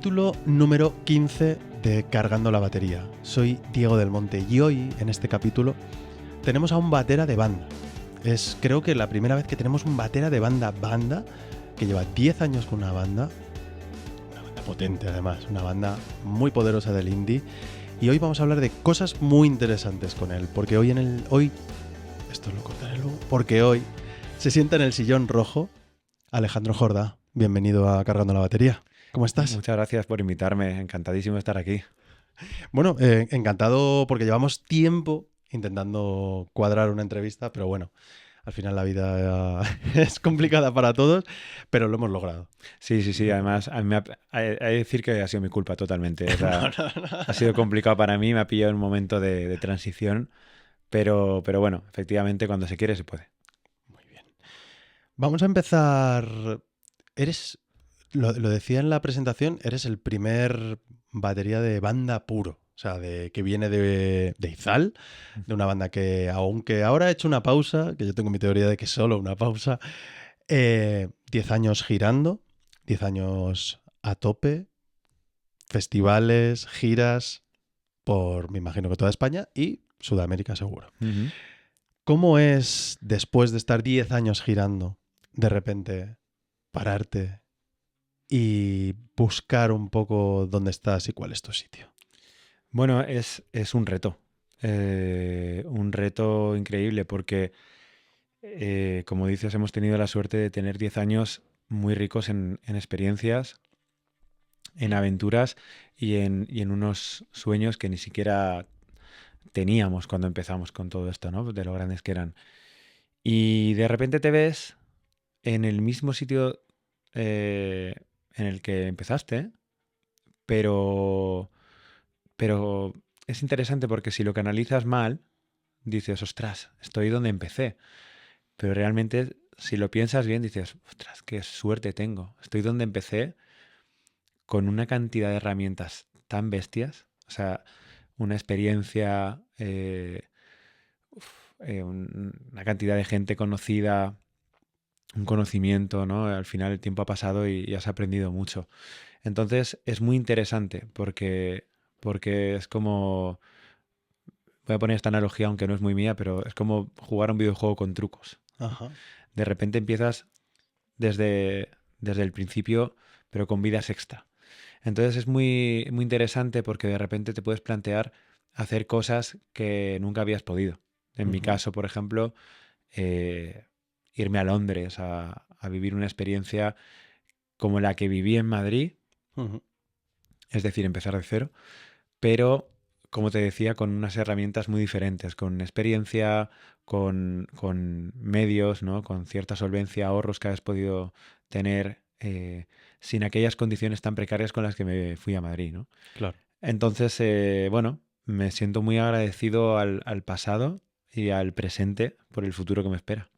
Capítulo número 15 de Cargando la Batería. Soy Diego del Monte y hoy, en este capítulo, tenemos a un batera de banda. Es creo que la primera vez que tenemos un batera de banda que lleva 10 años con una banda potente además, una banda muy poderosa del indie. Y hoy vamos a hablar de cosas muy interesantes con él, porque esto lo cortaré luego, porque hoy se sienta en el sillón rojo Alejandro Jorda. Bienvenido a Cargando la Batería. ¿Cómo estás? Muchas gracias por invitarme, encantadísimo de estar aquí. Bueno, encantado porque llevamos tiempo intentando cuadrar una entrevista, pero bueno, al final la vida es complicada para todos, pero lo hemos logrado. Sí, además a mí hay que decir que ha sido mi culpa totalmente. O No, sea, no, no. ha sido complicado para mí, me ha pillado en un momento de transición, pero bueno, efectivamente cuando se quiere se puede. Muy bien. Vamos a empezar. Eres, lo decía en la presentación, eres el primer batería de banda puro. O sea, que viene de Izal, de una banda que, aunque ahora ha hecho una pausa, que yo tengo mi teoría de que solo una pausa, 10 años girando, 10 años a tope, festivales, giras por, me imagino que toda España y Sudamérica seguro. Ujú. ¿Cómo es, después de estar 10 años girando, de repente pararte y buscar un poco dónde estás y cuál es tu sitio? Bueno, es un reto increíble porque, como dices, hemos tenido la suerte de tener 10 años muy ricos en experiencias, en aventuras y en unos sueños que ni siquiera teníamos cuando empezamos con todo esto, ¿no? De lo grandes que eran. Y de repente te ves en el mismo sitio eh, en el que empezaste, pero, pero es interesante porque si lo canalizas mal, dices, ostras, estoy donde empecé. Pero realmente, si lo piensas bien, dices, ostras, qué suerte tengo. Estoy donde empecé con una cantidad de herramientas tan bestias. O sea, una experiencia, una cantidad de gente conocida, un conocimiento, ¿no? Al final el tiempo ha pasado y has aprendido mucho. Entonces es muy interesante porque es como, voy a poner esta analogía aunque no es muy mía, pero es como jugar a un videojuego con trucos. Ajá. De repente empiezas desde el principio, pero con vidas extra. Entonces es muy, muy interesante porque de repente te puedes plantear hacer cosas que nunca habías podido. En mi Ujú. caso, por ejemplo, eh, irme a Londres a vivir una experiencia como la que viví en Madrid, Ujú. es decir, empezar de cero, pero, como te decía, con unas herramientas muy diferentes, con experiencia, con medios, ¿no? Con cierta solvencia, ahorros que has podido tener sin aquellas condiciones tan precarias con las que me fui a Madrid, ¿no? Claro. Entonces, bueno, me siento muy agradecido al pasado y al presente por el futuro que me espera.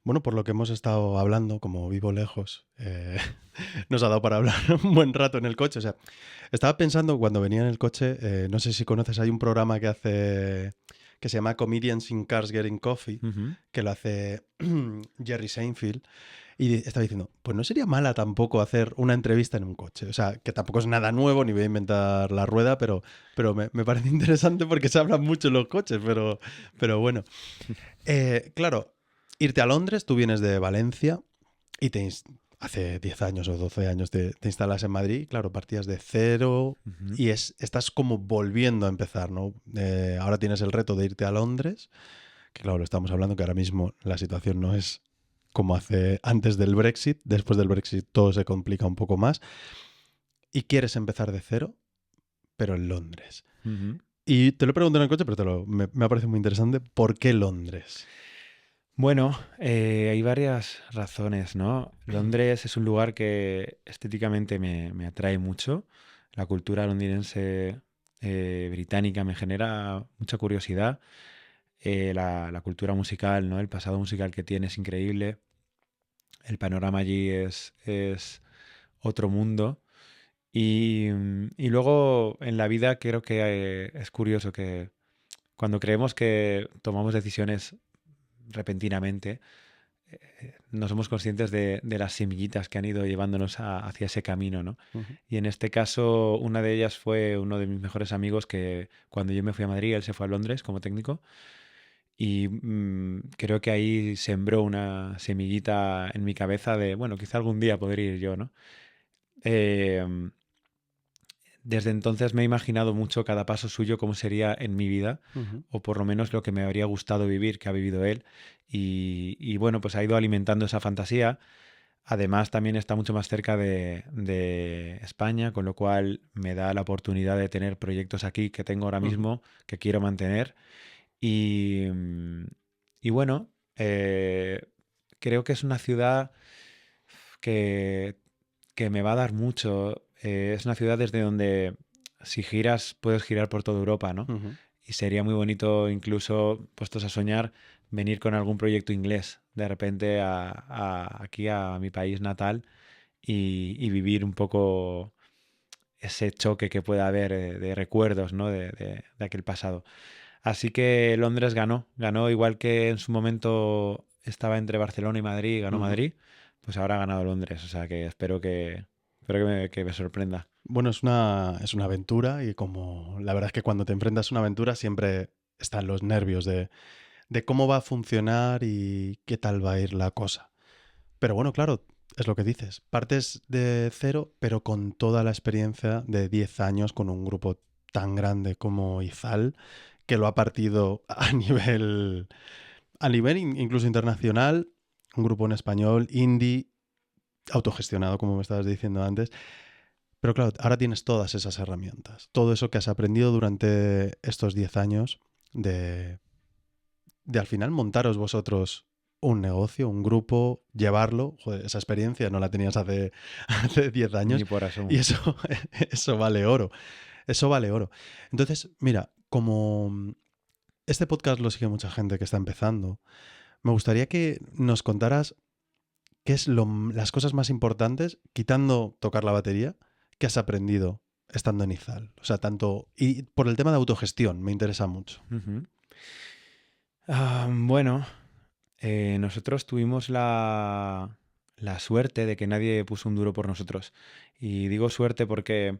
Bueno, por lo que hemos estado hablando, como vivo lejos, nos ha dado para hablar un buen rato en el coche. O sea, estaba pensando cuando venía en el coche, no sé si conoces, hay un programa que se llama Comedians in Cars Getting Coffee, Ujú. que lo hace Jerry Seinfeld, y estaba diciendo, pues no sería mala tampoco hacer una entrevista en un coche. O sea, que tampoco es nada nuevo, ni voy a inventar la rueda, pero me parece interesante porque se hablan mucho en los coches, pero bueno. Claro, irte a Londres, tú vienes de Valencia y hace 10 años o 12 años te instalas en Madrid, claro, partías de cero Ujú. y estás como volviendo a empezar, ¿no? Ahora tienes el reto de irte a Londres, que claro, lo estamos hablando que ahora mismo la situación no es como hace antes del Brexit, después del Brexit todo se complica un poco más y quieres empezar de cero, pero en Londres. Ujú. Y te lo he preguntado en el coche, pero me ha parecido muy interesante. ¿Por qué Londres? Bueno, hay varias razones, ¿no? Londres es un lugar que estéticamente me atrae mucho. La cultura londinense británica me genera mucha curiosidad. La cultura musical, ¿no? El pasado musical que tiene es increíble. El panorama allí es otro mundo. Y luego en la vida creo que es curioso que cuando creemos que tomamos decisiones repentinamente, no somos conscientes de las semillitas que han ido llevándonos hacia ese camino, ¿no? Ujú. Y en este caso, una de ellas fue uno de mis mejores amigos que cuando yo me fui a Madrid, él se fue a Londres como técnico y creo que ahí sembró una semillita en mi cabeza de, bueno, quizá algún día podría ir yo, ¿no? Eh, Desde entonces me he imaginado mucho cada paso suyo cómo sería en mi vida, Ujú. o por lo menos lo que me habría gustado vivir, que ha vivido él. Y bueno, pues ha ido alimentando esa fantasía. Además, también está mucho más cerca de España, con lo cual me da la oportunidad de tener proyectos aquí que tengo ahora Ujú. mismo, que quiero mantener. Y, y bueno, creo que es una ciudad que, que me va a dar mucho. Es una ciudad desde donde si giras puedes girar por toda Europa, ¿no? Ujú. Y sería muy bonito incluso, puestos a soñar, venir con algún proyecto inglés de repente aquí a mi país natal y vivir un poco ese choque que pueda haber de recuerdos, ¿no? De aquel pasado. Así que Londres ganó igual que en su momento estaba entre Barcelona y Madrid, ganó Ujú. Madrid, pues ahora ha ganado Londres, o sea que espero que me sorprenda. Bueno, es una aventura y como la verdad es que cuando te enfrentas a una aventura siempre están los nervios de cómo va a funcionar y qué tal va a ir la cosa. Pero bueno, claro, es lo que dices. Partes de cero, pero con toda la experiencia de 10 años con un grupo tan grande como Izal, que lo ha partido a nivel incluso internacional, un grupo en español, indie, autogestionado, como me estabas diciendo antes. Pero claro, ahora tienes todas esas herramientas, todo eso que has aprendido durante estos 10 años de, de al final montaros vosotros un negocio, un grupo, llevarlo. Joder, esa experiencia no la tenías hace, hace 10 Ni años por y asomo. eso, eso vale oro. Eso vale oro. Entonces, mira, como este podcast lo sigue mucha gente que está empezando, me gustaría que nos contaras qué es las cosas más importantes, quitando tocar la batería, que has aprendido estando en Izal. O sea, tanto... Y por el tema de autogestión, me interesa mucho. Ujú. Bueno, nosotros tuvimos la suerte de que nadie puso un duro por nosotros. Y digo suerte porque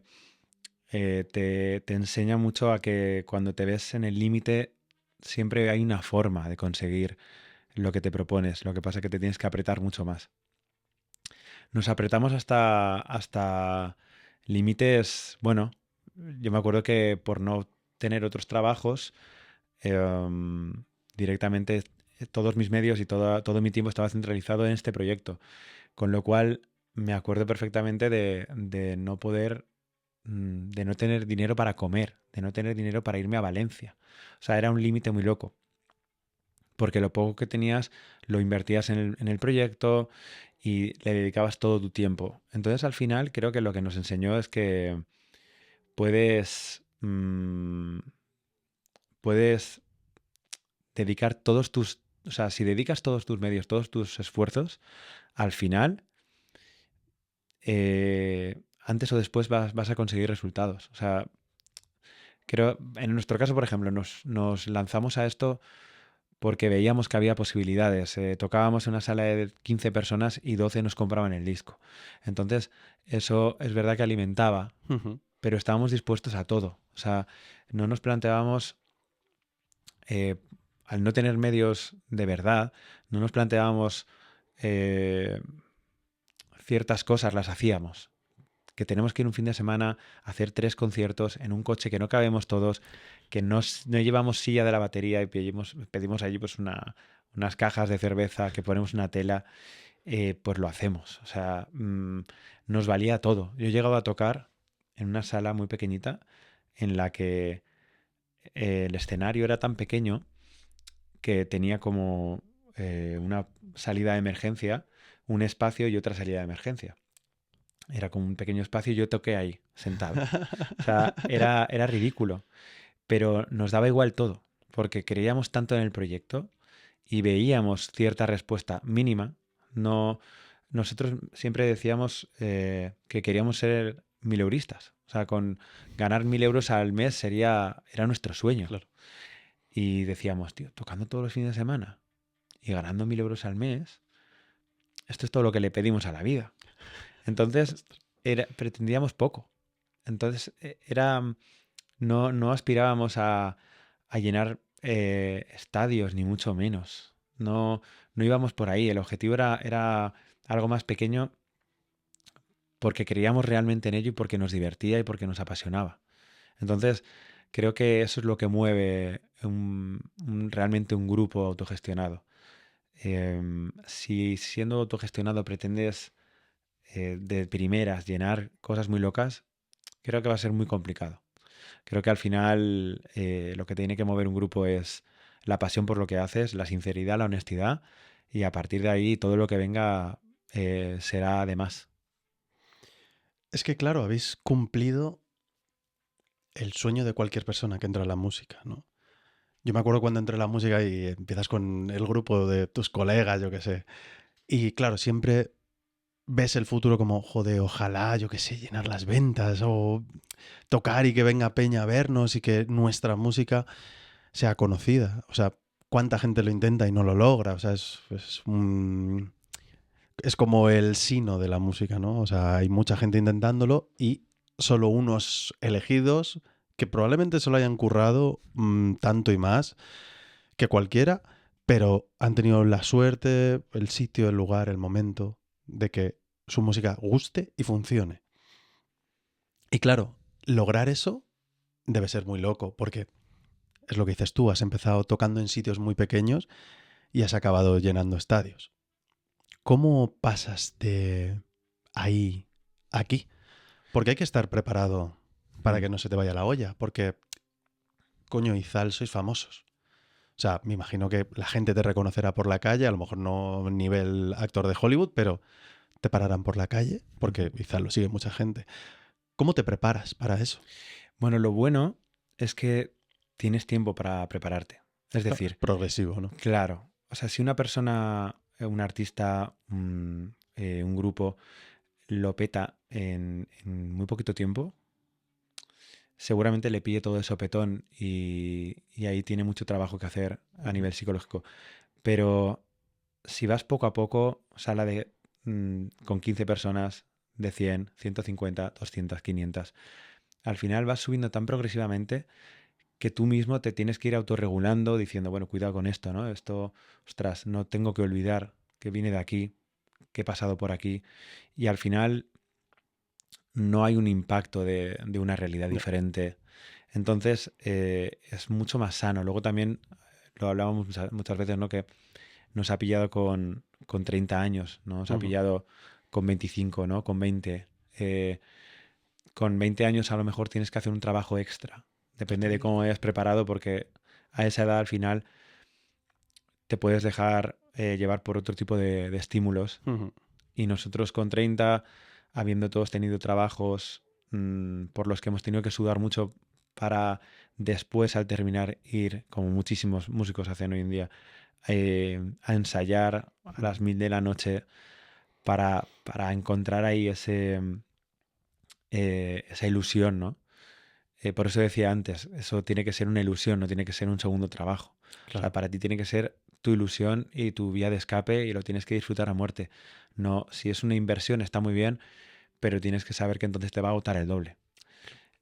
te enseña mucho a que cuando te ves en el límite siempre hay una forma de conseguir lo que te propones. Lo que pasa es que te tienes que apretar mucho más. Nos apretamos hasta límites, bueno, yo me acuerdo que por no tener otros trabajos, directamente todos mis medios y todo mi tiempo estaba centralizado en este proyecto. Con lo cual me acuerdo perfectamente de no poder, de no tener dinero para comer, de no tener dinero para irme a Valencia. O sea, era un límite muy loco, porque lo poco que tenías lo invertías en el proyecto y le dedicabas todo tu tiempo. Entonces al final creo que lo que nos enseñó es que puedes, puedes dedicar todos tus, o sea, si dedicas todos tus medios, todos tus esfuerzos, al final, antes o después vas a conseguir resultados. O sea, creo, en nuestro caso, por ejemplo, nos lanzamos a esto porque veíamos que había posibilidades. Tocábamos en una sala de 15 personas y 12 nos compraban el disco. Entonces, eso es verdad que alimentaba, Ujú. pero estábamos dispuestos a todo. O sea, no nos planteábamos, eh, al no tener medios de verdad, no nos planteábamos eh, ciertas cosas, las hacíamos. Que tenemos que ir un fin de semana a hacer 3 conciertos en un coche que no cabemos todos, que no llevamos silla de la batería y pedimos allí pues unas cajas de cerveza, que ponemos una tela, pues lo hacemos. O sea, nos valía todo. Yo he llegado a tocar en una sala muy pequeñita en la que el escenario era tan pequeño que tenía como una salida de emergencia, un espacio y otra salida de emergencia. Era como un pequeño espacio y yo toqué ahí, sentado. O sea, era ridículo, pero nos daba igual todo, porque creíamos tanto en el proyecto y veíamos cierta respuesta mínima. No, nosotros siempre decíamos que queríamos ser mileuristas. O sea, con ganar 1.000 euros al mes era nuestro sueño. Claro. Y decíamos, tío, tocando todos los fines de semana y ganando 1.000 euros al mes, esto es todo lo que le pedimos a la vida. Entonces, pretendíamos poco. Entonces, no aspirábamos a llenar estadios, ni mucho menos. No íbamos por ahí. El objetivo era algo más pequeño porque creíamos realmente en ello y porque nos divertía y porque nos apasionaba. Entonces, creo que eso es lo que mueve realmente un grupo autogestionado. Si siendo autogestionado pretendes de primeras llenar cosas muy locas, creo que va a ser muy complicado. Creo que al final lo que tiene que mover un grupo es la pasión por lo que haces, la sinceridad, la honestidad, y a partir de ahí todo lo que venga será de más. Es que, claro, habéis cumplido el sueño de cualquier persona que entra a la música, ¿no? Yo me acuerdo cuando entré a la música y empiezas con el grupo de tus colegas, yo qué sé. Y claro, siempre ves el futuro como, joder, ojalá, yo qué sé, llenar las ventas o tocar y que venga peña a vernos y que nuestra música sea conocida. O sea, cuánta gente lo intenta y no lo logra. O sea, es como el sino de la música, ¿no? O sea, hay mucha gente intentándolo y solo unos elegidos que probablemente se lo hayan currado tanto y más que cualquiera, pero han tenido la suerte, el sitio, el lugar, el momento de que su música guste y funcione. Y claro, lograr eso debe ser muy loco, porque es lo que dices tú, has empezado tocando en sitios muy pequeños y has acabado llenando estadios. ¿Cómo pasas de ahí a aquí? Porque hay que estar preparado para que no se te vaya la olla, porque, coño, Izal, sois famosos. O sea, me imagino que la gente te reconocerá por la calle, a lo mejor no nivel actor de Hollywood, pero te pararán por la calle, porque quizás lo sigue mucha gente. ¿Cómo te preparas para eso? Bueno, lo bueno es que tienes tiempo para prepararte. Es Claro, es decir, progresivo, ¿no? claro, o sea, si una persona, un artista, un grupo lo peta en muy poquito tiempo, seguramente le pille todo de sopetón y ahí tiene mucho trabajo que hacer a nivel psicológico. Pero si vas poco a poco, sala de con 15 personas, de 100, 150, 200, 500, al final vas subiendo tan progresivamente que tú mismo te tienes que ir autorregulando diciendo, bueno, cuidado con esto, ¿no? Esto, ostras, no tengo que olvidar que viene de aquí, que he pasado por aquí. Y al final no hay un impacto de una realidad No. diferente. Entonces es mucho más sano. Luego también lo hablábamos muchas veces, ¿no? Que nos ha pillado con 30 años, ¿no? Nos ha Ujú. pillado con 25, ¿no? Con 20. Con 20 años a lo mejor tienes que hacer un trabajo extra. Depende de cómo hayas preparado, porque a esa edad al final te puedes dejar llevar por otro tipo de estímulos. Ujú. Y nosotros con 30, habiendo todos tenido trabajos por los que hemos tenido que sudar mucho para después al terminar ir, como muchísimos músicos hacen hoy en día, a ensayar a las 1000 de la noche para encontrar ahí esa ilusión, ¿no? Por eso decía antes, eso tiene que ser una ilusión, no tiene que ser un segundo trabajo. O sea, Claro. para ti tiene que ser tu ilusión y tu vía de escape y lo tienes que disfrutar a muerte. No, si es una inversión está muy bien, pero tienes que saber que entonces te va a agotar el doble.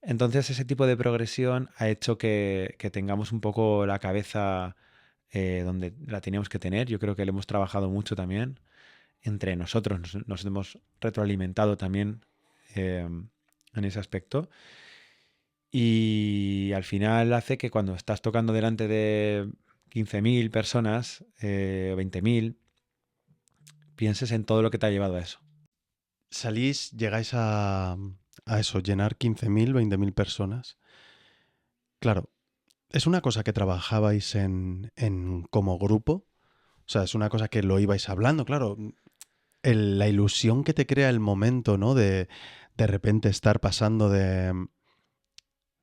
Entonces ese tipo de progresión ha hecho que tengamos un poco la cabeza donde la teníamos que tener. Yo creo que le hemos trabajado mucho también entre nosotros, nos hemos retroalimentado también en ese aspecto. Y al final hace que cuando estás tocando delante de 15.000 personas, 20.000, pienses en todo lo que te ha llevado a eso. Llegáis a eso, llenar 15.000, 20.000 personas. Claro, ¿es una cosa que trabajabais en como grupo? O sea, es una cosa que lo ibais hablando, claro. La ilusión que te crea el momento, ¿no? De repente estar pasando de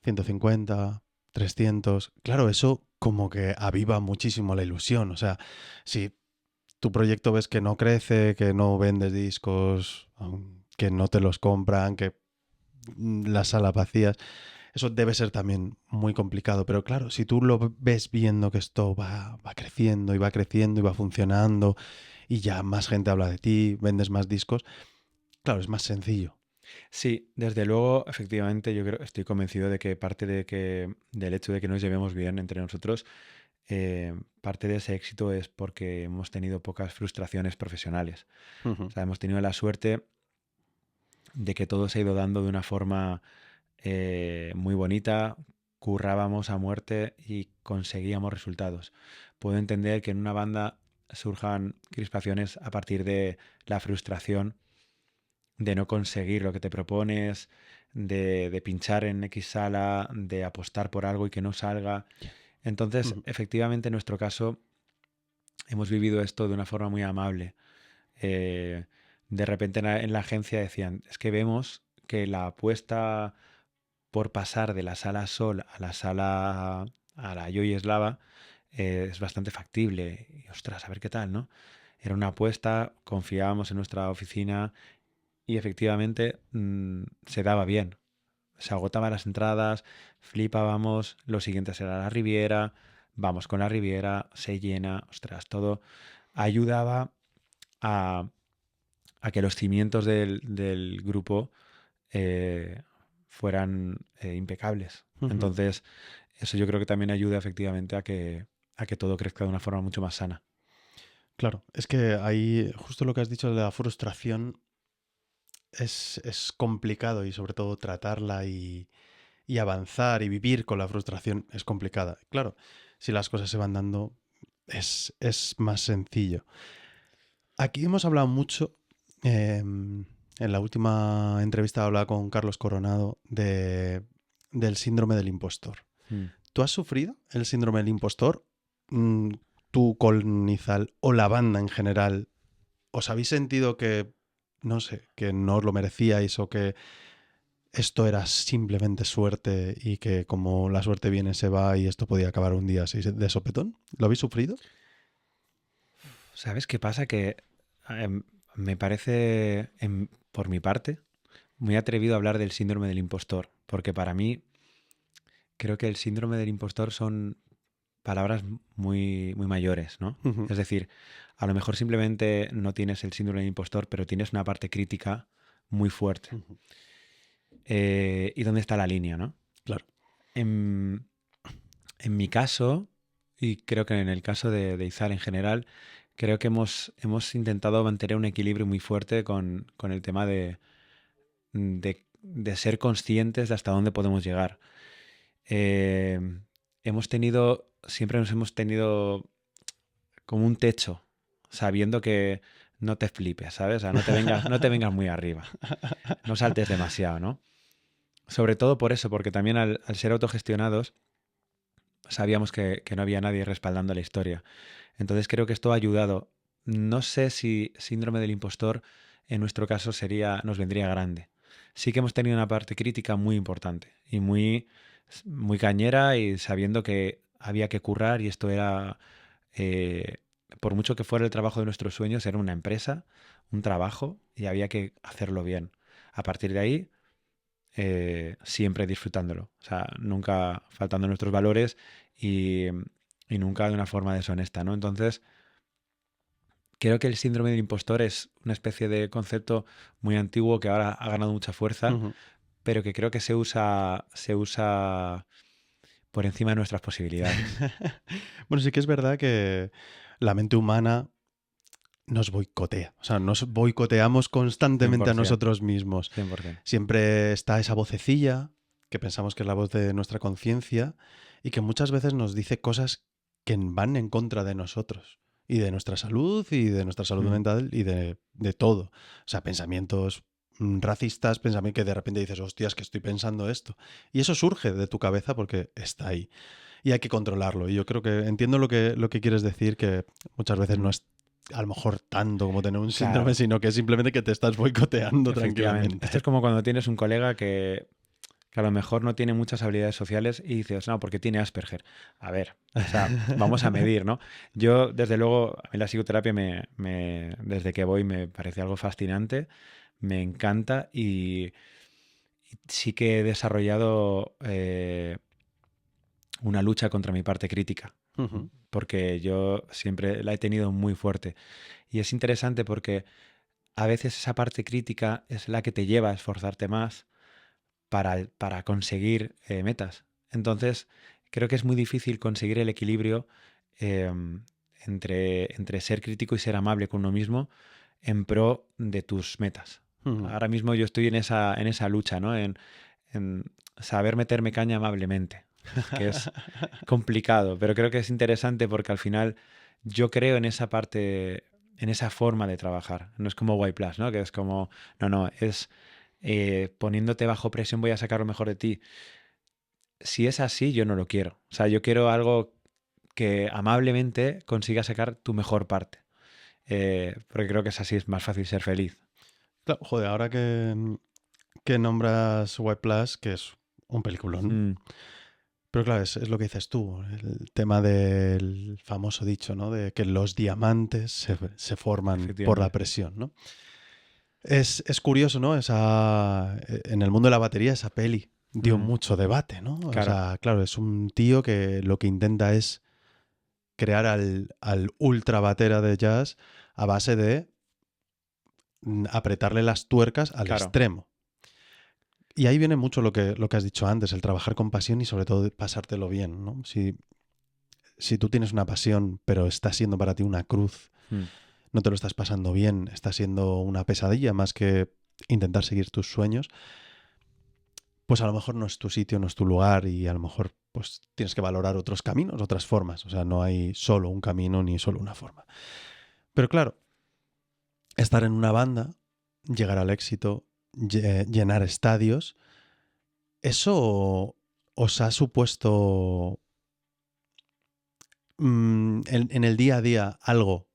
150, 300. Claro, eso como que aviva muchísimo la ilusión. O sea, si tu proyecto ves que no crece, que no vendes discos, que no te los compran, que las salas vacías, Eso debe ser también muy complicado, pero claro, si tú lo ves viendo que esto va creciendo y va creciendo y va funcionando y ya más gente habla de ti, vendes más discos, claro, es más sencillo. Sí, desde luego, efectivamente, yo creo, estoy convencido de que parte del hecho de que nos llevemos bien entre nosotros, parte de ese éxito es porque hemos tenido pocas frustraciones profesionales. O Ujú, sea, hemos tenido la suerte de que todo se ha ido dando de una forma muy bonita, currábamos a muerte y conseguíamos resultados. Puedo entender que en una banda surjan crispaciones a partir de la frustración de no conseguir lo que te propones, de pinchar en X sala, de apostar por algo y que no salga. Entonces, ujú, efectivamente, en nuestro caso, hemos vivido esto de una forma muy amable. Eh, de repente en la agencia decían, es que vemos que la apuesta por pasar de la sala Sol a la sala a la Joy Eslava es bastante factible. Y ostras, a ver qué tal, ¿no? Era una apuesta, confiábamos en nuestra oficina y efectivamente se daba bien. Se agotaban las entradas, flipábamos, lo siguiente será la Riviera, vamos con la Riviera, se llena, ostras, todo ayudaba a, a que los cimientos del grupo eh, fueran impecables. ujú. Entonces, eso yo creo que también ayuda efectivamente a que todo crezca de una forma mucho más sana. Claro, es que ahí justo lo que has dicho de la frustración es complicado y sobre todo tratarla y avanzar y vivir con la frustración es complicada. Claro, si las cosas se van dando es más sencillo. Aquí hemos hablado mucho, en la última entrevista hablaba con Carlos Coronado del síndrome del impostor. Mm. ¿Tú has sufrido el síndrome del impostor? Mm, ¿Tú, Colnizal, o la banda en general, os habéis sentido que, no sé, que no os lo merecíais o que esto era simplemente suerte y que como la suerte viene se va y esto podía acabar un día así de sopetón? ¿Lo habéis sufrido? ¿Sabes qué pasa? Que me parece, por mi parte, muy atrevido a hablar del síndrome del impostor, porque para mí creo que el síndrome del impostor son palabras muy, muy mayores, ¿no? Ujú, Es decir, a lo mejor simplemente no tienes el síndrome del impostor, pero tienes una parte crítica muy fuerte. ujú. ¿Y dónde está la línea, no? Claro. En, en mi caso, y creo que en el caso de Izal en general, creo que hemos intentado mantener un equilibrio muy fuerte con el tema de ser conscientes de hasta dónde podemos llegar. Eh, siempre nos hemos tenido como un techo, sabiendo que no te flipes, ¿sabes? O sea, no te vengas muy arriba, no saltes demasiado, ¿no? Sobre todo por eso, porque también al ser autogestionados, sabíamos que no había nadie respaldando la historia. Entonces creo que esto ha ayudado. No sé si síndrome del impostor en nuestro caso nos vendría grande. Sí que hemos tenido una parte crítica muy importante y muy, muy cañera y sabiendo que había que currar y esto era, eh, por mucho que fuera el trabajo de nuestros sueños, era una empresa, un trabajo y había que hacerlo bien. A partir de ahí, siempre disfrutándolo. O sea, nunca faltando nuestros valores y, y nunca de una forma deshonesta, ¿no? Entonces, creo que el síndrome del impostor es una especie de concepto muy antiguo que ahora ha ganado mucha fuerza, Ujú. pero que creo que se usa por encima de nuestras posibilidades. Bueno, sí que es verdad que la mente humana nos boicotea. O sea, nos boicoteamos constantemente a 100%, nosotros mismos. 100%. Siempre está esa vocecilla que pensamos que es la voz de nuesra conciencia y que muchas veces nos dice cosas que van en contra de nosotros y de nuestra salud y de nuestra salud Mm. mental y de todo. O sea, pensamientos racistas, pensamientos que de repente dices, hostias, que estoy pensando esto. Y eso surge de tu cabeza porque está ahí y hay que controlarlo. Y yo creo que entiendo lo que quieres decir, que muchas veces no Mm. es a lo mejor tanto como tener un síndrome, Claro, sino que es simplemente que te estás boicoteando efectivamente. Esto es tranquilamente. como cuando tienes un colega que a lo mejor no tiene muchas habilidades sociales y dices, no, porque tiene Asperger. A ver, o sea, vamos a medir, ¿no? Yo, desde luego, a mí la psicoterapia desde que voy me parece algo fascinante, me encanta sí que he desarrollado una lucha contra mi parte crítica, Ujú. porque yo siempre la he tenido muy fuerte. Y es interesante porque a veces esa parte crítica es la que te lleva a esforzarte más para conseguir metas. Entonces, creo que es muy difícil conseguir el equilibrio eh, entre ser crítico y ser amable con uno mismo en pro de tus metas. Ujú. Ahora mismo yo estoy en esa lucha, ¿no? En saber meterme caña amablemente, que es complicado, pero creo que es interesante porque al final yo creo en esa parte, en esa forma de trabajar. No es como White Plus, ¿no? Que es como, no, es poniéndote bajo presión voy a sacar lo mejor de ti. Si es así, yo no lo quiero. O sea, yo quiero algo que amablemente consiga sacar tu mejor parte. Porque creo que es así, es más fácil ser feliz. Claro, joder, ahora que nombras White Plus, que es un peliculón. Mm, Pero claro, es lo que dices tú, el tema del famoso dicho, ¿no? De que los diamantes se forman por la efectivamente. presión, ¿no? Es curioso, ¿no? En el mundo de la batería, esa peli dio Mm, mucho debate, ¿no? O claro, sea, claro, es un tío que lo que intenta es crear al ultra batera de jazz a base de apretarle las tuercas al claro. extremo. Y ahí viene mucho lo que has dicho antes, el trabajar con pasión y sobre todo pasártelo bien, ¿no? Si tú tienes una pasión, pero está siendo para ti una cruz, Mm, no te lo estás pasando bien, está siendo una pesadilla más que intentar seguir tus sueños, pues a lo mejor no es tu sitio, no es tu lugar y a lo mejor pues tienes que valorar otros caminos, otras formas. O sea, no hay solo un camino ni solo una forma. Pero claro, estar en una banda, llegar al éxito, llenar estadios, eso os ha supuesto en el día a día algo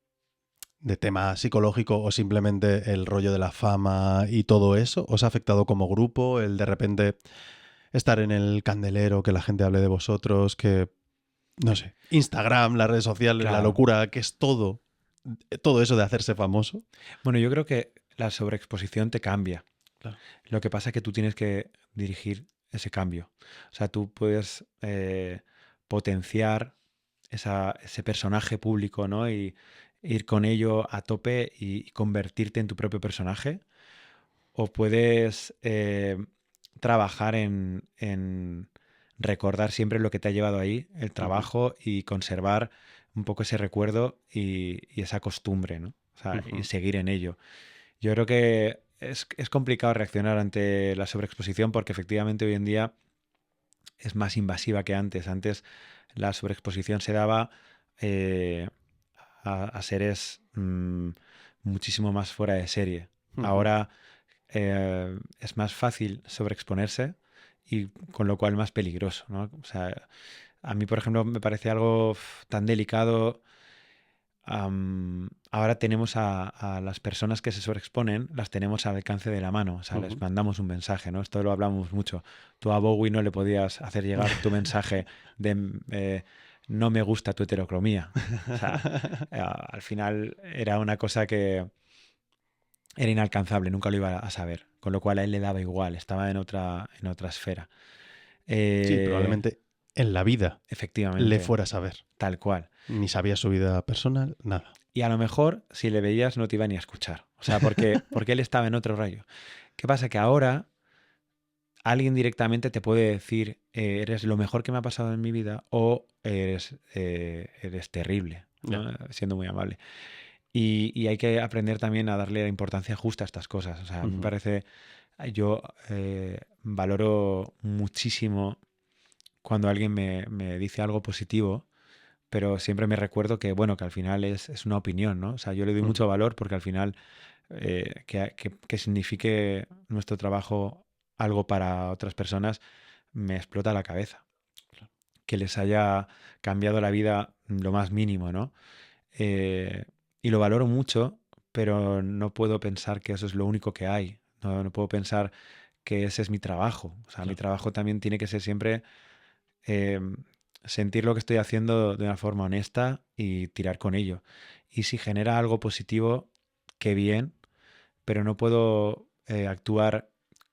de tema psicológico o simplemente el rollo de la fama y todo eso? ¿Os ha afectado como grupo el de repente estar en el candelero, que la gente hable de vosotros, que, no sé, Instagram, las redes sociales, la claro. locura, que es todo eso de hacerse famoso? Bueno, yo creo que la sobreexposición te cambia. Claro. Lo que pasa es que tú tienes que dirigir ese cambio. O sea, tú puedes potenciar ese personaje público, ¿no? Y ir con ello a tope y convertirte en tu propio personaje. O puedes trabajar en recordar siempre lo que te ha llevado ahí, el Ujú, trabajo, y conservar un poco ese recuerdo y esa costumbre, ¿no? O sea, y ujú, seguir en ello. Yo creo que es complicado reaccionar ante la sobreexposición porque efectivamente hoy en día es más invasiva que antes. Antes la sobreexposición se daba eh, a seres muchísimo más fuera de serie. ujú. Ahora es más fácil sobreexponerse y con lo cual más peligroso, ¿no? O sea, a mí, por ejemplo, me parece algo tan delicado. Ahora tenemos a las personas que se sobreexponen, las tenemos al alcance de la mano, o sea, les Ujú. mandamos un mensaje, ¿no? Esto lo hablamos mucho. Tú a Bowie no le podías hacer llegar tu mensaje de no me gusta tu heterocromía. O sea, al final era una cosa que era inalcanzable, nunca lo iba a saber, con lo cual a él le daba igual, estaba en otra esfera. Sí, Eh, probablemente en la vida le efectivamente, fuera a saber. tal cual. Ni sabía su vida personal, nada. Y a lo mejor, si le veías, no te iba ni a escuchar. O sea, porque él estaba en otro rayo. ¿Qué pasa? Que ahora alguien directamente te puede decir, eres lo mejor que me ha pasado en mi vida o eres terrible, Ya. ¿no? Siendo muy amable. Y hay que aprender también a darle la importancia justa a estas cosas. O sea, a mí me Ujú, parece, yo valoro muchísimo cuando alguien me dice algo positivo, pero siempre me recuerdo que, bueno, que al final es una opinión, ¿no? O sea, yo le doy mucho ujú. valor porque al final que signifique nuestro trabajo algo para otras personas me explota la cabeza. Que les haya cambiado la vida lo más mínimo, ¿no? Eh, y lo valoro mucho, pero no puedo pensar que eso es lo único que hay. No puedo pensar que ese es mi trabajo. O sea, mi Claro. trabajo también tiene que ser siempre eh, sentir lo que estoy haciendo de una forma honesta y tirar con ello. Y si genera algo positivo, qué bien, pero no puedo actuar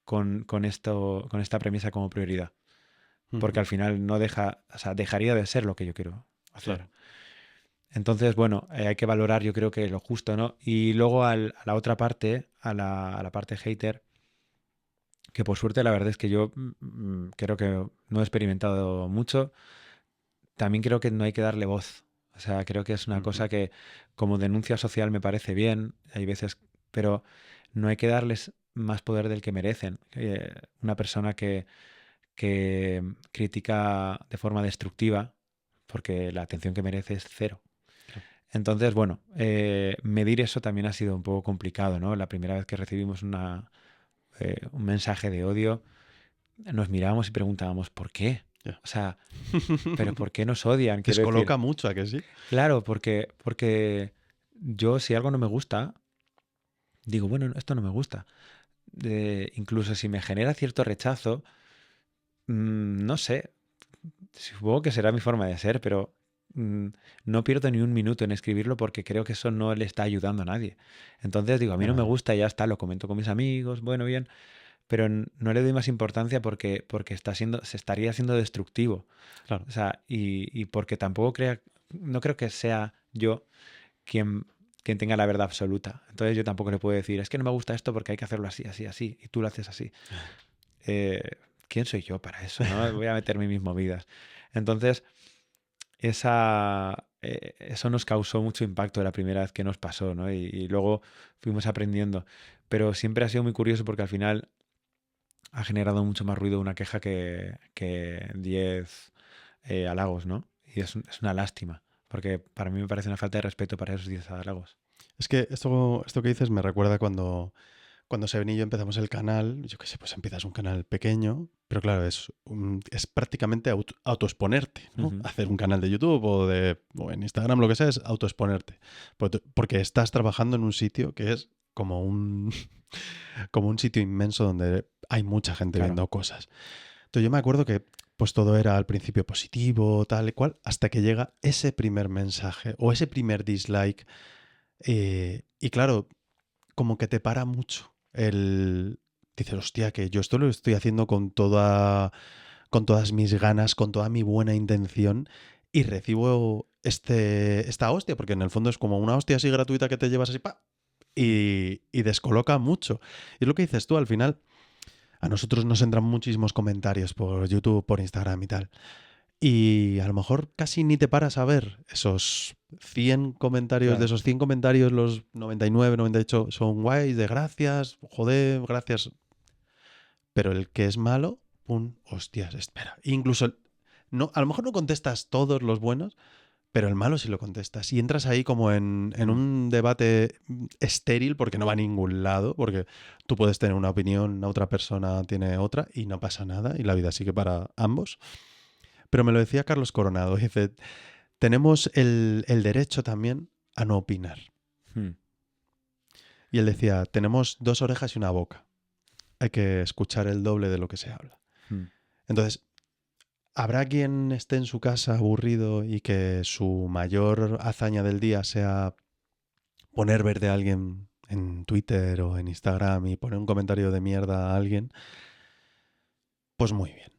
con esta premisa como prioridad. Porque Ujú. al final no dejaría de ser lo que yo quiero hacer. Claro. Entonces, bueno, hay que valorar, yo creo que lo justo, ¿no? Y luego a la otra parte, a la parte hater, que por suerte la verdad es que yo creo que no he experimentado mucho. También creo que no hay que darle voz. O sea, creo que es una Ujú. cosa que como denuncia social me parece bien, hay veces, pero no hay que darles más poder del que merecen. Una persona que critica de forma destructiva, porque la atención que merece es cero. Claro. Entonces, bueno, medir eso también ha sido un poco complicado, ¿no? La primera vez que recibimos un mensaje de odio, nos mirábamos y preguntábamos, ¿por qué? Ya. O sea, ¿pero por qué nos odian? Quiero decir, Descoloca mucho, ¿a que sí? claro, porque yo si algo no me gusta, digo, bueno, esto no me gusta. Incluso si me genera cierto rechazo, no sé, supongo que será mi forma de ser, pero mm, no pierdo ni un minuto en escribirlo porque creo que eso no le está ayudando a nadie. Entonces digo, a mí no me Ya, gusta y ya está, lo comento con mis amigos, bueno, bien, pero no le doy más importancia porque se estaría siendo destructivo. claro. O sea, y porque tampoco no creo que sea yo quien, quien tenga la verdad absoluta. Entonces yo tampoco le puedo decir, es que no me gusta esto porque hay que hacerlo así, así, así, y tú lo haces así. Eh, ¿Quién soy yo para eso? ¿No? Voy a meterme en mis movidas. Entonces, eso nos causó mucho impacto la primera vez que nos pasó, ¿no? Y luego fuimos aprendiendo. Pero siempre ha sido muy curioso porque al final ha generado mucho más ruido una queja que 10 halagos, ¿no? Y es una lástima, porque para mí me parece una falta de respeto para esos 10 halagos. Es que esto que dices me recuerda cuando Seven y yo empezamos el canal. Yo qué sé, pues empiezas un canal pequeño, pero claro, es prácticamente autoexponerte, ¿no? Ujú, Hacer un canal de YouTube o en Instagram, lo que sea, es autoexponerte. Porque estás trabajando en un sitio que es como un sitio inmenso donde hay mucha gente claro. viendo cosas. Entonces yo me acuerdo que pues todo era al principio positivo, tal y cual, hasta que llega ese primer mensaje o ese primer dislike. Y claro, como que te para mucho. Dices, hostia, que yo esto lo estoy haciendo con todas mis ganas, con toda mi buena intención, y recibo esta hostia, porque en el fondo es como una hostia así gratuita que te llevas así, pa, Mm. y descoloca mucho. Y es lo que dices tú, al final, a nosotros nos entran muchísimos comentarios por YouTube, por Instagram y tal. Y a lo mejor casi ni te paras a ver esos 100 comentarios. De Claro. esos 100 comentarios, los 99, 98 son guays, de gracias, joder, gracias. Pero el que es malo, pum, hostias, espera. Incluso, no, a lo mejor no contestas todos los buenos, pero el malo sí lo contestas. Y entras ahí como en Mm. un debate estéril porque no va a ningún lado, porque tú puedes tener una opinión, la otra persona tiene otra y no pasa nada y la vida sigue para ambos. Pero me lo decía Carlos Coronado, dice, tenemos el derecho también a no opinar. Mm. Y él decía, tenemos dos orejas y una boca. Hay que escuchar el doble de lo que se habla. Mm. Entonces, habrá quien esté en su casa aburrido y que su mayor hazaña del día sea poner verde a alguien en Twitter o en Instagram y poner un comentario de mierda a alguien. Pues muy bien.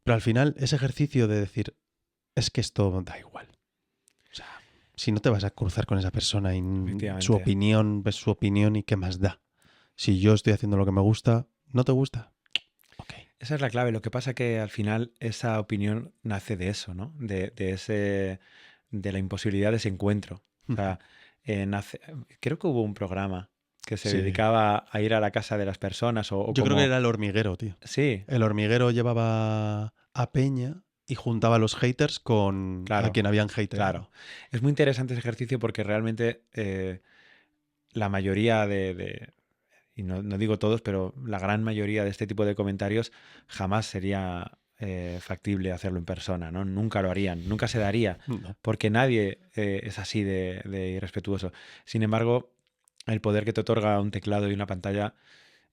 Pero al final, ese ejercicio de decir, es que esto da igual. O sea, si no te vas a cruzar con esa persona y su Efectivamente. opinión, ves su opinión y qué más da. Si yo estoy haciendo lo que me gusta, ¿no te gusta? Ok. Esa es la clave. Lo que pasa que al final esa opinión nace de eso, ¿no? De la imposibilidad de ese encuentro. O sea, creo que hubo un programa que se Sí. dedicaba a ir a la casa de las personas o Yo creo que como... era el hormiguero, tío. Sí, El hormiguero llevaba a Peña y juntaba a los haters con a claro, quien habían claro. hateado. Es muy interesante ese ejercicio porque realmente la mayoría y no digo todos, pero la gran mayoría de este tipo de comentarios jamás sería factible hacerlo en persona, ¿no? Nunca lo harían, nunca se daría, No. porque nadie es así de irrespetuoso. Sin embargo, el poder que te otorga un teclado y una pantalla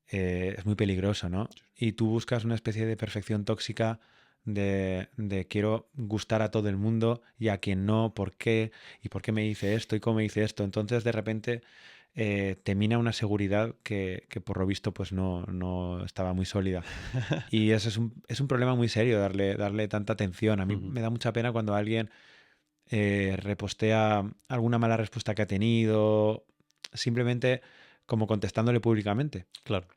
es muy peligroso, ¿no? Y tú buscas una especie de perfección tóxica de quiero gustar a todo el mundo y a quien no, ¿por qué? ¿Y por qué me hice esto? ¿Y cómo me hice esto? Entonces, de repente te mina una seguridad que por lo visto pues no estaba muy sólida. Y eso es un problema muy serio, darle tanta atención. A mí Ujú. me da mucha pena cuando alguien repostea alguna mala respuesta que ha tenido, simplemente como contestándole públicamente, Claro.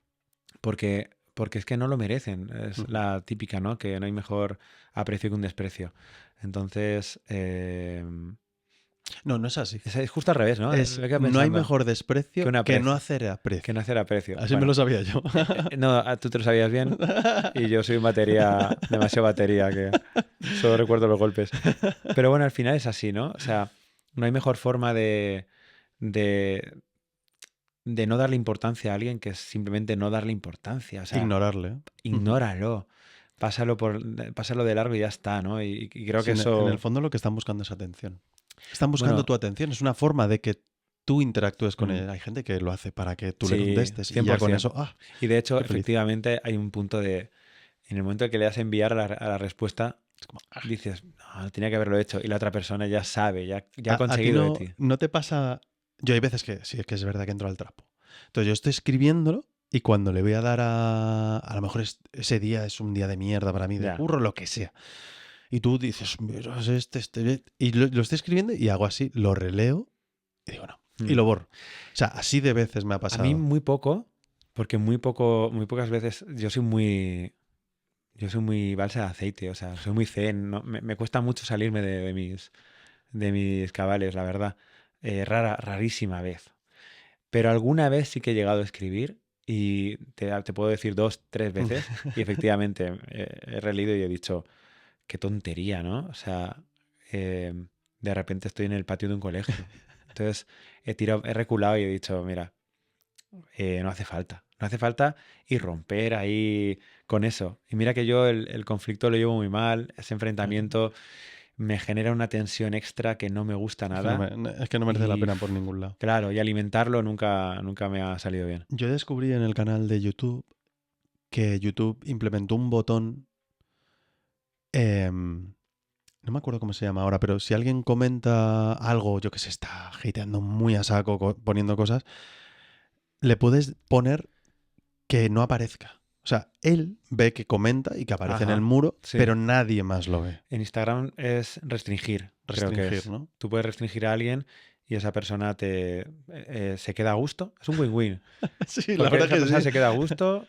porque es que no lo merecen. Es Ujú. la típica, ¿no? Que no hay mejor aprecio que un desprecio. Entonces, No, no es así. es justo al revés, ¿no? Es Me quedo no hay pensando mejor que desprecio un que no aprecio, hacer que aprecio. no hacer aprecio. Así me Bueno, lo sabía yo. no, tú te lo sabías bien y yo soy batería, demasiado batería, que solo recuerdo los golpes. Pero bueno, al final es así, ¿no? O sea, no hay mejor forma de, de no darle importancia a alguien que es simplemente no darle importancia. O sea, Ignorarle. ¿Eh? Ujú. ignóralo. Pásalo de largo y ya está, ¿no? Y creo Sí, que en el eso. fondo lo que están buscando es atención. Están buscando Bueno, tu atención. Es una forma de que tú interactúes con mm, él. Hay gente que lo hace para que tú le sí, contestes y ya con 100%. eso, ah, Y de hecho, qué feliz. efectivamente, hay un punto de. En el momento en que le das a enviar a la respuesta, Es como, ah. dices, no, tenía que haberlo hecho. Y la otra persona ya sabe, ya ha A ti conseguido de no, ti. no te pasa. Yo hay veces que sí, que es verdad que entro al trapo. Entonces yo estoy escribiéndolo y cuando le voy a dar a lo mejor ese día es un día de mierda para mí, de Ya. curro, lo que sea. Y tú dices, mira, es y lo estoy escribiendo y hago así, lo releo y digo, no. Y Mm. lo borro. O sea, así de veces me ha A mí pasado. muy poco, porque muy pocas veces yo soy muy balsa de aceite, o sea, soy muy zen, me cuesta mucho salirme de mis cabales, la verdad. Rarísima vez. Pero alguna vez sí que he llegado a escribir y te puedo decir 2, 3 veces y efectivamente he releído y he dicho, qué tontería, ¿no? O sea, eh, de repente estoy en el patio de un colegio. Entonces he reculado y he dicho, mira, no hace falta. No hace falta y romper ahí con eso. Y mira que yo el conflicto lo llevo muy mal, ese enfrentamiento me genera una tensión extra que no me gusta Es que no, nada. es que no merece la Y pena por ningún lado. claro, y alimentarlo nunca me ha salido bien. Yo descubrí en el canal de YouTube que YouTube implementó un botón. No me acuerdo cómo se llama ahora, pero si alguien comenta algo, yo que sé, está hateando muy a saco, poniendo cosas, le puedes poner que no aparezca. O sea, él ve que comenta y que aparece en el Ajá, muro, sí. pero nadie más lo ve. En Instagram es restringir, creo que Restringir, es. ¿no? Tú puedes restringir a alguien y esa persona se queda a gusto. Es un win-win. Sí, la Porque verdad esa que persona sí. se queda a gusto,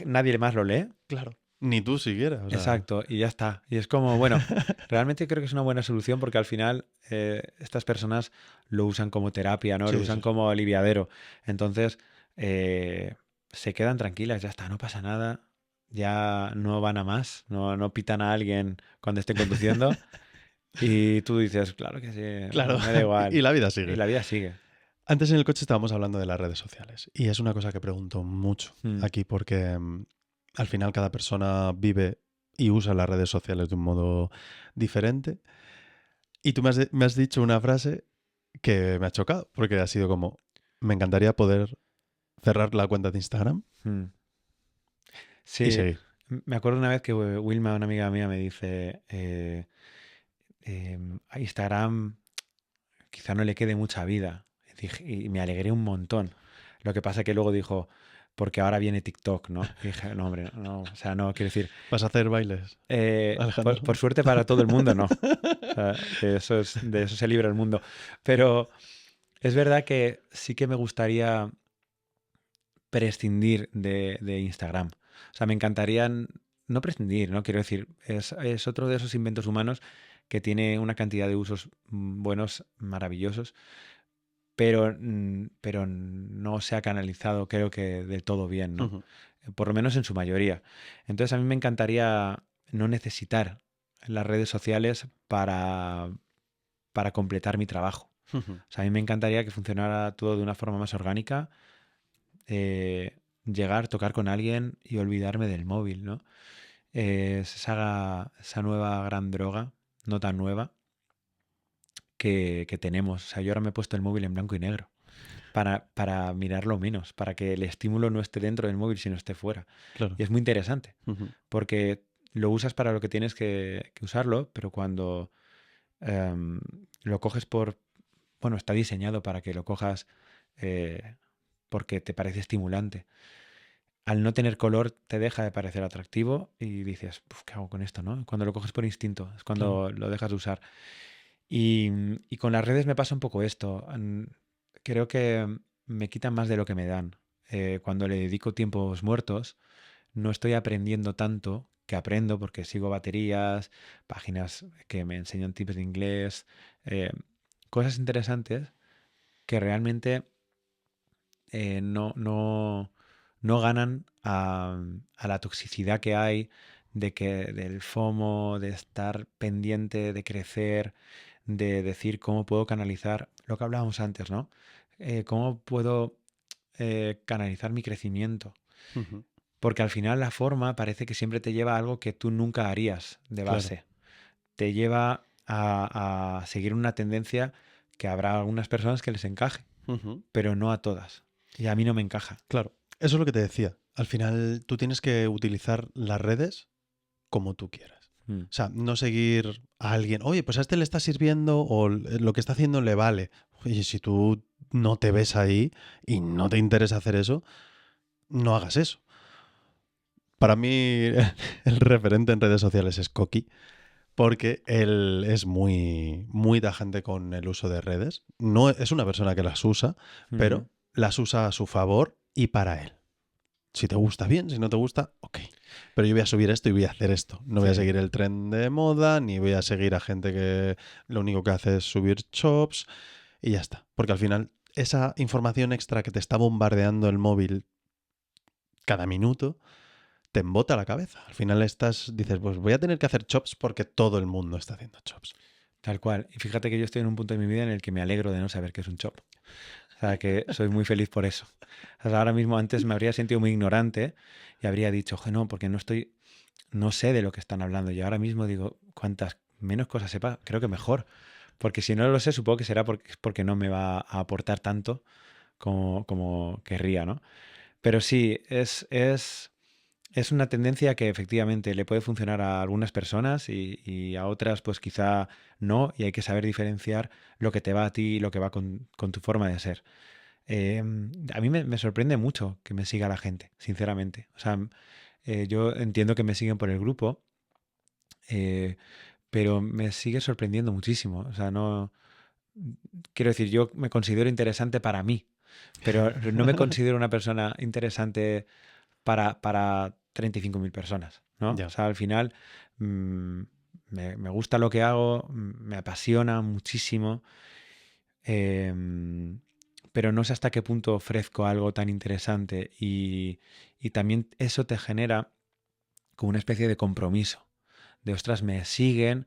nadie más lo lee. Claro. Ni tú siquiera. O sea. Exacto, y ya está. Y es como, bueno, realmente creo que es una buena solución porque al final estas personas lo usan como terapia, ¿no? Lo Sí, usan sí, sí. como aliviadero. Entonces, se quedan tranquilas, ya está, no pasa nada. Ya no van a más, no pitan a alguien cuando estén conduciendo. Y tú dices, claro que sí, Claro. me da Y igual. la vida Y sigue. la vida sigue. Antes en el coche estábamos hablando de las redes sociales. Y es una cosa que pregunto mucho Mm, aquí porque al final cada persona vive y usa las redes sociales de un modo diferente. Y tú me has dicho una frase que me ha chocado, porque ha sido como, me encantaría poder cerrar la cuenta de Instagram mm. y Sí, seguir. me acuerdo una vez que Wilma, una amiga mía, me dice, a Instagram quizá no le quede mucha vida. Y me alegré un montón. Lo que pasa que luego dijo, porque ahora viene TikTok, ¿no? Y dije, no, hombre, no, o sea, no, quiero decir, ¿Vas a hacer bailes, por, Alejandro? por suerte para todo el mundo, no. O sea, de eso se libra el mundo. Pero es verdad que sí que me gustaría prescindir de Instagram. O sea, me encantaría no prescindir, ¿no? Quiero decir, es otro de esos inventos humanos que tiene una cantidad de usos buenos, maravillosos, pero no se ha canalizado, creo que del todo bien, ¿no? Ujú, Por lo menos en su mayoría. Entonces a mí me encantaría no necesitar las redes sociales para completar mi trabajo. ujú. O sea, a mí me encantaría que funcionara todo de una forma más orgánica, llegar, tocar con alguien y olvidarme del móvil, ¿no? Es esa nueva gran droga, no tan nueva, que tenemos. O sea, yo ahora me he puesto el móvil en blanco y negro para mirarlo menos, para que el estímulo no esté dentro del móvil, sino esté fuera. Claro. Y es muy interesante, Ujú. porque lo usas para lo que tienes que usarlo, pero cuando lo coges bueno, está diseñado para que lo cojas porque te parece estimulante. Al no tener color te deja de parecer atractivo y dices, "Puf, ¿qué hago con esto?", ¿no? Cuando lo coges por instinto, es Claro. cuando lo dejas de usar. Y con las redes me pasa un poco esto. Creo que me quitan más de lo que me dan. Cuando le dedico tiempos muertos, no estoy aprendiendo tanto que aprendo porque sigo baterías, páginas que me enseñan tips de inglés, eh, cosas interesantes que realmente no ganan a la toxicidad que hay del FOMO, de estar pendiente, de crecer, de decir cómo puedo canalizar lo que hablábamos antes, ¿no? Cómo puedo canalizar mi crecimiento. Ujú. Porque al final la forma parece que siempre te lleva a algo que tú nunca harías de Claro. base. Te lleva a seguir una tendencia que habrá algunas personas que les encaje, Ujú. pero no a todas. Y a mí no me encaja. Claro. Eso es lo que te decía. Al final tú tienes que utilizar las redes como tú quieras. Mm. O sea, no seguir a alguien, oye, pues a este le está sirviendo o lo que está haciendo le vale. Y si tú no te ves ahí y no te interesa hacer eso, no hagas eso. Para mí el referente en redes sociales es Coqui, porque él es muy, muy tajante con el uso de redes. No es una persona que las usa, Ujú. pero las usa a su favor y para él. Si te gusta bien, si no te gusta, ok. Pero yo voy a subir esto y voy a hacer esto. No voy a Sí, seguir el tren de moda, ni voy a seguir a gente que lo único que hace es subir chops y ya está. Porque al final esa información extra que te está bombardeando el móvil cada minuto te embota la cabeza. Al final dices, pues voy a tener que hacer chops porque todo el mundo está haciendo chops. tal cual. Y fíjate que yo estoy en un punto de mi vida en el que me alegro de no saber qué es un chop. O sea, que soy muy feliz por eso. O sea, ahora mismo antes me habría sentido muy ignorante y habría dicho, "Oje, no, porque no sé de lo que están hablando". Y ahora mismo digo, cuantas menos cosas sepa, creo que mejor. Porque si no lo sé, supongo que será porque no me va a aportar tanto como querría, ¿no? Pero sí, es una tendencia que efectivamente le puede funcionar a algunas personas y a otras pues quizá no, y hay que saber diferenciar lo que te va a ti y lo que va con tu forma de ser. Eh, a mí me sorprende mucho que me siga la gente, sinceramente. O sea, yo entiendo que me siguen por el grupo, eh, pero me sigue sorprendiendo muchísimo. O sea, no... Quiero decir, yo me considero interesante para mí, pero no me considero una persona interesante para 35.000 personas, ¿no? O Ya, sea, al final me gusta lo que hago, me apasiona muchísimo, em, pero no sé hasta qué punto ofrezco algo tan interesante y también eso te genera como una especie de compromiso, de ostras, me siguen,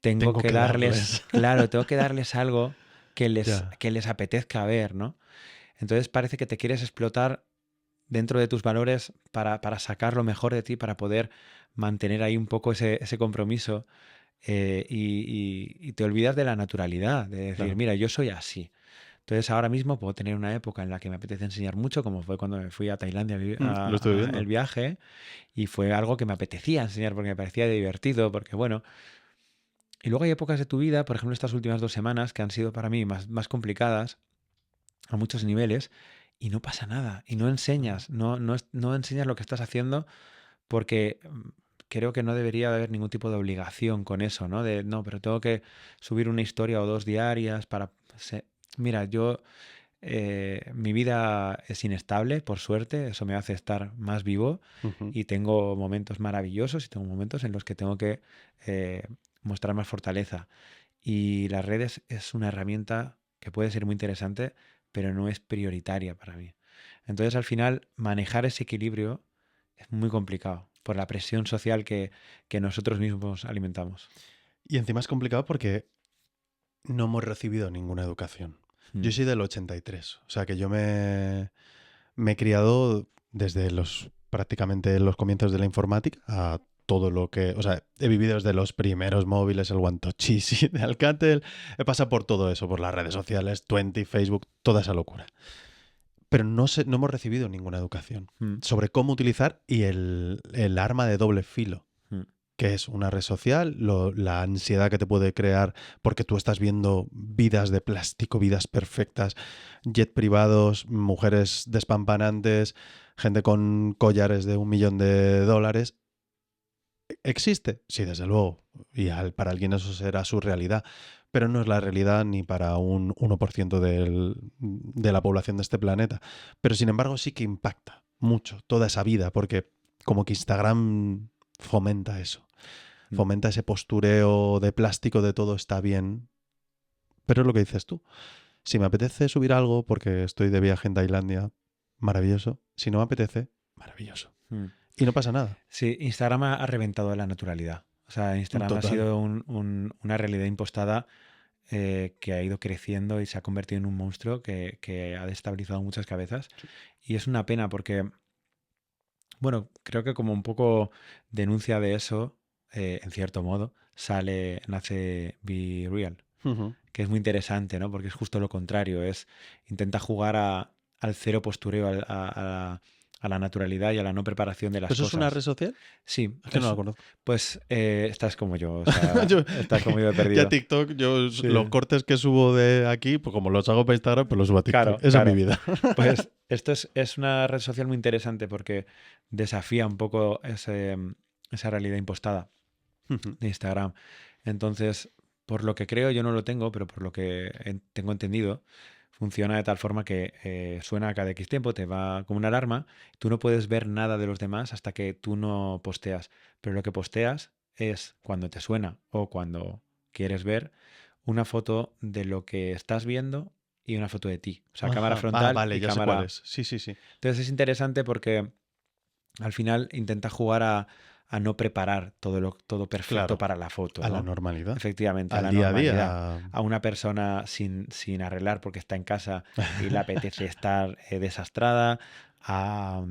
tengo tengo que que darles, darles. claro, tengo que darles algo Ya, que les apetezca ver, ¿no? Entonces parece que te quieres explotar dentro de tus valores para sacar lo mejor de ti, para poder mantener ahí un poco ese compromiso y te olvidas de la naturalidad, de decir, claro. mira, yo soy así. Entonces ahora mismo puedo tener una época en la que me apetece enseñar mucho, como fue cuando me fui a Tailandia Lo estoy a el viendo. viaje, y fue algo que me apetecía enseñar porque me parecía divertido, porque bueno. Y luego hay épocas de tu vida, por ejemplo estas últimas 2 semanas, que han sido para mí más complicadas a muchos niveles, y no pasa nada, y no Ujú. enseñas, no enseñas lo que estás haciendo porque creo que no debería haber ningún tipo de obligación con eso, ¿no? De, no, pero tengo que subir una historia o dos diarias para... Mira, mi vida es inestable, por suerte, eso me hace estar más vivo Ujú. y tengo momentos maravillosos y tengo momentos en los que tengo que eh, mostrar más fortaleza. Y las redes es una herramienta que puede ser muy interesante, pero no es prioritaria para mí. Entonces, al final, manejar ese equilibrio es muy complicado por la presión social que nosotros mismos alimentamos. Y encima es complicado porque no hemos recibido ninguna educación. Mm. Yo soy del 83, o sea que me he criado desde prácticamente los comienzos de la informática a todo lo que, o sea, he vivido desde los primeros móviles, el One Touch Easy de Alcatel, he pasado por todo eso, por las redes sociales, Twenty, Facebook, toda esa locura. Pero no hemos recibido ninguna educación Mm. sobre cómo utilizar y el arma de doble filo, Mm. ¿Qué es una red social? La ansiedad que te puede crear porque tú estás viendo vidas de plástico, vidas perfectas, jet privados, mujeres despampanantes, gente con collares de $1 millón. ¿Existe? Sí, desde luego. Y para alguien eso será su realidad. Pero no es la realidad ni para un 1% de la población de este planeta. Pero sin embargo sí que impacta mucho toda esa vida, porque como que Instagram fomenta eso. Mm. Fomenta ese postureo de plástico de todo está bien. Pero es lo que dices tú. Si me apetece subir algo porque estoy de viaje en Tailandia, maravilloso. Si no me apetece, maravilloso. Mm. Y no pasa nada. Sí, Instagram ha reventado la naturalidad. O sea, Instagram ha Total. sido una realidad impostada que ha ido creciendo y se ha convertido en un monstruo que ha destabilizado muchas cabezas. Y es una pena porque, bueno, creo que como un poco denuncia de eso, en cierto modo, nace Be Real, Ujú. que es muy interesante, ¿no? Porque es justo lo contrario, intenta jugar al cero postureo, a la naturalidad y a la no preparación de las ¿Eso es una red cosas. social? Sí, Es que no la conozco. pues estás como yo, o sea, Yo- estás como yo de ya perdido. TikTok, los Sí, cortes que subo de aquí, pues como los hago para Instagram, pues los subo a TikTok. claro, Esa es mi claro. vida. Pues esto es una red social muy interesante porque desafía un poco esa realidad impostada Ujú. de Instagram. Entonces, por lo que creo, yo no lo tengo, pero por lo que tengo entendido, funciona de tal forma que suena cada X tiempo, te va como una alarma, tú no puedes ver nada de los demás hasta que tú no posteas, pero lo que posteas es cuando te suena o cuando quieres ver una foto de lo que estás viendo y una foto de ti, o sea, cámara Ajá. Ah, frontal vale, y ya sé cuál cámara... es. Sí, sí, sí. Entonces es interesante porque al final intenta jugar a no preparar todo perfecto Claro. para la foto, A la ¿no? normalidad. Efectivamente, a Al la día a normalidad. día. A una persona sin arreglar porque está en casa y le apetece estar desastrada, a,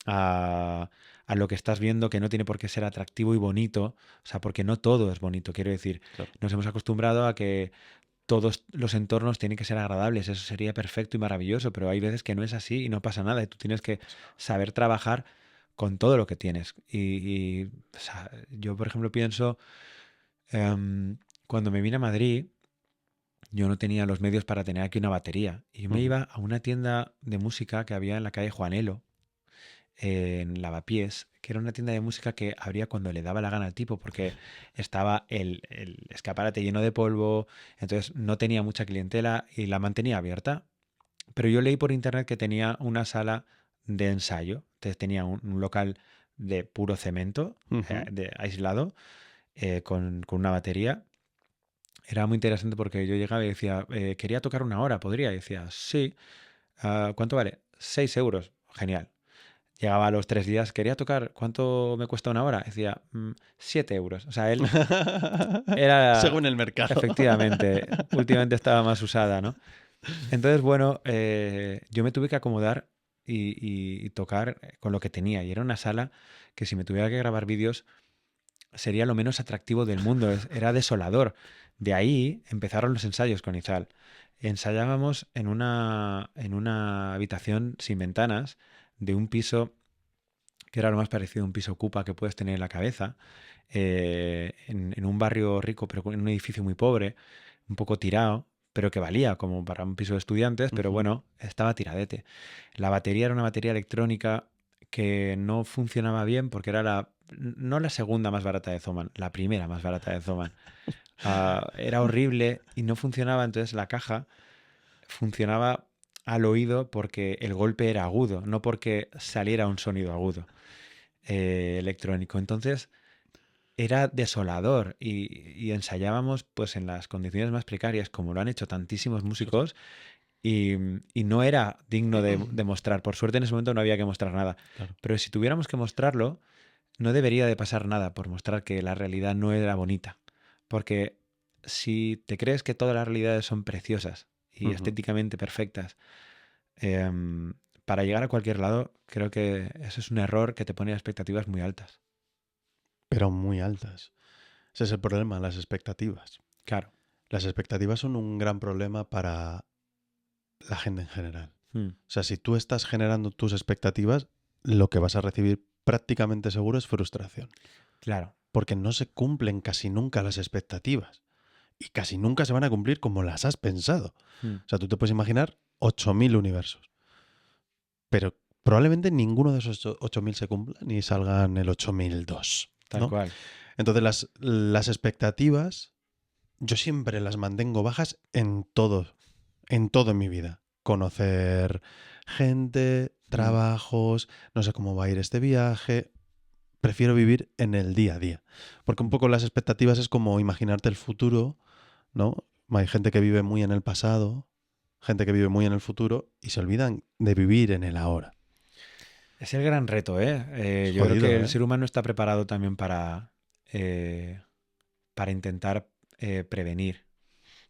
a, a lo que estás viendo que no tiene por qué ser atractivo y bonito, o sea, porque no todo es bonito, quiero decir, Claro. nos hemos acostumbrado a que todos los entornos tienen que ser agradables, eso sería perfecto y maravilloso, pero hay veces que no es así y no pasa nada y tú tienes que saber trabajar con todo lo que tienes. O sea, yo, por ejemplo, pienso, cuando me vine a Madrid, yo no tenía los medios para tener aquí una batería y yo me Ujú. iba a una tienda de música que había en la calle Juanelo, en Lavapiés, que era una tienda de música que abría cuando le daba la gana al tipo, porque estaba el escaparate lleno de polvo, entonces no tenía mucha clientela y la mantenía abierta. Pero yo leí por internet que tenía una sala de ensayo, entonces tenía un local de puro cemento, Ujú. aislado, con una batería. Era muy interesante porque yo llegaba y decía, quería tocar una hora, ¿podría? Y decía, sí. ¿Cuánto vale? 6 euros. Genial. Llegaba a los 3 días, quería tocar, ¿cuánto me cuesta una hora? Decía, 7 euros. O sea, él era, Según el mercado. efectivamente, últimamente estaba más usada, ¿no? Entonces, bueno, yo me tuve que acomodar y tocar con lo que tenía. Y era una sala que si me tuviera que grabar vídeos sería lo menos atractivo del mundo. Era desolador. De ahí empezaron los ensayos con Izal. Ensayábamos en una habitación sin ventanas de un piso que era lo más parecido a un piso ocupa que puedes tener en la cabeza, en un barrio rico, pero en un edificio muy pobre, un poco tirado, pero que valía como para un piso de estudiantes, pero Ujú. bueno, estaba tiradete. La batería era una batería electrónica que no funcionaba bien porque era no la segunda más barata de Zoman, la primera más barata de Zoman. Era horrible y no funcionaba, entonces la caja funcionaba al oído porque el golpe era agudo, no porque saliera un sonido agudo electrónico. Entonces era desolador y ensayábamos pues en las condiciones más precarias, como lo han hecho tantísimos Claro. músicos, y, y no era digno de mostrar. Por suerte en ese momento no había que mostrar nada. Claro. Pero si tuviéramos que mostrarlo, no debería de pasar nada por mostrar que la realidad no era bonita. Porque si te crees que todas las realidades son preciosas y Ujú. estéticamente perfectas, em, para llegar a cualquier lado, creo que eso es un error que te pone expectativas muy altas. Pero muy altas. Ese es el problema, las expectativas. Claro. Las expectativas son un gran problema para la gente en general. Mm, O sea, si tú estás generando tus expectativas, lo que vas a recibir prácticamente seguro es frustración. claro. porque no se cumplen casi nunca las expectativas. Y casi nunca se van a cumplir como las has pensado. Mm. O sea, tú te puedes imaginar 8.000 universos. Pero probablemente ninguno de esos 8.000 se cumpla ni salgan el 8002. Tal ¿No? cual. Entonces las expectativas yo siempre las mantengo bajas en todo en mi vida. Conocer gente, trabajos, no sé cómo va a ir este viaje. Prefiero vivir en el día a día. Porque un poco las expectativas es como imaginarte el futuro, ¿no? Hay gente que vive muy en el pasado, gente que vive muy en el futuro y se olvidan de vivir en el ahora. Es el gran reto, ¿eh? Es Yo creo que jodido, el ¿eh? ser humano está preparado también para intentar prevenir.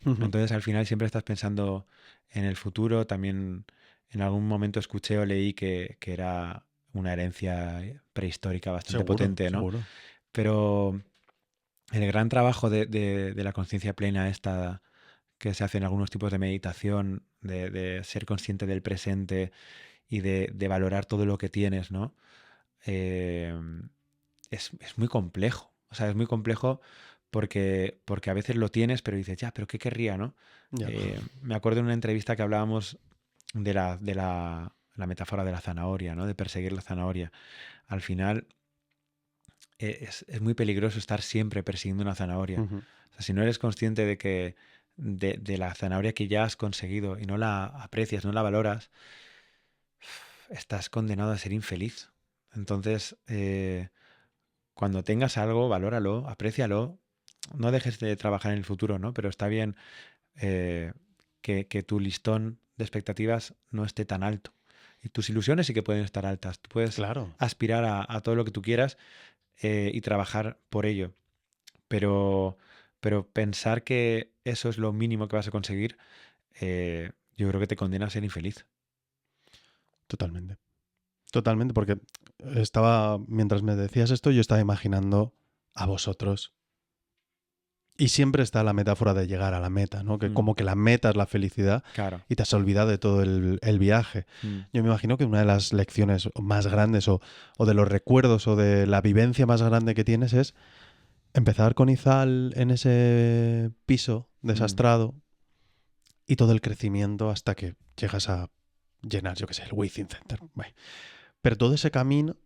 Ujú. Entonces, al final siempre estás pensando en el futuro. También en algún momento escuché o leí que era una herencia prehistórica bastante Seguro, potente, ¿no? seguro. Pero el gran trabajo de la conciencia plena esta que se hace en algunos tipos de meditación, de ser consciente del presente y de valorar todo lo que tienes, ¿no? Eh, es muy complejo. O sea, es muy complejo porque a veces lo tienes, pero dices, ya, pero ¿qué querría, no? Ya. Me acuerdo en una entrevista que hablábamos la metáfora de la zanahoria, ¿no? De perseguir la zanahoria. Al final es muy peligroso estar siempre persiguiendo una zanahoria. Ujú. O sea, si no eres consciente de la zanahoria que ya has conseguido y no la aprecias, no la valoras, estás condenado a ser infeliz. Entonces, cuando tengas algo, valóralo, aprécialo. No dejes de trabajar en el futuro, ¿no? Pero está bien eh, que tu listón de expectativas no esté tan alto. Y tus ilusiones sí que pueden estar altas. Tú puedes Claro. aspirar a todo lo que tú quieras y trabajar por ello. Pero, pero pensar que eso es lo mínimo que vas a conseguir, yo creo que te condena a ser infeliz. Totalmente. Totalmente, porque mientras me decías esto, yo estaba imaginando a vosotros. Y siempre está la metáfora de llegar a la meta, ¿no? Que Mm, como que la meta es la felicidad claro. y te has olvidado de todo el viaje. Mm, Yo me imagino que una de las lecciones más grandes o de los recuerdos o de la vivencia más grande que tienes es empezar con Izal en ese piso mm. desastrado y todo el crecimiento hasta que llegas a llenar, yo qué sé, el Within Center. Bueno, pero todo ese camino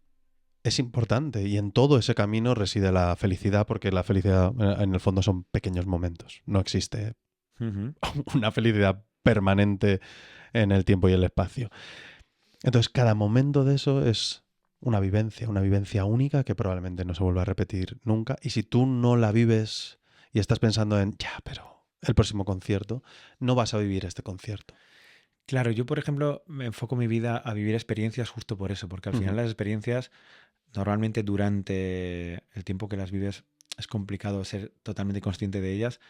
es importante y en todo ese camino reside la felicidad porque la felicidad en el fondo son pequeños momentos. No existe Ujú. una felicidad permanente en el tiempo y el espacio. Entonces cada momento de eso es una vivencia única que probablemente no se vuelva a repetir nunca. Y si tú no la vives y estás pensando en, ya, pero el próximo concierto, no vas a vivir este concierto. Claro, yo por ejemplo me enfoco mi vida a vivir experiencias justo por eso, porque al final Ujú. las experiencias normalmente durante el tiempo que las vives es complicado ser totalmente consciente de ellas,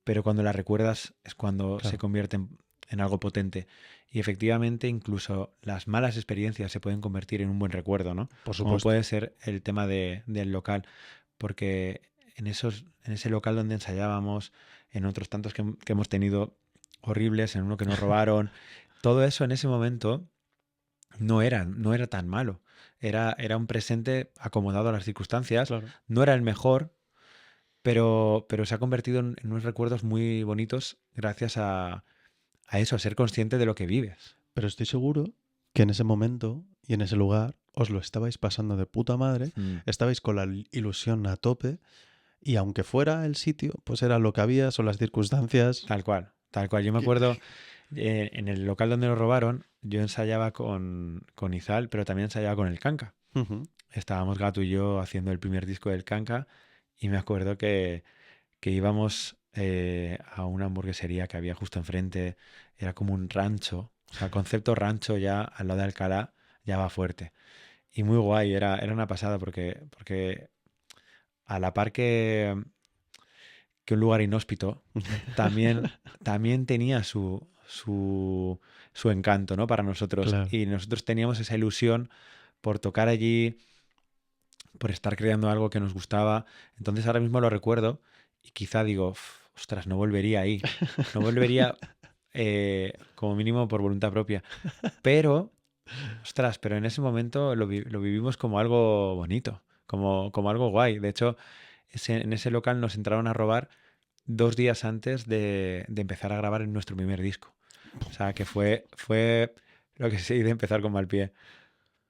pero cuando las recuerdas es cuando se Claro, convierten en algo potente. Y efectivamente incluso las malas experiencias se pueden convertir en un buen recuerdo, ¿no? por Como supuesto. puede ser el tema del local, porque en ese local donde ensayábamos, en otros tantos que hemos tenido horribles, en uno que nos robaron, todo eso en ese momento no era tan malo. Era un presente acomodado a las circunstancias. Claro. No era el mejor, pero se ha convertido en unos recuerdos muy bonitos gracias a eso, a ser consciente de lo que vives. Pero estoy seguro que en ese momento y en ese lugar os lo estabais pasando de puta madre, Mm, estabais con la ilusión a tope y aunque fuera el sitio, pues era lo que había, son las circunstancias. tal cual, tal cual. Yo me que- acuerdo en el local donde nos robaron, yo ensayaba con Izal, pero también ensayaba con el Kanka. Ujú. Estábamos Gato y yo haciendo el primer disco del Kanka y me acuerdo que íbamos a una hamburguesería que había justo enfrente, era como un rancho, o sea, el concepto rancho ya al lado de Alcalá ya va fuerte. Y muy guay, era una pasada porque a la par que un lugar inhóspito, también tenía su encanto, ¿no? Para nosotros. Claro. Y nosotros teníamos esa ilusión por tocar allí, por estar creando algo que nos gustaba. Entonces ahora mismo lo recuerdo y quizá digo, ostras, no volvería ahí. No volvería como mínimo por voluntad propia. Pero, ostras, pero en ese momento lo vivimos como algo bonito, como algo guay. De hecho, en ese local nos entraron a robar 2 días antes de empezar a grabar en nuestro primer disco. O sea, que fue lo que se dice empezar con mal pie.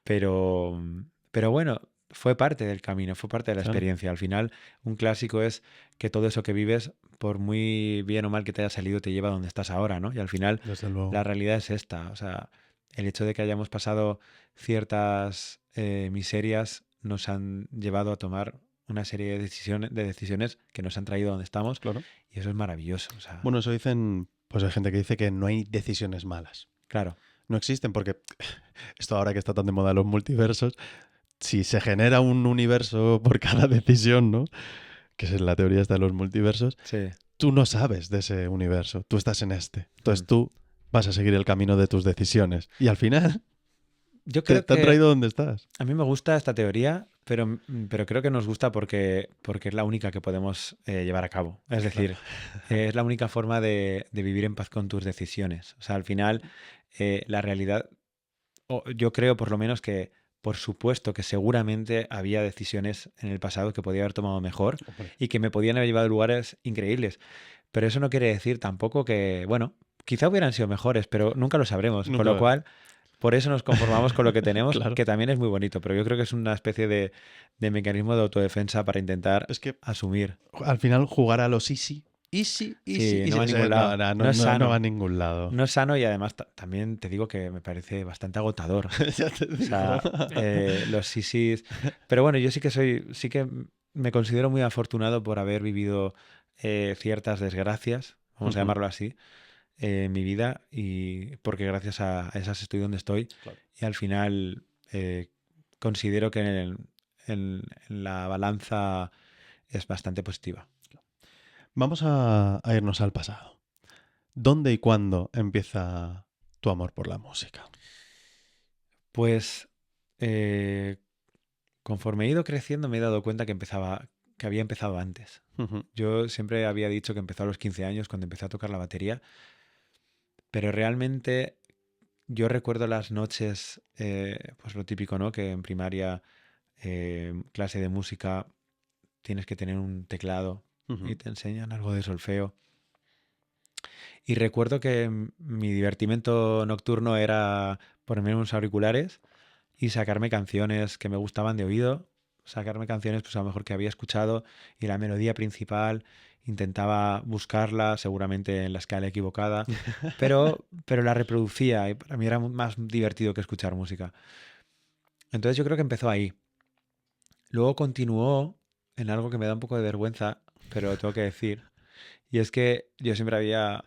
Pero, pero bueno, fue parte del camino, fue parte de la Claro. experiencia. Al final, un clásico es que todo eso que vives, por muy bien o mal que te haya salido, te lleva a donde estás ahora, ¿no? Y al final, Desde luego. la realidad es esta. O sea, el hecho de que hayamos pasado ciertas miserias nos han llevado a tomar una serie de decisiones que nos han traído a donde estamos, Claro. y eso es maravilloso. O sea, Bueno, eso dicen, pues hay gente que dice que no hay decisiones malas. claro, No existen porque esto ahora que está tan de moda los multiversos, si se genera un universo por cada decisión, ¿no? Que es la teoría esta de los multiversos, sí. tú no sabes de ese universo, tú estás en este. Entonces Mm. tú vas a seguir el camino de tus decisiones. Y al final Yo te creo han que traído donde estás. a mí me gusta esta teoría, pero creo que nos gusta porque es la única que podemos llevar a cabo. Es decir, es la única forma de vivir en paz con tus decisiones. O sea, al final, la realidad, yo creo por lo menos que, por supuesto que seguramente había decisiones en el pasado que podía haber tomado mejor Hombre, y que me podían haber llevado a lugares increíbles. Pero eso no quiere decir tampoco que, bueno, quizá hubieran sido mejores, pero nunca lo sabremos. Con lo nunca. cual, por eso nos conformamos con lo que tenemos, Claro. que también es muy bonito, pero yo creo que es una especie de mecanismo de autodefensa para intentar Es que asumir. al final jugar a los easy, easy, Sí, no va a o sea, ningún lado. No es no sano. va a ningún lado. No es sano, y además también te digo que me parece bastante agotador. Ya te O digo. sea, los sisis. Pero bueno, yo sí que me considero muy afortunado por haber vivido ciertas desgracias, vamos a Ujú. llamarlo así, en mi vida, y porque gracias a esas estoy donde estoy. Claro. Y al final considero que en la balanza es bastante positiva. Vamos a irnos al pasado. ¿Dónde y cuándo empieza tu amor por la música? Pues conforme he ido creciendo me he dado cuenta que había empezado antes. Ujú. Yo siempre había dicho que empezó a los 15 años cuando empecé a tocar la batería, pero realmente yo recuerdo las noches, pues lo típico, ¿no? Que en primaria, clase de música, tienes que tener un teclado y Ujú. te enseñan algo de solfeo. Y recuerdo que mi divertimento nocturno era ponerme unos auriculares y sacarme canciones que me gustaban de oído, sacarme canciones pues a lo mejor que había escuchado, y la melodía principal intentaba buscarla, seguramente en la escala equivocada, pero la reproducía, y para mí era más divertido que escuchar música. Entonces yo creo que empezó ahí. Luego continuó en algo que me da un poco de vergüenza, pero lo tengo que decir, y es que yo siempre había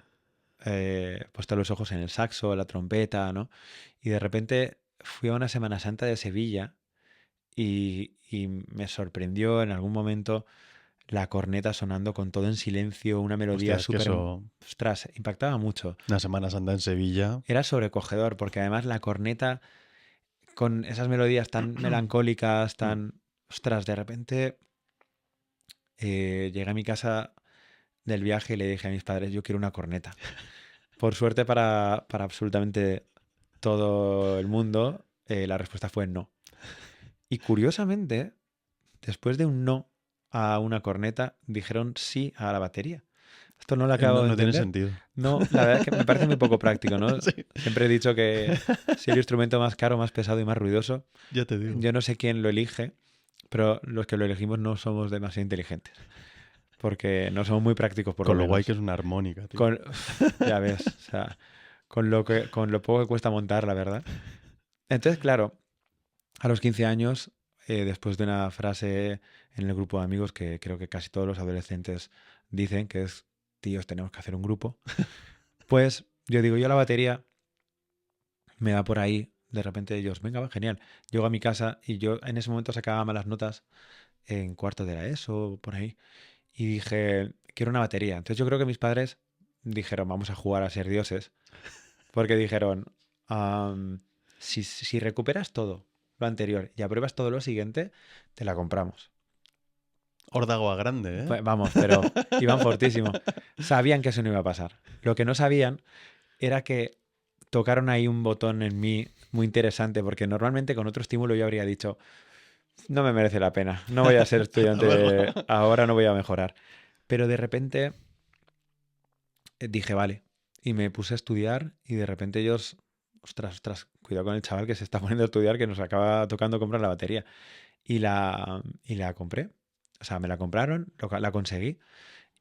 puesto los ojos en el saxo, la trompeta, ¿no? Y de repente fui a una Semana Santa de Sevilla y me sorprendió en algún momento la corneta sonando con todo en silencio, una melodía Hostia, es que súper... eso, Ostras, impactaba mucho. una Semana Santa en Sevilla. Era sobrecogedor, porque además la corneta con esas melodías tan melancólicas, Mm. tan... Ostras, de repente llegué a mi casa del viaje y le dije a mis padres, yo quiero una corneta. Por suerte para absolutamente todo el mundo, la respuesta fue no. Y curiosamente, después de un no a una corneta, dijeron sí a la batería. Esto no lo acabo No, de no tiene entender. sentido. No, la verdad es que me parece muy poco práctico, ¿no? Sí, Siempre he dicho que si el instrumento más caro, más pesado y más ruidoso, ya te digo. yo no sé quién lo elige, pero los que lo elegimos no somos demasiado inteligentes, porque no somos muy prácticos, por Con lo lo guay menos. que es una armónica, tío. Ya ves, o sea, con lo poco que cuesta montar, la verdad. Entonces, claro, a los 15 años, después de una frase en el grupo de amigos que creo que casi todos los adolescentes dicen, que es, tíos, tenemos que hacer un grupo, pues yo digo, yo la batería me da por ahí, de repente ellos, venga, va, genial. Llego a mi casa y yo en ese momento sacaba malas notas en cuarto de la ESO, por ahí, y dije, quiero una batería. Entonces yo creo que mis padres dijeron, vamos a jugar a ser dioses, porque dijeron, si recuperas todo lo anterior y apruebas todo lo siguiente, te la compramos. Órdago grande, ¿eh? Vamos, pero iban fortísimo. Sabían que eso no iba a pasar. Lo que no sabían era que tocaron ahí un botón en mí muy interesante, porque normalmente con otro estímulo yo habría dicho, no me merece la pena. No voy a ser estudiante ahora, no voy a mejorar. Pero de repente dije, vale. Y me puse a estudiar y de repente ellos, ostras, cuidado con el chaval que se está poniendo a estudiar que nos acaba tocando comprar la batería. Y la compré. O sea, me la compraron, la conseguí.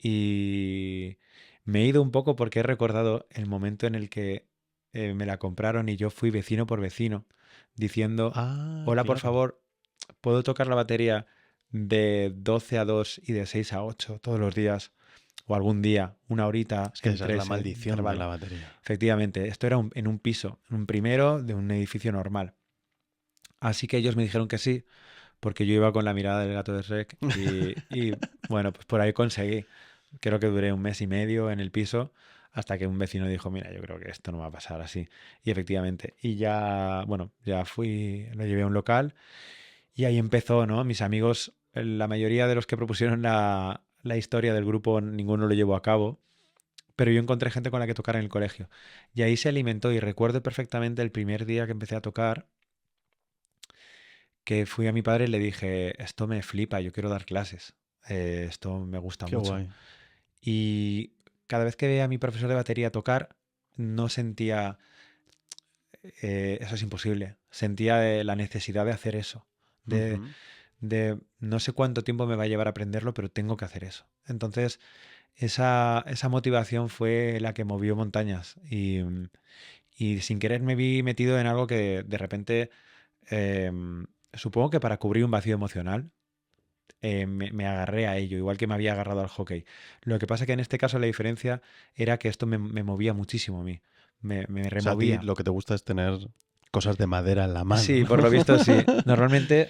Y me he ido un poco porque he recordado el momento en el que me la compraron y yo fui vecino por vecino diciendo, Ah, hola, por claro. favor, ¿puedo tocar la batería de 12 a 2 y de 6 a 8 todos los días? O algún día, una horita Es que esa es entre la ese maldición de intervalo. la batería. Efectivamente, esto era en un piso, en un primero de un edificio normal. Así que ellos me dijeron que sí, porque yo iba con la mirada del gato de Shrek y bueno, pues por ahí conseguí. Creo que duré un mes y medio en el piso hasta que un vecino dijo, mira, yo creo que esto no va a pasar así. Y efectivamente, y ya, bueno, ya fui, lo llevé a un local y ahí empezó, ¿no? Mis amigos, la mayoría de los que propusieron la historia del grupo, ninguno lo llevó a cabo, pero yo encontré gente con la que tocar en el colegio. Y ahí se alimentó y recuerdo perfectamente el primer día que empecé a tocar, que fui a mi padre y le dije, esto me flipa, yo quiero dar clases, esto me gusta Qué mucho. guay. Y cada vez que veía a mi profesor de batería tocar, no sentía, eso es imposible, sentía la necesidad de hacer eso, de, Ujú. de no sé cuánto tiempo me va a llevar a aprenderlo, pero tengo que hacer eso. Entonces, esa motivación fue la que movió montañas y sin querer me vi metido en algo que de repente, supongo que para cubrir un vacío emocional, me agarré a ello, igual que me había agarrado al hockey. Lo que pasa que en este caso la diferencia era que esto me movía muchísimo a mí, me O sea, a ti removía. lo que te gusta es tener cosas de madera en la mano, Sí, ¿no? por lo visto sí. Normalmente,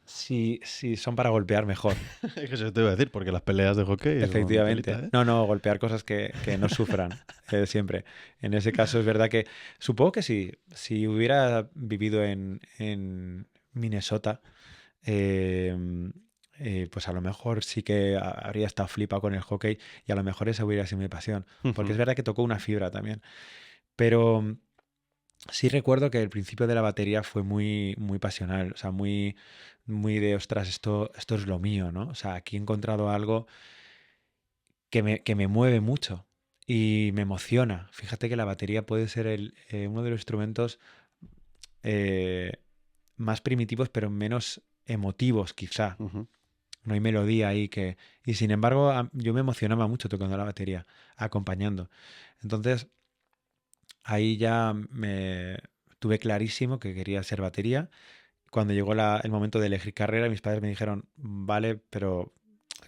si son para golpear, mejor. Es que eso te iba a decir, porque las peleas de hockey son telita, Efectivamente. ¿eh? No, no, golpear cosas que no sufran, siempre. En ese caso es verdad que supongo que si hubiera vivido en Minnesota, eh, pues a lo mejor sí que habría estado flipado con el hockey y a lo mejor esa hubiera sido mi pasión, porque es Ujú. verdad que tocó una fibra también. Pero sí recuerdo que el principio de la batería fue muy, muy pasional, o sea, muy de, ostras, esto es lo mío, ¿no? O sea, aquí he encontrado algo que me mueve mucho y me emociona. Fíjate que la batería puede ser uno de los instrumentos eh, más primitivos, pero menos emotivos, quizá. Ujú. No hay melodía ahí que... Y sin embargo, yo me emocionaba mucho tocando la batería, acompañando. Entonces, ahí ya me tuve clarísimo que quería ser batería. Cuando llegó el momento de elegir carrera, mis padres me dijeron, vale, pero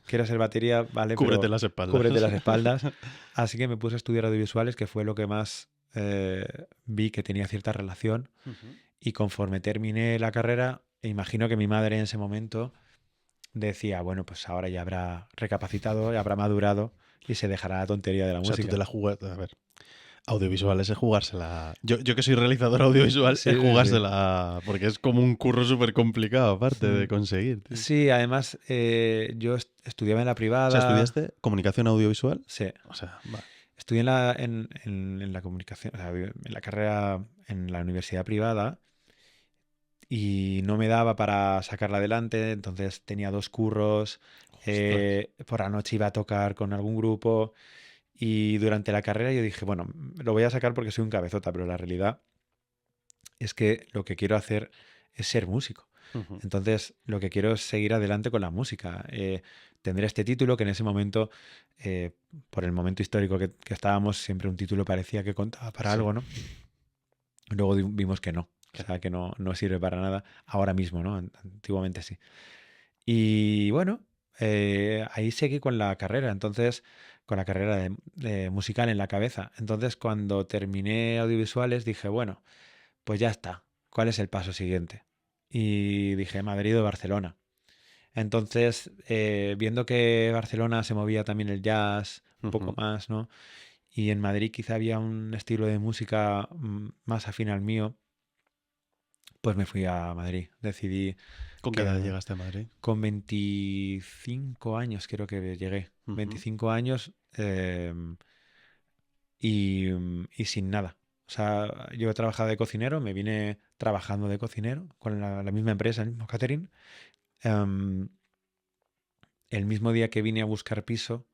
quiero ser batería, vale, Cúbrete pero las espaldas. cúbrete las espaldas. Así que me puse a estudiar audiovisuales, que fue lo que más vi que tenía cierta relación. Ujú. Y conforme terminé la carrera, imagino que mi madre en ese momento decía, bueno, pues ahora ya habrá recapacitado, ya habrá madurado y se dejará la tontería de la O sea, tú te música. la jugas. A ver, audiovisuales es jugársela. Yo que soy realizador audiovisual, Sí, es sí, sí. jugársela. Porque es como un curro súper complicado, aparte Mm. de conseguir, tío. Sí, además yo estudiaba en la O sea, privada. ¿estudiaste comunicación audiovisual? Sí, O sea, va. estudié en la comunicación, o sea, en la carrera en la universidad privada y no me daba para sacarla adelante, entonces tenía dos curros, Ostras. por la noche iba a tocar con algún grupo y durante la carrera yo dije, bueno, lo voy a sacar porque soy un cabezota, pero la realidad es que lo que quiero hacer es ser músico. Ujú. Entonces, lo que quiero es seguir adelante con la música. Tendré este título que en ese momento, eh, por el momento histórico que estábamos, siempre un título parecía que contaba para Sí, algo, ¿no? Luego vimos que no, o claro. sea, que no sirve para nada ahora mismo, ¿no? Antiguamente sí. Y bueno, ahí seguí con la carrera, entonces, con la carrera de musical en la cabeza. Entonces, cuando terminé audiovisuales, dije, bueno, pues ya está, ¿cuál es el paso siguiente? Y dije, Madrid o Barcelona. Entonces, viendo que Barcelona se movía también el jazz un poco Ujú. más, ¿no? Y en Madrid quizá había un estilo de música más afín al mío, pues me fui a Madrid. Decidí ¿Con qué edad quedarme. llegaste a Madrid? Con 25 años creo que llegué. Ujú. 25 años y sin nada. O sea, yo he trabajado de cocinero, me vine trabajando de cocinero con la misma empresa, el mismo catering. em, el mismo día que vine a buscar piso,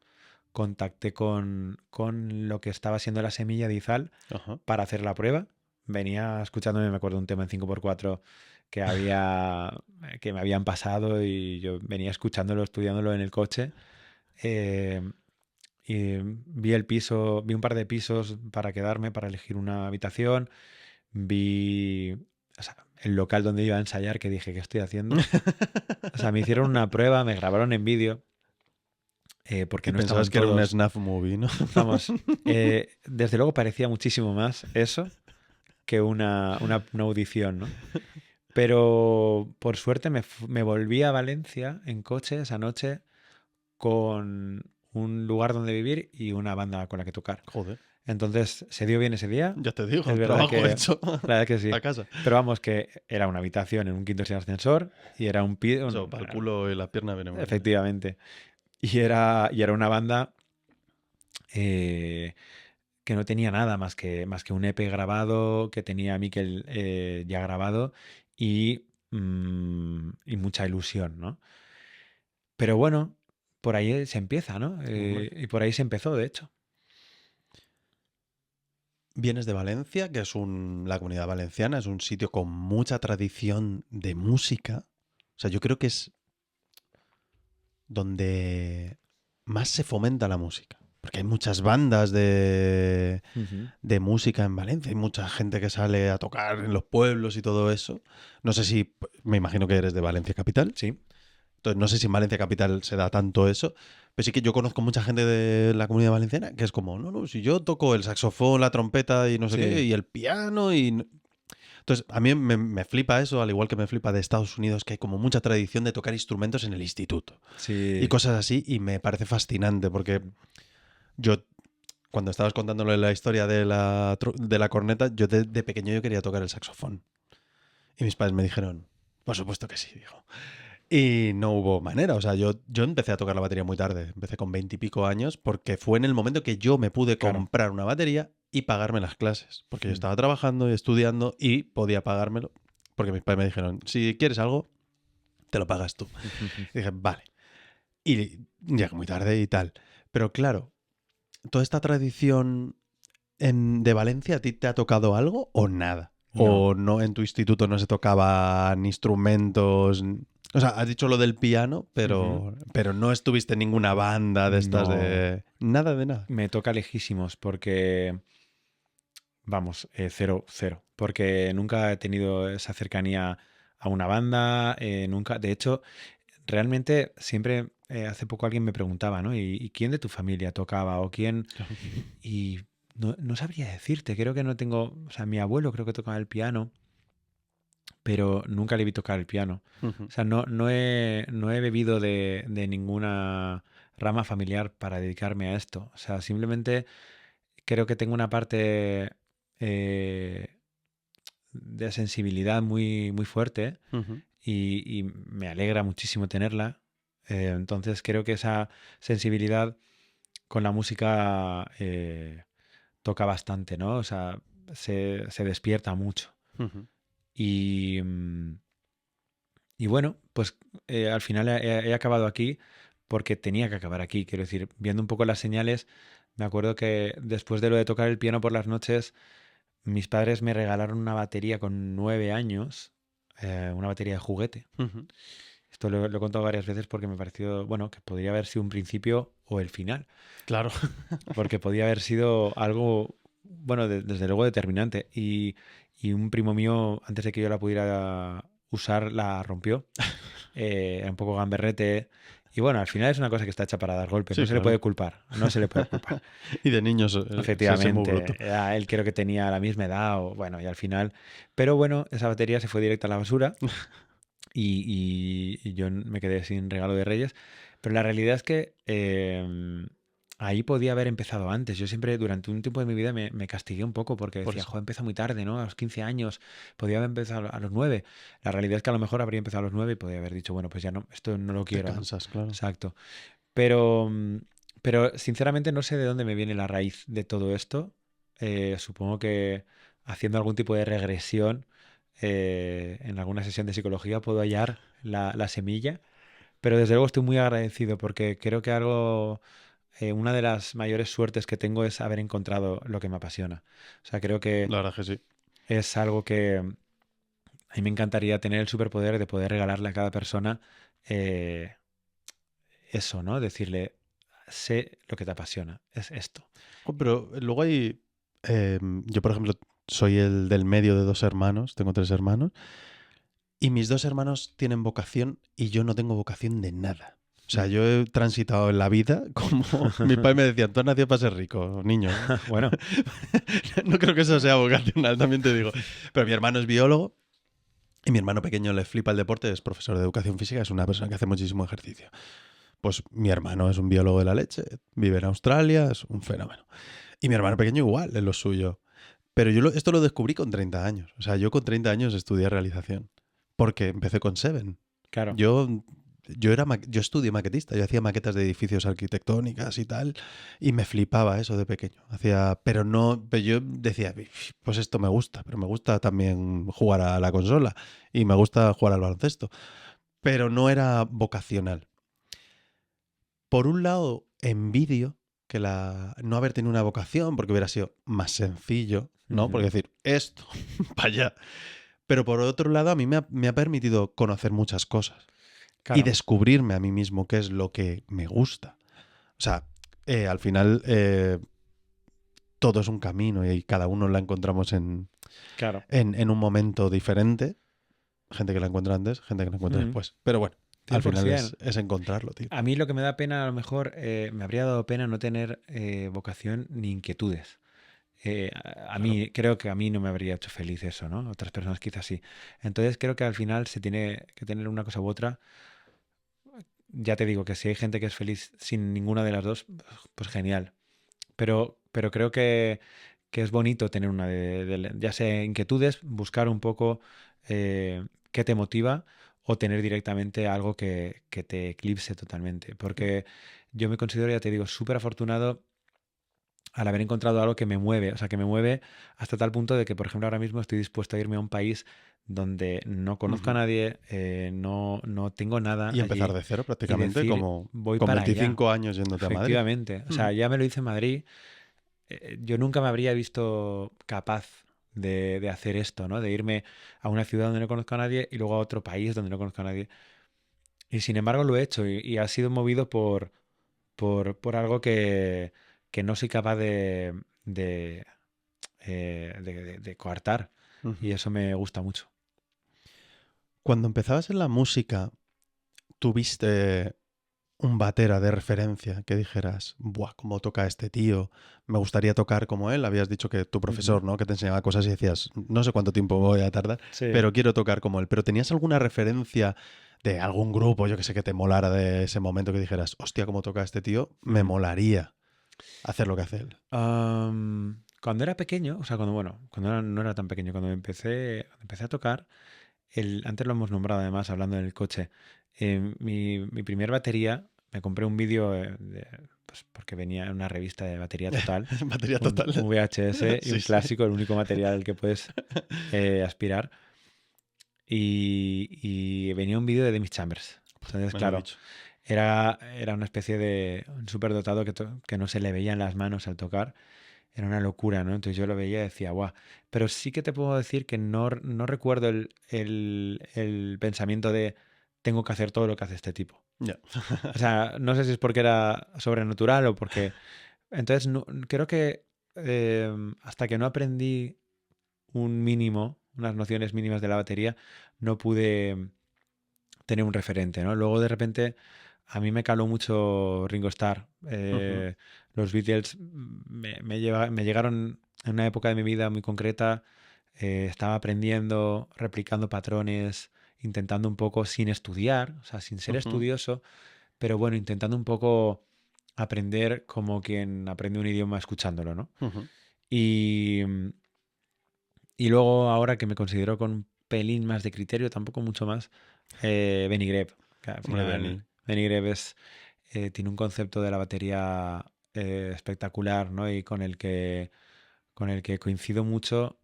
contacté con lo que estaba siendo la Semilla de Izal Ajá. para hacer la prueba. Venía escuchándome, me acuerdo, un tema en 5x4 que me habían pasado y yo venía escuchándolo, estudiándolo en el coche. eh, y vi el piso, vi un par de pisos para quedarme, para elegir una habitación. Vi, o sea, el local donde iba a ensayar, que dije, ¿qué estoy haciendo? O sea, me hicieron una prueba, me grabaron en vídeo, porque Y no pensabas estaban que era un todos. snuff movie, ¿no? Vamos, desde luego parecía muchísimo más eso que una audición, ¿no? Pero por suerte me volví a Valencia en coche esa noche con un lugar donde vivir y una banda con la que tocar. Joder, Entonces se dio bien ese día. ya te Es digo, verdad trabajo que, hecho la verdad que sí. a casa. Pero vamos, que era una habitación en un quinto sin ascensor y era un pie. Eso, para el culo y la pierna viene muy bien. Efectivamente. Y era una banda eh, que no tenía nada más que un EP grabado, que tenía Mikel ya grabado y mucha ilusión, ¿no? Pero bueno, por ahí se empieza, ¿no? Hombre. Y por ahí se empezó, de hecho. Vienes de Valencia, que es la Comunidad Valenciana, es un sitio con mucha tradición de música. O sea, yo creo que es donde más se fomenta la música. Porque hay muchas bandas Ujú. de música en Valencia, hay mucha gente que sale a tocar en los pueblos y todo eso. No sé si, me imagino que eres de Valencia Capital. Sí, Entonces, no sé si en Valencia Capital se da tanto eso, pero sí que yo conozco mucha gente de la Comunidad Valenciana que es como, no, no, si yo toco el saxofón, la trompeta y no sé qué, sí, y el piano y... Entonces, a mí me flipa eso, al igual que me flipa de Estados Unidos, que hay como mucha tradición de tocar instrumentos en el instituto y sí. cosas así, y me parece fascinante porque yo, cuando estabas contándole la historia de la corneta, yo de pequeño yo quería tocar el saxofón. Y mis padres me dijeron, por supuesto que sí, dijo. Y no hubo manera, o sea, yo empecé a tocar la batería muy tarde, empecé con 20 y pico años, porque fue en el momento que yo me pude Claro. comprar una batería y pagarme las clases, porque yo Mm. estaba trabajando y estudiando y podía pagármelo, porque mis padres me dijeron, si quieres algo, te lo pagas tú. Y dije, vale. Y llegué muy tarde y tal. Pero claro, toda esta tradición de Valencia, ¿a ti te ha tocado algo o nada? No. ¿O no en tu instituto no se tocaban instrumentos? O sea, has dicho lo del piano, Ujú. pero no estuviste en ninguna banda de estas No. de... Nada de nada. Me toca lejísimos porque, vamos, cero, cero. Porque nunca he tenido esa cercanía a una banda, nunca. De hecho, realmente siempre, hace poco alguien me preguntaba, ¿no? ¿Y quién de tu familia tocaba? ¿O quién? Y no sabría decirte, creo que no tengo, o sea, mi abuelo creo que tocaba el piano, pero nunca le vi tocar el piano. Ujú. O sea, no he bebido de ninguna rama familiar para dedicarme a esto. O sea, simplemente creo que tengo una parte eh, de sensibilidad muy, muy fuerte Ujú. y me alegra muchísimo tenerla. Entonces creo que esa sensibilidad con la música toca bastante, ¿no? O sea, se despierta mucho. Ujú. Y, y bueno, pues al final he acabado aquí porque tenía que acabar aquí. Quiero decir, viendo un poco las señales, me acuerdo que después de lo de tocar el piano por las noches, mis padres me regalaron una batería con 9 años, una batería de juguete. Ujú. Esto lo he contado varias veces porque me pareció, bueno, que podría haber sido un principio o el final, Claro. porque podía haber sido algo, bueno, desde luego determinante. Y un primo mío, antes de que yo la pudiera usar, la rompió. Era un poco gamberrete. Y bueno, al final es una cosa que está hecha para dar golpes, no Sí, se le puede claro. culpar, no se le puede culpar. Y de niños se muy bruto. Efectivamente, él creo que tenía la misma edad, o bueno, y al final. Pero bueno, esa batería se fue directa a la basura y yo me quedé sin regalo de Reyes. Pero la realidad es que ahí podía haber empezado antes. Yo siempre, durante un tiempo de mi vida, me castigué un poco porque Por decía, eso. joder, empieza muy tarde, ¿no? A los 15 años, podía haber empezado a los 9. La realidad es que a lo mejor habría empezado a los 9 y podía haber dicho, bueno, pues ya no, esto no lo Te quiero, ¿no? cansas, claro. Exacto. Pero sinceramente no sé de dónde me viene la raíz de todo esto. Supongo que haciendo algún tipo de regresión en alguna sesión de psicología puedo hallar la semilla, pero desde luego estoy muy agradecido porque creo que una de las mayores suertes que tengo es haber encontrado lo que me apasiona. O sea, creo que La verdad que sí. es algo que a mí me encantaría tener el superpoder de poder regalarle a cada persona eh, eso, ¿no? Decirle, sé lo que te apasiona, es esto. Pero luego hay... yo, por ejemplo, soy el del medio de dos hermanos, tengo tres hermanos, y mis dos hermanos tienen vocación y yo no tengo vocación de nada. O sea, Mm. yo he transitado en la vida como mi padre me decía, tú has nacido para ser rico, niño. Bueno, No creo que eso sea vocacional, también te digo. Pero mi hermano es biólogo y mi hermano pequeño le flipa el deporte, es profesor de educación física, es una persona que hace muchísimo ejercicio. Pues mi hermano es un biólogo de la leche, vive en Australia, es un fenómeno. Y mi hermano pequeño igual, es lo suyo. Pero esto lo descubrí con 30 años. O sea, yo con 30 años estudié realización. Porque empecé con Seven. claro. Yo estudié maquetista, yo hacía maquetas de edificios arquitectónicas y tal, y me flipaba eso de pequeño. Pero yo decía, pues esto me gusta, pero me gusta también jugar a la consola y me gusta jugar al baloncesto. Pero no era vocacional. Por un lado, envidio que no haber tenido una vocación, porque hubiera sido más sencillo, ¿no? Ujú. Porque decir, esto, para allá. Pero por otro lado, a mí me ha permitido conocer muchas cosas y Claro, descubrirme a mí mismo qué es lo que me gusta. O sea, al final todo es un camino y cada uno la encontramos claro. en un momento diferente. Gente que la encuentra antes, gente que la encuentra Mm, después. Pero bueno, al final 100%. es encontrarlo, tío. A mí lo que me da pena, a lo mejor, me habría dado pena no tener vocación ni inquietudes. A Claro. mí, creo que a mí no me habría hecho feliz eso, ¿no? Otras personas quizás sí. Entonces creo que al final se tiene que tener una cosa u otra. Ya te digo que si hay gente que es feliz sin ninguna de las dos, pues genial. Pero creo que es bonito tener una ya sea inquietudes, buscar un poco qué te motiva o tener directamente algo que te eclipse totalmente. Porque yo me considero, ya te digo, súper afortunado al haber encontrado algo que me mueve. O sea, que me mueve hasta tal punto de que, por ejemplo, ahora mismo estoy dispuesto a irme a un país donde no conozco a Ujú. nadie, no tengo nada Y empezar allí de cero y prácticamente, decir, como voy con para allá. 25 años yéndote a Madrid. Efectivamente. O Mm. sea, ya me lo hice en Madrid. Yo nunca me habría visto capaz de hacer esto, ¿no? De irme a una ciudad donde no conozco a nadie y luego a otro país donde no conozco a nadie. Y sin embargo lo he hecho y ha sido movido por algo que no soy capaz de coartar. Ujú. Y eso me gusta mucho. Cuando empezabas en la música, ¿tuviste un batera de referencia que dijeras, buah, cómo toca este tío? Me gustaría tocar como él. Habías dicho que tu Ujú. profesor, ¿no? Que te enseñaba cosas y decías, no sé cuánto tiempo voy a tardar, Sí. pero quiero tocar como él. ¿Pero tenías alguna referencia de algún grupo, yo que sé, que te molara de ese momento que dijeras, hostia, cómo toca este tío? Me Mm. molaría hacer lo que hace él. Cuando era pequeño, o sea, no era tan pequeño, cuando empecé a tocar, antes lo hemos nombrado además, hablando en el coche, mi primer batería, me compré un vídeo, pues porque venía en una revista de batería total, Batería un total. VHS y Sí, un sí. clásico, el único material al que puedes aspirar, y venía un vídeo de Demi Chambers. Entonces, Menudo claro, bicho. era una especie de un superdotado que no se le veían las manos al tocar. Era una locura, ¿no? Entonces yo lo veía y decía, guau. Pero sí que te puedo decir que no recuerdo el pensamiento de tengo que hacer todo lo que hace este tipo. Ya. O sea, no sé si es porque era sobrenatural o porque... Entonces, creo que hasta que no aprendí un mínimo, unas nociones mínimas de la batería, no pude tener un referente, ¿no? Luego de repente a mí me caló mucho Ringo Starr. Ujú. Los Beatles me llegaron en una época de mi vida muy concreta. Estaba aprendiendo, replicando patrones, intentando un poco sin estudiar, o sea, sin ser Ujú. estudioso, pero bueno, intentando un poco aprender como quien aprende un idioma escuchándolo, ¿no? Ujú. Y, y luego ahora que me considero con un pelín más de criterio, tampoco mucho más, Benny Greb, que al Hombre, final Benny. Benny Greb tiene un concepto de la batería espectacular, ¿no? Y con el que coincido mucho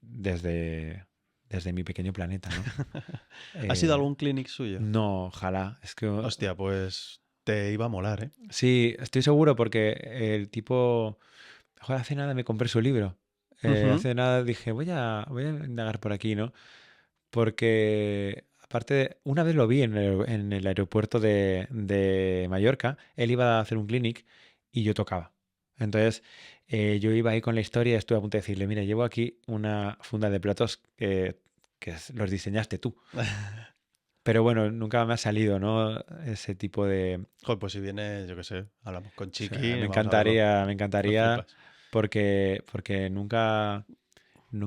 desde desde mi pequeño planeta, ¿no? ¿Has ido a Eh, algún clinic suyo? no, ojalá. Es que Hostia, pues te iba a molar, ¿eh? sí, estoy seguro porque el tipo, joder, hace nada me compré su libro. Ujú, Hace nada dije, voy a indagar por aquí, ¿no? Porque, aparte, una vez lo vi en el aeropuerto de Mallorca, él iba a hacer un clinic y yo tocaba. Entonces, yo iba ahí con la historia y estuve a punto de decirle, mira, llevo aquí una funda de platos los diseñaste tú. Pero bueno, nunca me ha salido, ¿no? Ese tipo de... Joder, pues si viene, yo qué sé, hablamos con O sea, Chiqui, vamos a verlo. me Me encantaría flipas. porque nunca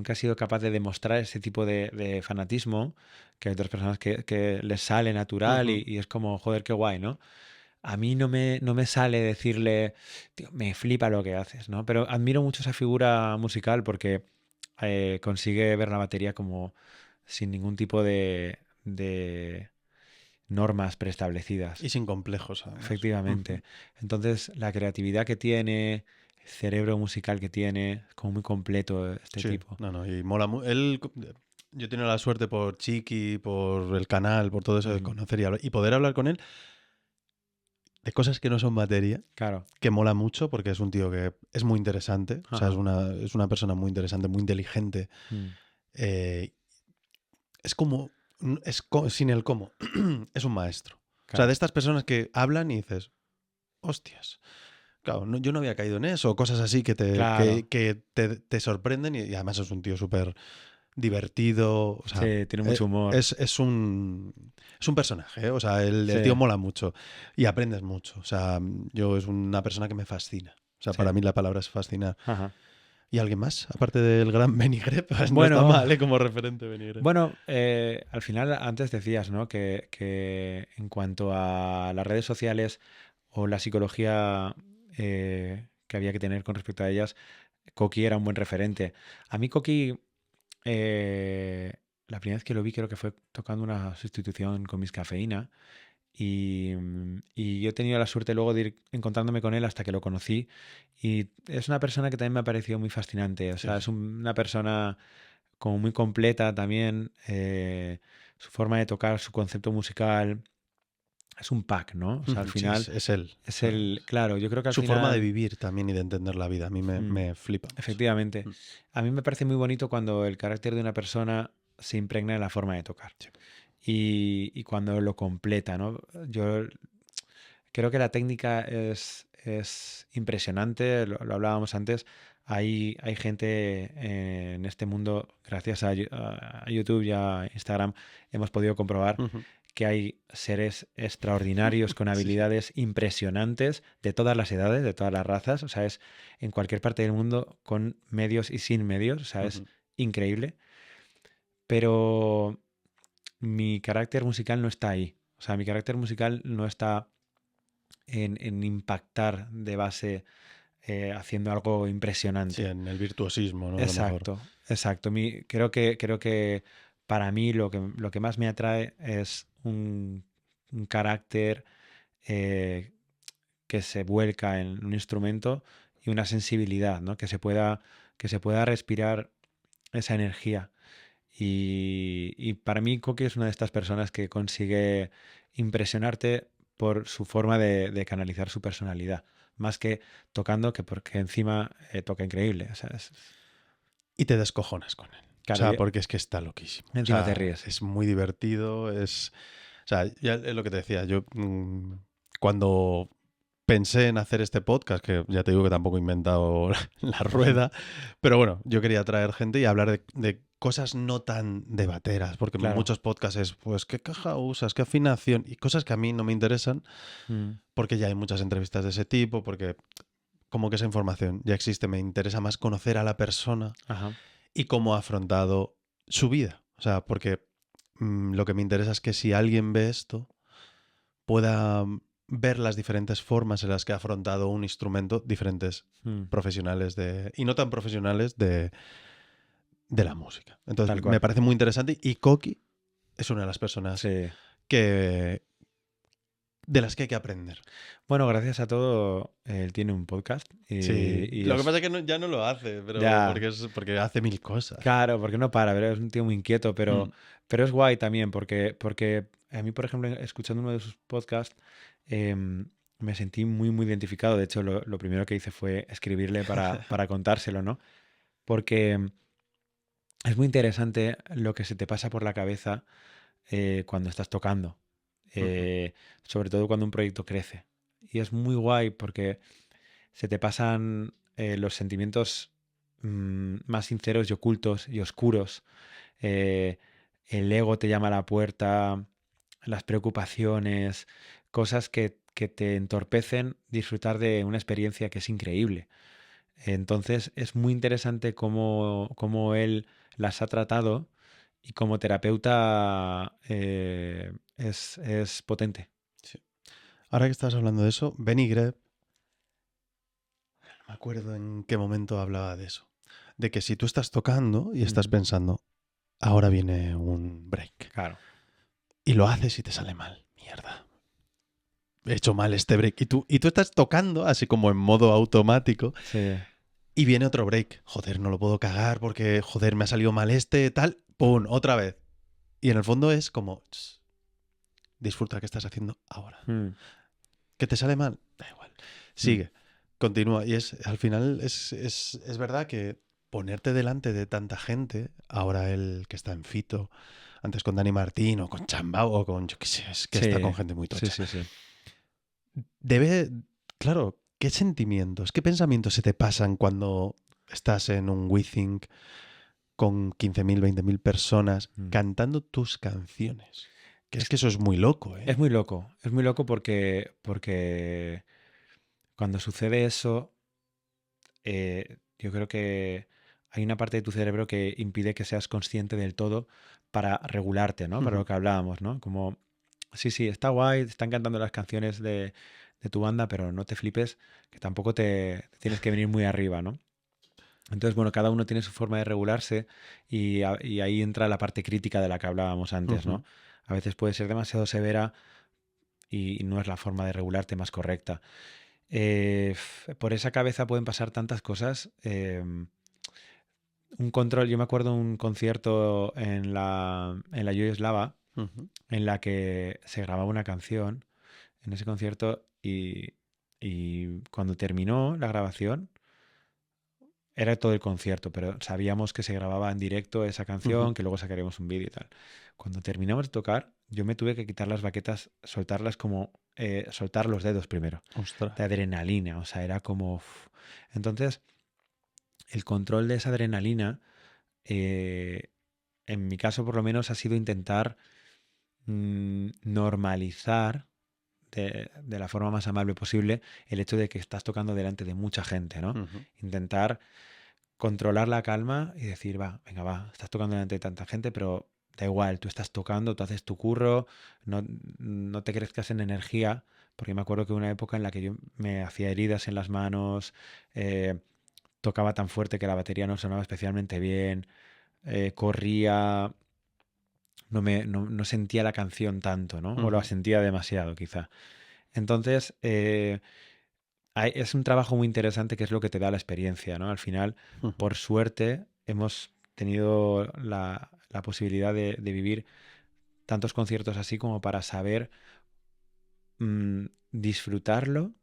he sido capaz de demostrar ese tipo de fanatismo que hay otras personas que les sale natural Ujú. y es como, joder, qué guay, ¿no? A mí no me sale decirle, tío, me flipa lo que haces, ¿no? Pero admiro mucho esa figura musical porque consigue ver la batería como sin ningún tipo de normas preestablecidas. Y sin complejos, además. Ujú. Efectivamente. Entonces, la creatividad que tiene, el cerebro musical que tiene, es como muy completo este Sí, tipo. no, no, y mola yo he tenido la suerte por Chiqui, por el canal, por todo eso de Ujú. conocer y poder hablar con él de cosas que no son materia, Claro. que mola mucho porque es un tío que es muy interesante, o sea, Ajá. es una persona muy interesante, muy inteligente. Mm. eh, es como, sin el cómo, es un maestro. O sea, de Claro. estas personas que hablan y dices, hostias. Claro, yo no había caído en eso, cosas así Claro. que te sorprenden y además es un tío súper divertido, o sea, Sí, tiene mucho humor. es un personaje, ¿eh? O sea, el tío Sí, mola mucho y aprendes mucho, o sea, yo es una persona que me fascina, o sea, para sí. mí la palabra es fascinar. Ajá. ¿Y alguien más? Aparte del gran Benny Greb, pues no está Bueno, mal, ¿eh? Como referente Benny Greb. bueno, al final antes decías, ¿no? Que en cuanto a las redes sociales o la psicología que había que tener con respecto a ellas, Koki era un buen referente. A mí Koki Eh, la primera vez que lo vi creo que fue tocando una sustitución con Miss Cafeína y yo he tenido la suerte luego de ir encontrándome con él hasta que lo conocí y es una persona que también me ha parecido muy fascinante, o Sí, sea, sí. es una persona como muy completa también, su forma de tocar, su concepto musical, es un pack, ¿no? O sea, al Sí, final es él. O es sea, claro, yo creo que al su forma de final... vivir también y de entender la vida, a mí mm, me flipa más. Efectivamente. Mm, A mí me parece muy bonito cuando el carácter de una persona se impregna en la forma de tocar sí. y cuando lo completa, ¿no? Yo creo que la técnica es impresionante, lo hablábamos antes. Hay gente en este mundo, gracias a YouTube y a Instagram, hemos podido comprobar Ujú. que hay seres extraordinarios con Sí, sí. habilidades impresionantes de todas las edades, de todas las razas, o sea, es en cualquier parte del mundo con medios y sin medios, o sea, es Ujú. increíble, pero mi carácter musical no está ahí, o sea, mi carácter musical no está en impactar de base haciendo algo Sí, impresionante. en el virtuosismo, ¿no? A lo mejor. Exacto, exacto. Creo que para mí lo que más me atrae es un carácter eh, que se vuelca en un instrumento y una sensibilidad, ¿no? Que se pueda respirar esa energía. Y para mí, Coque es una de estas personas que consigue impresionarte por su forma de canalizar su personalidad, más que tocando, que porque encima toca increíble. O sea, Y te descojonas con él. O claro, sea, porque es que está loquísimo. O encima te sea, ríes. es muy divertido, O sea, ya es lo que te decía, yo cuando pensé en hacer este podcast, que ya te digo que tampoco he inventado la rueda, pero bueno, yo quería traer gente y hablar de cosas no tan de bateras, porque Claro. muchos podcasts es, pues, ¿qué caja usas? ¿Qué afinación? Y cosas que a mí no me interesan, Mm, porque ya hay muchas entrevistas de ese tipo, porque como que esa información ya existe, me interesa más conocer a la persona ajá. y cómo ha afrontado su vida. O sea, porque lo que me interesa es que si alguien ve esto, pueda ver las diferentes formas en las que ha afrontado un instrumento, diferentes Mm, profesionales y no tan profesionales de la música. Entonces, tal me cual. parece muy interesante y Koki es una de las personas Sí. que, de las que hay que aprender. Bueno, gracias a todo, él tiene un podcast Sí. y Lo que es... pasa es que ya no lo hace, pero Ya, porque hace mil cosas. claro, porque no para, ¿verdad? Es un tío muy inquieto, Mm, pero es guay también, porque a mí, por ejemplo, escuchando uno de sus podcasts, me sentí muy, muy identificado. De hecho, lo primero que hice fue escribirle para contárselo, ¿no? Porque es muy interesante lo que se te pasa por la cabeza cuando estás tocando, ujú. eh, sobre todo cuando un proyecto crece. Y es muy guay porque se te pasan los sentimientos más sinceros y ocultos y oscuros. eh, el ego te llama a la puerta, las preocupaciones, cosas que te entorpecen disfrutar de una experiencia que es increíble. Entonces es muy interesante cómo él las ha tratado y como terapeuta es potente. Sí. Ahora que estás hablando de eso, Benny Greb, no me acuerdo en qué momento hablaba de eso. De que si tú estás tocando y estás Ujú. pensando, ahora viene un break, Claro, y lo haces y te sale mal. Mierda. He hecho mal este break. Y tú estás tocando así como en modo automático sí, y viene otro break. Joder, no lo puedo cagar porque, joder, me ha salido mal este, tal. ¡Pum! Otra vez. Y en el fondo es como, disfruta que estás haciendo ahora. mm, ¿Que te sale mal? Da igual. mm, Sigue. Continúa. Y al final es verdad que ponerte delante de tanta gente, ahora él que está en Fito, antes con Dani Martín o con Chambao o con, yo qué sé, es que está con sí, gente muy sí, tocha. sí, sí. Debe, claro, ¿qué sentimientos, qué pensamientos se te pasan cuando estás en un WeThink con 15.000, 20.000 personas Mm. cantando tus canciones? Que es Es, que eso es muy loco, ¿eh? es muy loco porque cuando sucede eso, yo creo que hay una parte de tu cerebro que impide que seas consciente del todo para regularte, ¿no? Para lo Ujú. que hablábamos, ¿no? Como, sí, sí, está guay, te están cantando las canciones de tu banda, pero no te flipes, que tampoco te tienes que venir muy arriba, ¿no? Entonces, bueno, cada uno tiene su forma de regularse y ahí entra la parte crítica de la que hablábamos antes, Ujú. ¿no? A veces puede ser demasiado severa y no es la forma de regularte más correcta. Por esa cabeza pueden pasar tantas cosas. Un control, yo me acuerdo de un concierto en la Yugoslava Ujú. en la que se grababa una canción en ese concierto y cuando terminó la grabación, era todo el concierto, pero sabíamos que se grababa en directo esa Ujú. canción, que luego sacaríamos un vídeo y tal. Cuando terminamos de tocar, yo me tuve que quitar las baquetas, soltarlas como soltar los dedos primero, Ostras. de adrenalina, o sea, era como... uf. Entonces, el control de esa adrenalina, eh, en mi caso por lo menos, ha sido intentar normalizar de la forma más amable posible el hecho de que estás tocando delante de mucha gente, ¿no? Ujú. Intentar controlar la calma y decir, va, venga, va, estás tocando delante de tanta gente, pero da igual, tú estás tocando, tú haces tu curro, no te crezcas en energía, porque me acuerdo que una época en la que yo me hacía heridas en las manos, eh, tocaba tan fuerte que la batería no sonaba especialmente bien, corría, no sentía la canción tanto, ¿no? O la Ujú. sentía demasiado, quizá. Entonces, es un trabajo muy interesante que es lo que te da la experiencia, ¿no? Al final, Ujú. por suerte, hemos tenido la posibilidad de vivir tantos conciertos así como para saber disfrutarlo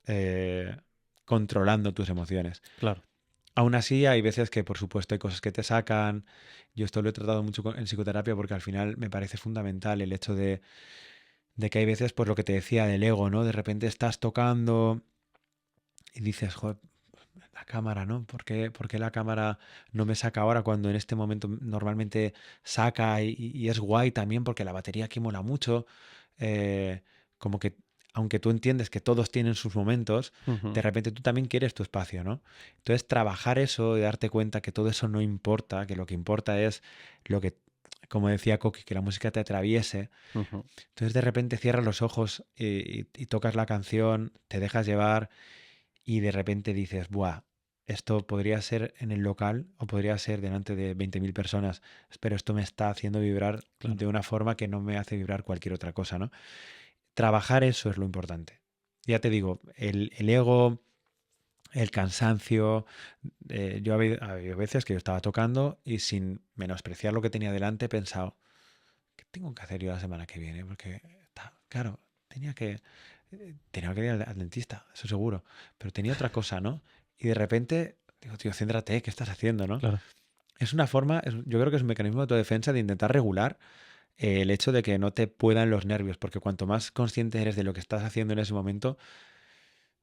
eh, controlando tus emociones. Claro. Aún así, hay veces que, por supuesto, hay cosas que te sacan. Yo esto lo he tratado mucho en psicoterapia porque al final me parece fundamental el hecho de que hay veces, pues lo que te decía del ego, ¿no? De repente estás tocando y dices, joder, la cámara, ¿no? ¿Por qué la cámara no me saca ahora cuando en este momento normalmente saca y es guay también porque la batería aquí mola mucho? Eh, como que, aunque tú entiendes que todos tienen sus momentos, de Ujú. repente tú también quieres tu espacio, ¿no? Entonces, trabajar eso y darte cuenta que todo eso no importa, que lo que importa es lo que, como decía Coqui, que la música te atraviese. Ujú. Entonces, de repente cierras los ojos y tocas la canción, te dejas llevar y de repente dices, buah, esto podría ser en el local o podría ser delante de 20.000 personas, pero esto me está haciendo vibrar Claro. de una forma que no me hace vibrar cualquier otra cosa, ¿no? trabajar eso es lo importante. Ya te digo, el ego, el cansancio. Yo ha habido veces que yo estaba tocando y sin menospreciar lo que tenía delante he pensado, ¿qué tengo que hacer yo la semana que viene? Porque, claro, tenía que ir al dentista, eso seguro, pero tenía otra cosa, ¿no? Y de repente digo, tío, céntrate, ¿qué estás haciendo, no? Claro. Es una forma, yo creo que es un mecanismo de autodefensa de intentar regular el hecho de que no te puedan los nervios, porque cuanto más consciente eres de lo que estás haciendo en ese momento,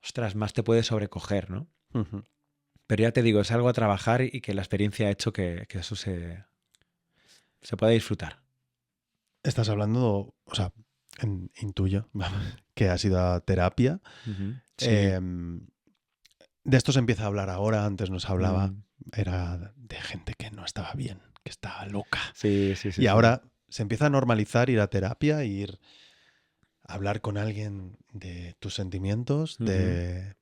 ostras, más te puede sobrecoger, ¿no? Ujú. Pero ya te digo, es algo a trabajar y que la experiencia ha hecho que eso se pueda disfrutar. Estás hablando, o sea, intuyo, vamos, que has ido a terapia. Ujú. Sí. Em, de esto se empieza a hablar ahora, antes no se hablaba, Mm. era de gente que no estaba bien, que estaba loca. Sí, sí, sí, Y sí. ahora se empieza a normalizar ir a terapia, ir a hablar con alguien de tus sentimientos, Ujú.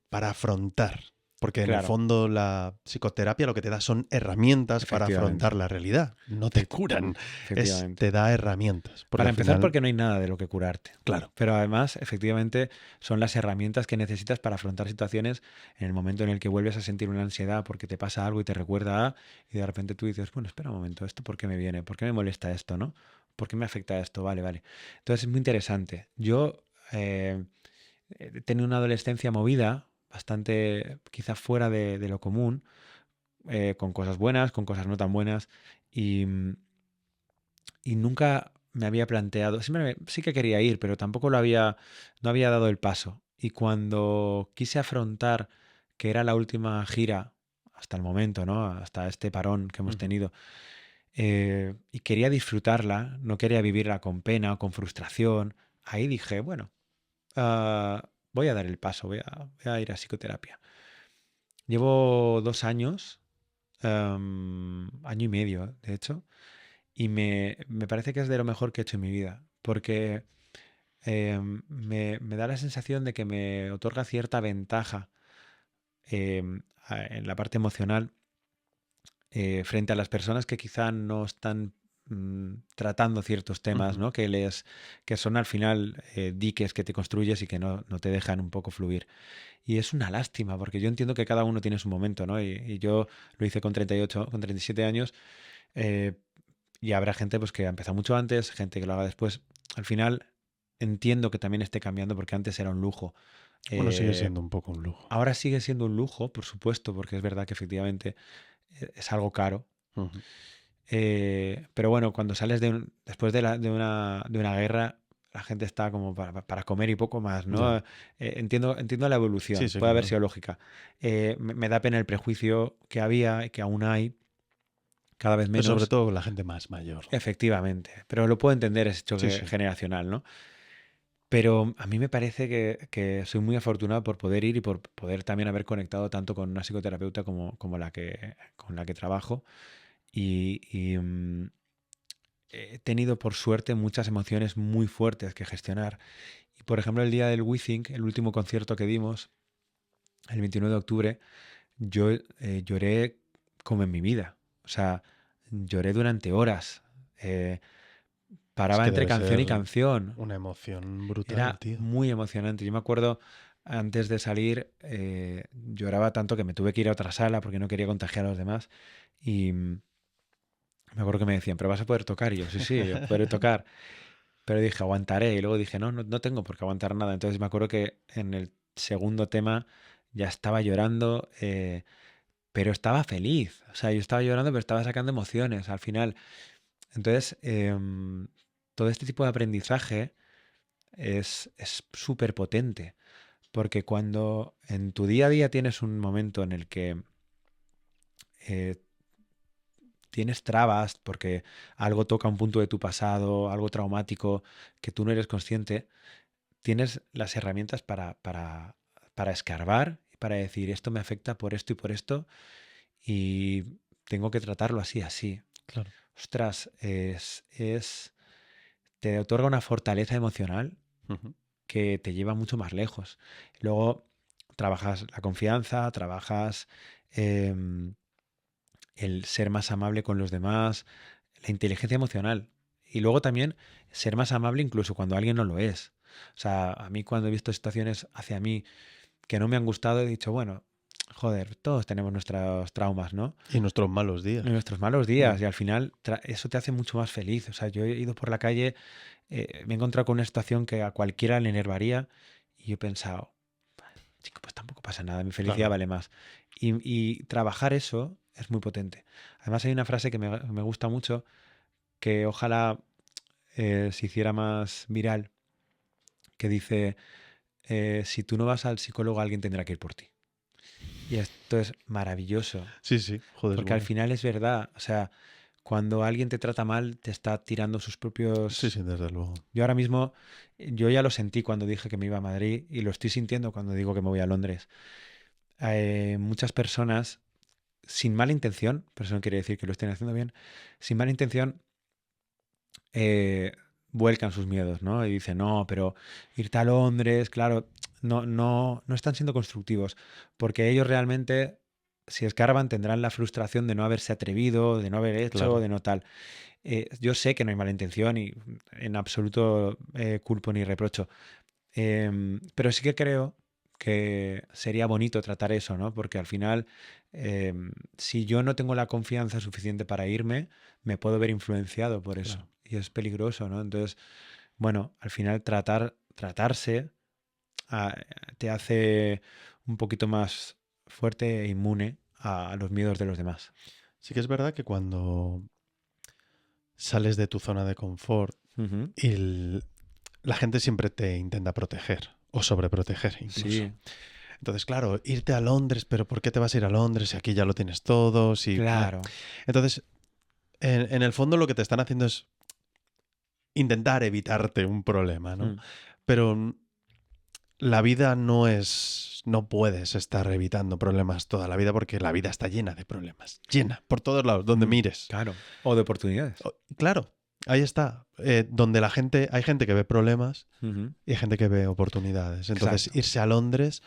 para afrontar. Porque en el Claro, fondo la psicoterapia lo que te da son herramientas para afrontar efectivamente. la realidad. No te curan, Efectivamente. te da herramientas. Porque Para al empezar, final, porque no hay nada de lo que curarte. claro, Pero además, efectivamente, son las herramientas que necesitas para afrontar situaciones en el momento en el que vuelves a sentir una ansiedad porque te pasa algo y te recuerda a, y de repente tú dices, bueno, espera un momento, ¿esto por qué me viene? ¿Por qué me molesta esto, no? ¿Por qué me afecta esto? Vale, vale. Entonces es muy interesante. Yo he tenido una adolescencia movida, bastante quizá fuera de lo común, con cosas buenas, con cosas no tan buenas, y, y nunca me había planteado, sí que quería ir, pero tampoco no había dado el paso. Y cuando quise afrontar que era la última gira hasta el momento, ¿no? Hasta este parón que hemos ujú, tenido, y quería disfrutarla, no quería vivirla con pena o con frustración, ahí dije, bueno, voy a dar el paso, voy a ir a psicoterapia. Llevo 2 años, año y medio, de hecho, y me parece que es de lo mejor que he hecho en mi vida, porque me da la sensación de que me otorga cierta ventaja en la parte emocional frente a las personas que quizá no están tratando ciertos temas, ujú. ¿no? Que son al final diques que te construyes y que no te dejan un poco fluir. Y es una lástima, porque yo entiendo que cada uno tiene su momento, ¿no? Y yo lo hice con 38, con 37 años, eh, y habrá gente pues, que ha empezado mucho antes, gente que lo haga después. Al final entiendo que también esté cambiando porque antes era un lujo. Bueno, sigue Eh, siendo un poco un lujo. Ahora sigue siendo un lujo, por supuesto, porque es verdad que efectivamente es algo caro. Ujú. Pero bueno, cuando sales después de una guerra, la gente está como para comer y poco más, ¿no? Ya. Entiendo la Sí, evolución, sí, puede haber claro. sido lógica. Me da pena el prejuicio que había y que aún hay, cada vez Pero sobre menos, todo la gente más mayor. efectivamente. Pero lo puedo entender ese Sí, choque sí. generacional, ¿no? Pero a mí me parece que soy muy afortunado por poder ir y por poder también haber conectado tanto con una psicoterapeuta como con la que trabajo. Y he tenido, por suerte, muchas emociones muy fuertes que gestionar. Y, por ejemplo, el día del WeThink, el último concierto que dimos, el 29 de octubre, yo lloré como en mi vida. O sea, lloré durante horas. Es Paraba que entre debe canción y ser canción. una emoción brutal, Era tío. muy emocionante. Yo me acuerdo, antes de salir, lloraba tanto que me tuve que ir a otra sala porque no quería contagiar a los demás. Y me acuerdo que me decían, ¿pero vas a poder tocar? Y yo, sí, sí, yo podré tocar. Pero dije, aguantaré. Y luego dije, no tengo por qué aguantar nada. Entonces me acuerdo que en el segundo tema ya estaba llorando, pero estaba feliz. O sea, yo estaba llorando, pero estaba sacando emociones al final. Entonces, todo este tipo de aprendizaje es súper potente. Porque cuando en tu día a día tienes un momento en el que eh, tienes trabas porque algo toca un punto de tu pasado, algo traumático que tú no eres consciente, tienes las herramientas para escarbar y para decir esto me afecta por esto y por esto y tengo que tratarlo así, así. Claro. Ostras, te otorga una fortaleza emocional Ujú. que te lleva mucho más lejos. Luego trabajas la confianza, trabajas em, el ser más amable con los demás, la inteligencia emocional. Y luego también ser más amable incluso cuando alguien no lo es. O sea, a mí cuando he visto situaciones hacia mí que no me han gustado, he dicho, bueno, joder, todos tenemos nuestros traumas, ¿no? Y nuestros malos días. Y nuestros malos días. Y al final eso te hace mucho más feliz. O sea, yo he ido por la calle, me he encontrado con una situación que a cualquiera le enervaría y yo he pensado, chico, pues tampoco pasa nada, mi felicidad Claro. vale más. Y trabajar eso es muy potente. Además hay una frase que me gusta mucho, que ojalá se hiciera más viral, que dice, si tú no vas al psicólogo, alguien tendrá que ir por ti. Y esto es maravilloso, Sí, sí, joder, es porque al bueno. final es verdad. O sea, cuando alguien te trata mal, te está tirando sus Sí, propios... sí, desde luego. Yo ahora mismo, yo ya lo sentí cuando dije que me iba a Madrid y lo estoy sintiendo cuando digo que me voy a Londres. Muchas personas, sin mala intención, pero eso no quiere decir que lo estén haciendo bien, sin mala intención, eh, vuelcan sus miedos, ¿no? Y dicen, no, pero irte a Londres, claro, no están siendo constructivos, porque ellos realmente, si escarban, tendrán la frustración de no haberse atrevido, de no haber hecho, Claro. de no tal. Yo sé que no hay mala intención y en absoluto culpo ni reprocho, pero sí que creo que sería bonito tratar eso, ¿no? Porque al final, si yo no tengo la confianza suficiente para irme, me puedo ver influenciado por eso. Claro. Y es peligroso, ¿no? Entonces, bueno, al final tratarse ah, te hace un poquito más fuerte e inmune a los miedos de los demás. Sí que es verdad que cuando sales de tu zona de confort Ujú. y la gente siempre te intenta proteger o sobreproteger incluso. Sí, Entonces, claro, irte a Londres, pero ¿por qué te vas a ir a Londres si aquí ya lo tienes todo? Si... claro. Entonces, en el fondo lo que te están haciendo es intentar evitarte un problema, ¿no? Mm, Pero la vida no es... No puedes estar evitando problemas toda la vida porque la vida está llena de problemas. Llena, por todos lados, donde mires. claro. O de oportunidades. Claro, ahí está. Donde la gente... Hay gente que ve problemas Ujú. y hay gente que ve oportunidades. Entonces, Exacto. irse a Londres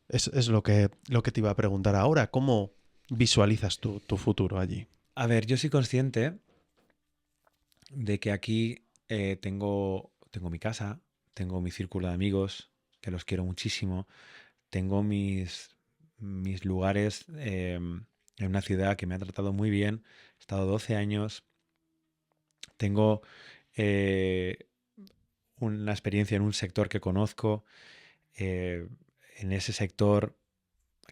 es lo que te iba a preguntar ahora. ¿Cómo visualizas tu futuro allí? A ver, yo soy consciente de que aquí tengo mi casa, tengo mi círculo de amigos, que los quiero muchísimo, tengo mis lugares en una ciudad que me ha tratado muy bien, he estado 12 años, tengo eh, una experiencia en un sector que conozco, eh, en ese sector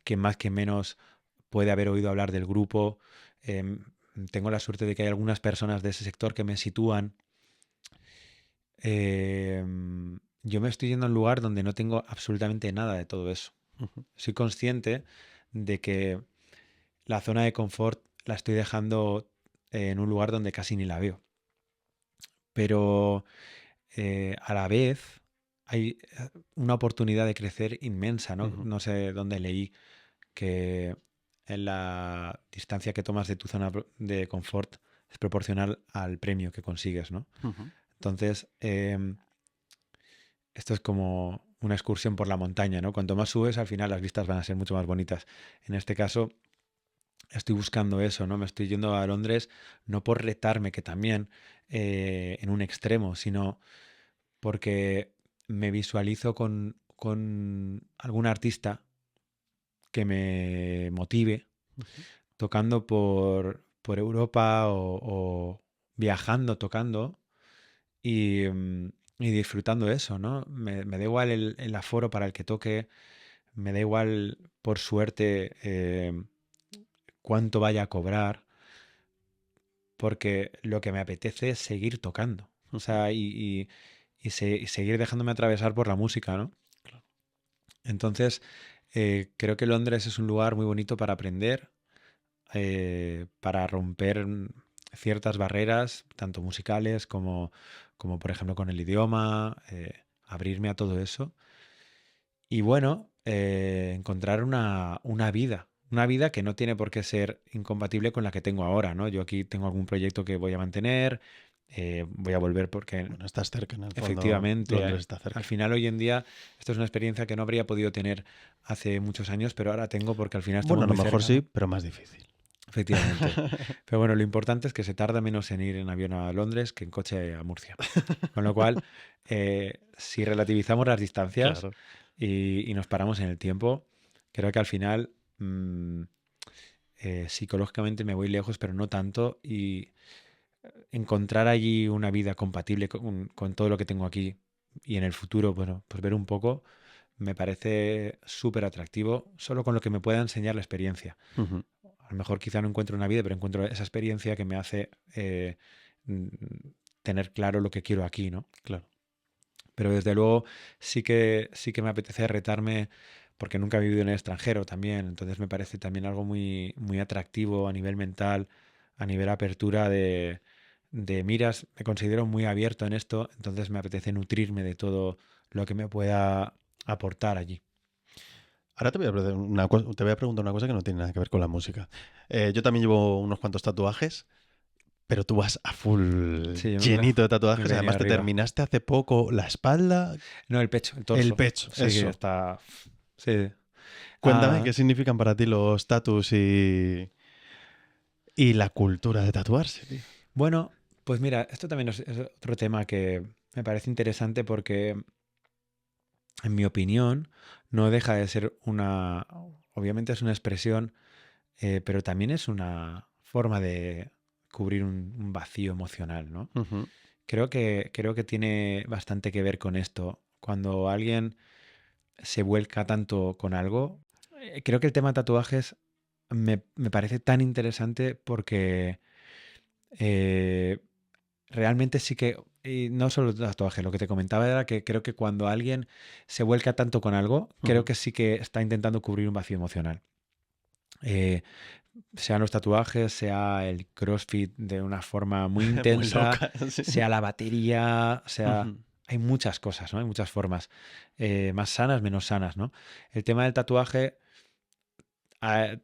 que más que menos puede haber oído hablar del grupo, em, tengo la suerte de que hay algunas personas de ese sector que me sitúan. Yo me estoy yendo a un lugar donde no tengo absolutamente nada de todo eso. Ujú. Soy consciente de que la zona de confort la estoy dejando en un lugar donde casi ni la veo. Pero a la vez hay una oportunidad de crecer inmensa, ¿no? Ujú. No sé dónde leí que en la distancia que tomas de tu zona de confort es proporcional al premio que consigues, ¿no? Ujú. Entonces, esto es como una excursión por la montaña, ¿no? Cuanto más subes, al final las vistas van a ser mucho más bonitas. En este caso, estoy buscando eso, ¿no? Me estoy yendo a Londres no por retarme, que también en un extremo, sino porque me visualizo con algún artista que me motive, Ujú. tocando por Europa o viajando, tocando y disfrutando eso, ¿no? Me da igual el aforo para el que toque, me da igual, por suerte, cuánto vaya a cobrar, porque lo que me apetece es seguir tocando. O Ujú. sea, y seguir dejándome atravesar por la música, ¿no? Claro. Entonces, creo que Londres es un lugar muy bonito para aprender, para romper ciertas barreras, tanto musicales como por ejemplo con el idioma, abrirme a todo eso. Y bueno, encontrar una vida que no tiene por qué ser incompatible con la que tengo ahora, ¿no? Yo aquí tengo algún proyecto que voy a mantener, voy a volver porque Bueno, estás cerca en el fondo. efectivamente, Londres está al cerca. final hoy en día esto es una experiencia que no habría podido tener hace muchos años, pero ahora tengo porque al final Bueno, estamos a lo muy mejor cerca, sí, ¿no? pero más difícil. efectivamente. Pero bueno, lo importante es que se tarda menos en ir en avión a Londres que en coche a Murcia. Con lo cual, si relativizamos las distancias Claro. y nos paramos en el tiempo, creo que al final psicológicamente me voy lejos, pero no tanto. Y encontrar allí una vida compatible con todo lo que tengo aquí y en el futuro, bueno, pues ver un poco, me parece súper atractivo, solo con lo que me pueda enseñar la experiencia. Ujú. A lo mejor quizá no encuentro una vida, pero encuentro esa experiencia que me hace mm, tener claro lo que quiero aquí, ¿no? Claro. Pero desde luego sí que me apetece retarme porque nunca he vivido en el extranjero también, entonces me parece también algo muy, muy atractivo a nivel mental, a nivel apertura de miras, me considero muy abierto en esto, entonces me apetece nutrirme de todo lo que me pueda aportar allí. Ahora te voy a preguntar una cosa que no tiene nada que ver con la música. Yo también llevo unos cuantos tatuajes, pero tú vas a full Sí, llenito de me he tatuajes. venido Además, te arriba. terminaste hace poco la espalda, No, el pecho, el el torso. pecho, Sí, eso. está. Sí. Cuéntame Ah, qué significan para ti los tatus y la cultura de tatuarse, tío. bueno, pues mira, esto también es otro tema que me parece interesante porque, en mi opinión, no deja de ser una. Obviamente es una expresión, pero también es una forma de cubrir un vacío emocional, ¿no? Ujú, Creo que tiene bastante que ver con esto. Cuando alguien se vuelca tanto con algo, creo que el tema de tatuajes me parece tan interesante porque eh, realmente sí que, y no solo el tatuaje, lo que te comentaba era que creo que cuando alguien se vuelca tanto con algo, creo ujú. que sí que está intentando cubrir un vacío emocional. Eh, Sean los tatuajes, sea el CrossFit de una forma muy Muy intensa, loca, sí. sea la batería, sea... Ujú, Hay muchas cosas, ¿no? Hay muchas formas, más sanas, menos sanas, ¿no? El tema del tatuaje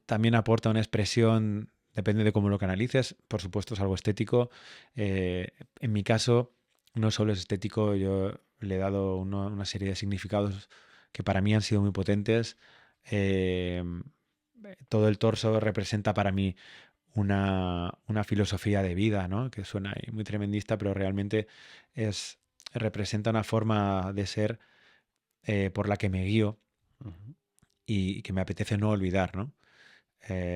también aporta una expresión, depende de cómo lo canalices, por supuesto es algo estético. En mi caso, no solo es estético, yo le he dado una serie de significados que para mí han sido muy potentes. Eh, Todo el torso representa para mí una filosofía de vida, ¿no? Que suena ahí muy tremendista, pero realmente es, representa una forma de ser por la que me guío ujú. y que me apetece no olvidar, ¿no?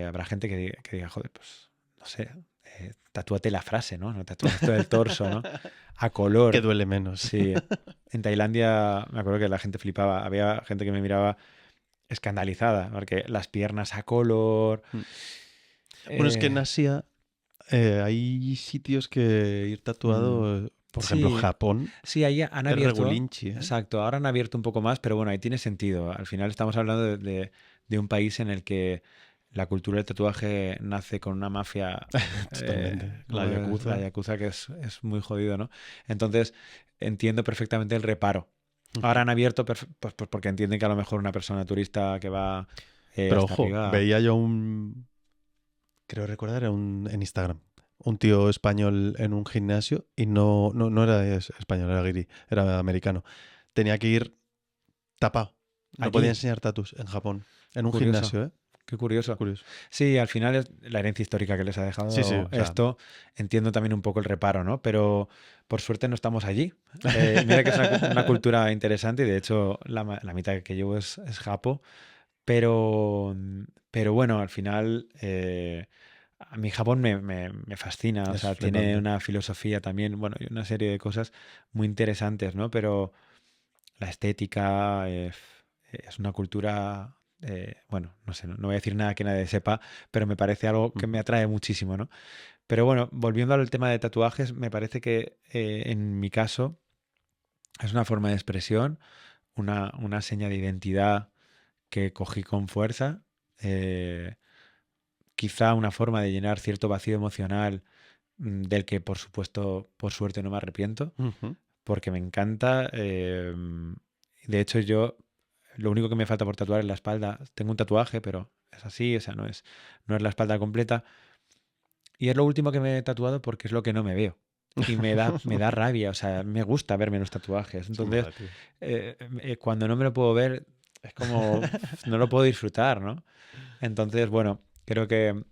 Habrá gente que diga, joder, pues no sé, tatúate la frase, ¿no? No tatúes todo el torso, ¿no? A Que color. duele menos. Sí. En Tailandia me acuerdo que la gente flipaba. Había gente que me miraba escandalizada, porque las piernas a color. Bueno, es que en eh, Asia hay sitios que ir mm, tatuado, por ejemplo, sí, Japón, sí, ahí han es abierto. regulinchi, ¿eh? Exacto, ahora han abierto un poco más, pero bueno, ahí tiene sentido. Al final estamos hablando de un país en el que la cultura del tatuaje nace con una mafia Totalmente. La como es la yakuza. Yakuza, que es muy jodido, ¿no? Entonces, entiendo perfectamente el reparo. Ahora Ujú. han abierto pues porque entienden que a lo mejor una persona turista que va Pero hasta ojo, arriba. veía yo creo recordar, en Instagram, un tío español en un gimnasio y no era español, era guiri, era americano. Tenía que ir tapado. No podía Allí, enseñar tatus en Japón. En un curioso, gimnasio, ¿eh? qué curioso. Curioso. Sí, al final es la herencia histórica que les ha Sí, sí, dejado o sea. esto. Entiendo también un poco el reparo, ¿no? Pero por suerte no estamos allí. Mira que es una cultura interesante y de hecho la mitad que llevo es japo, pero, pero bueno, al final a mí Japón me fascina, o Es sea, tiene flipante. una filosofía también, bueno, y una serie de cosas muy interesantes, ¿no? Pero la estética es una cultura, bueno, no sé, no voy a decir nada que nadie sepa, pero me parece algo que me Ujú. atrae muchísimo, ¿no? Pero bueno, volviendo al tema de tatuajes, me parece que en mi caso es una forma de expresión, una seña de identidad que cogí con fuerza, eh, quizá una forma de llenar cierto vacío emocional del que por supuesto, por suerte no me arrepiento, Ujú. porque me encanta. De hecho, yo lo único que me falta por tatuar es la espalda. Tengo un tatuaje, pero es así, o sea, no es la espalda completa. Y es lo último que me he tatuado porque es lo que no me veo. Y me da rabia, o sea, me gusta verme los tatuajes. Es Entonces, mala, tío. cuando no me lo puedo ver, es como, no lo puedo disfrutar, ¿no? Entonces, bueno, creo que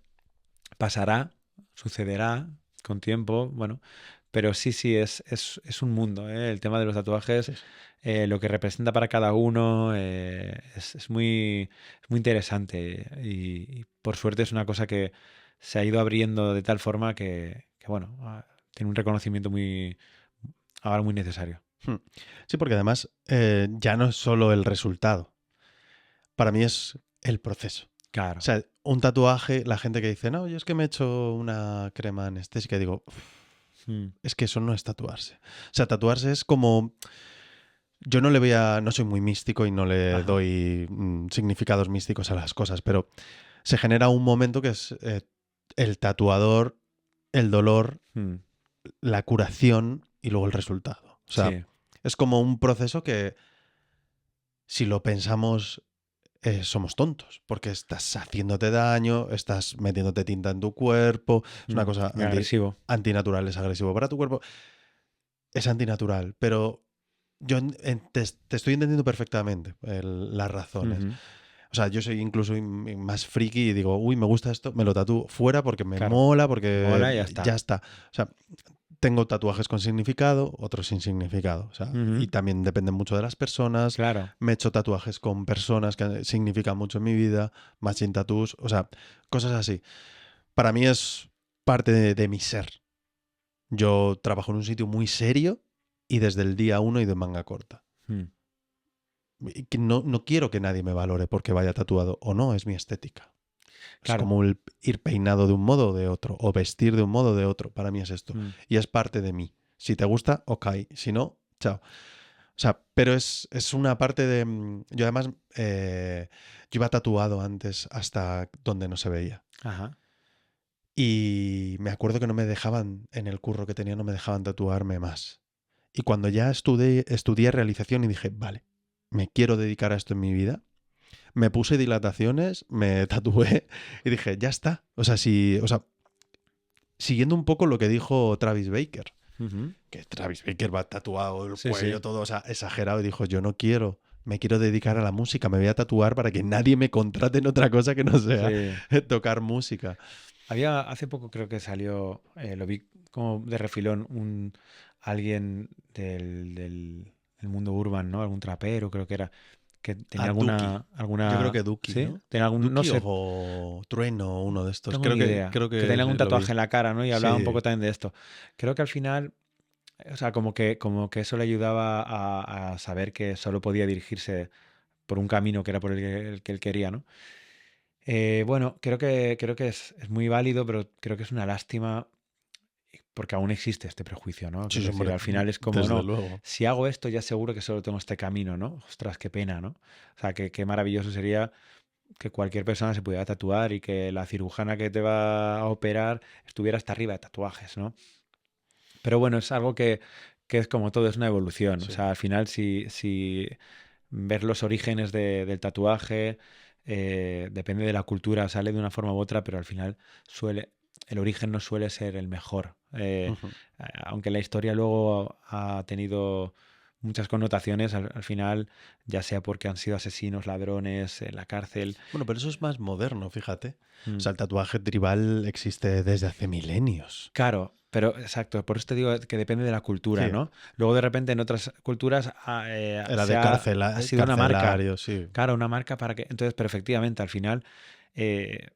pasará, sucederá con tiempo, bueno, pero sí, es un mundo, ¿eh? El tema de los tatuajes, Sí, sí. lo que representa para cada uno, es muy interesante y por suerte es una cosa que se ha ido abriendo de tal forma que, bueno, tiene un reconocimiento ahora muy necesario. Hmm. Sí, porque además ya no es solo el resultado. Para mí es el proceso. O Claro. sea, un tatuaje, la gente que dice, no, yo es que me he hecho una crema anestésica, y digo, "Uf, Mm, es que eso no es tatuarse. O sea, tatuarse es como... Yo no le voy a... No soy muy místico y no le ajá. doy significados místicos a las cosas, pero se genera un momento que es el tatuador, el dolor, Mm, la curación y luego el resultado. O sea, sí, es como un proceso que, si lo pensamos, somos tontos, porque estás haciéndote daño, estás metiéndote tinta en tu cuerpo, es una cosa muy agresivo. antinatural, es agresivo para tu cuerpo, es antinatural, pero yo te estoy entendiendo perfectamente las razones. Ujú, O sea, yo soy incluso más friki y digo, uy, me gusta esto, me lo tatúo fuera porque me claro, mola, porque mola y ya ya está. está. O sea, tengo tatuajes con significado, otros sin significado. O sea, y Ujú, también depende mucho de las personas. claro, Me he hecho tatuajes con personas que significan mucho en mi vida, matching tattoos, o sea, cosas así. Para mí es parte de mi ser. Yo trabajo en un sitio muy serio y desde el día uno y de manga corta. mm, Y que no quiero que nadie me valore porque vaya tatuado o no, es mi estética. Es claro. como el ir peinado de un modo o de otro, o vestir de un modo o de otro. Para mí es esto. Mm, Y es parte de mí. Si te gusta, ok. Si no, chao. O sea, pero es una parte de... Yo además, yo iba tatuado antes hasta donde no se veía. ajá. Y me acuerdo que no me dejaban, en el curro que tenía, no me dejaban tatuarme más. Y cuando ya estudié realización y dije, vale, me quiero dedicar a esto en mi vida, me puse dilataciones, me tatué y dije, ya está. O sea, siguiendo un poco lo que dijo Travis Baker, Ujú, que Travis Baker va tatuado el sí, cuello, sí. todo, o sea, exagerado, y dijo, yo no quiero, me quiero dedicar a la música, me voy a tatuar para que nadie me contrate en otra cosa que no sea Sí. tocar música. Hace poco creo que salió, lo vi como de refilón, alguien del mundo urban, ¿no? Algún trapero, creo que era, que A tenía Duki. Yo creo que Duki, ¿sí? ¿no? Tenía algún, no Duki sé, o Trueno, uno de no estos. tengo ni idea, Creo que tenía que algún lo vi. tatuaje en la cara, ¿no? Y hablaba un Sí, poco también de esto. Creo que al final, o sea, como que eso le ayudaba a saber que solo podía dirigirse por un camino que era por el que él quería, ¿no? Bueno, creo que es muy válido, pero creo que es una lástima porque aún existe este prejuicio, ¿no? sí, Quiero sí, decir, hombre, al final es como, desde no, luego. si hago esto ya seguro que solo tengo este camino, ¿no? Ostras, qué pena, ¿no? O sea, qué maravilloso sería que cualquier persona se pudiera tatuar y que la cirujana que te va a operar estuviera hasta arriba de tatuajes, ¿no? Pero bueno, es algo que es como todo, es una evolución. O Sí. sea, al final, si ver los orígenes del tatuaje, depende de la cultura, sale de una forma u otra, pero al final el origen no suele ser el mejor. Ujú. Aunque la historia luego ha tenido muchas connotaciones, al final, ya sea porque han sido asesinos, ladrones, en la cárcel. Bueno, pero eso es más moderno, fíjate. O mm, sea, el tatuaje tribal existe desde hace milenios. Claro, pero exacto, por eso te digo que depende de la cultura, Sí, ¿no? Luego de repente en otras culturas era de ha sido una marca, carcelario, sí. claro, una marca para que... Entonces, pero efectivamente, al final, eh,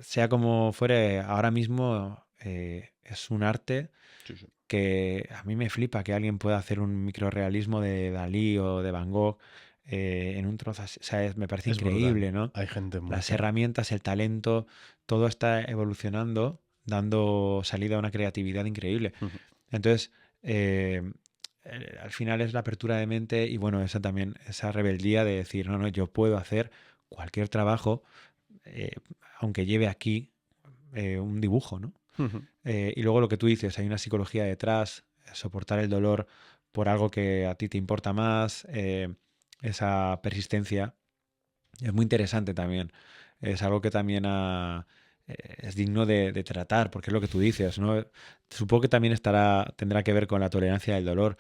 sea como fuere, ahora mismo es un arte Sí, sí. que a mí me flipa que alguien pueda hacer un microrrealismo de Dalí o de Van Gogh en un trozo así. O sea, me parece Es brutal. increíble, ¿no? Hay gente muy Las crack. herramientas, el talento, todo está evolucionando, dando salida a una creatividad increíble. Ujú. Entonces, eh, al final es la apertura de mente y bueno, esa también, esa rebeldía de decir, no, no, yo puedo hacer cualquier trabajo, eh, aunque lleve aquí un dibujo, ¿no? Ujú. Y luego lo que tú dices, hay una psicología detrás, soportar el dolor por algo que a ti te importa más, esa persistencia es muy interesante también. Es algo que también es digno de tratar, porque es lo que tú dices, ¿no? Supongo que también tendrá que ver con la tolerancia del dolor,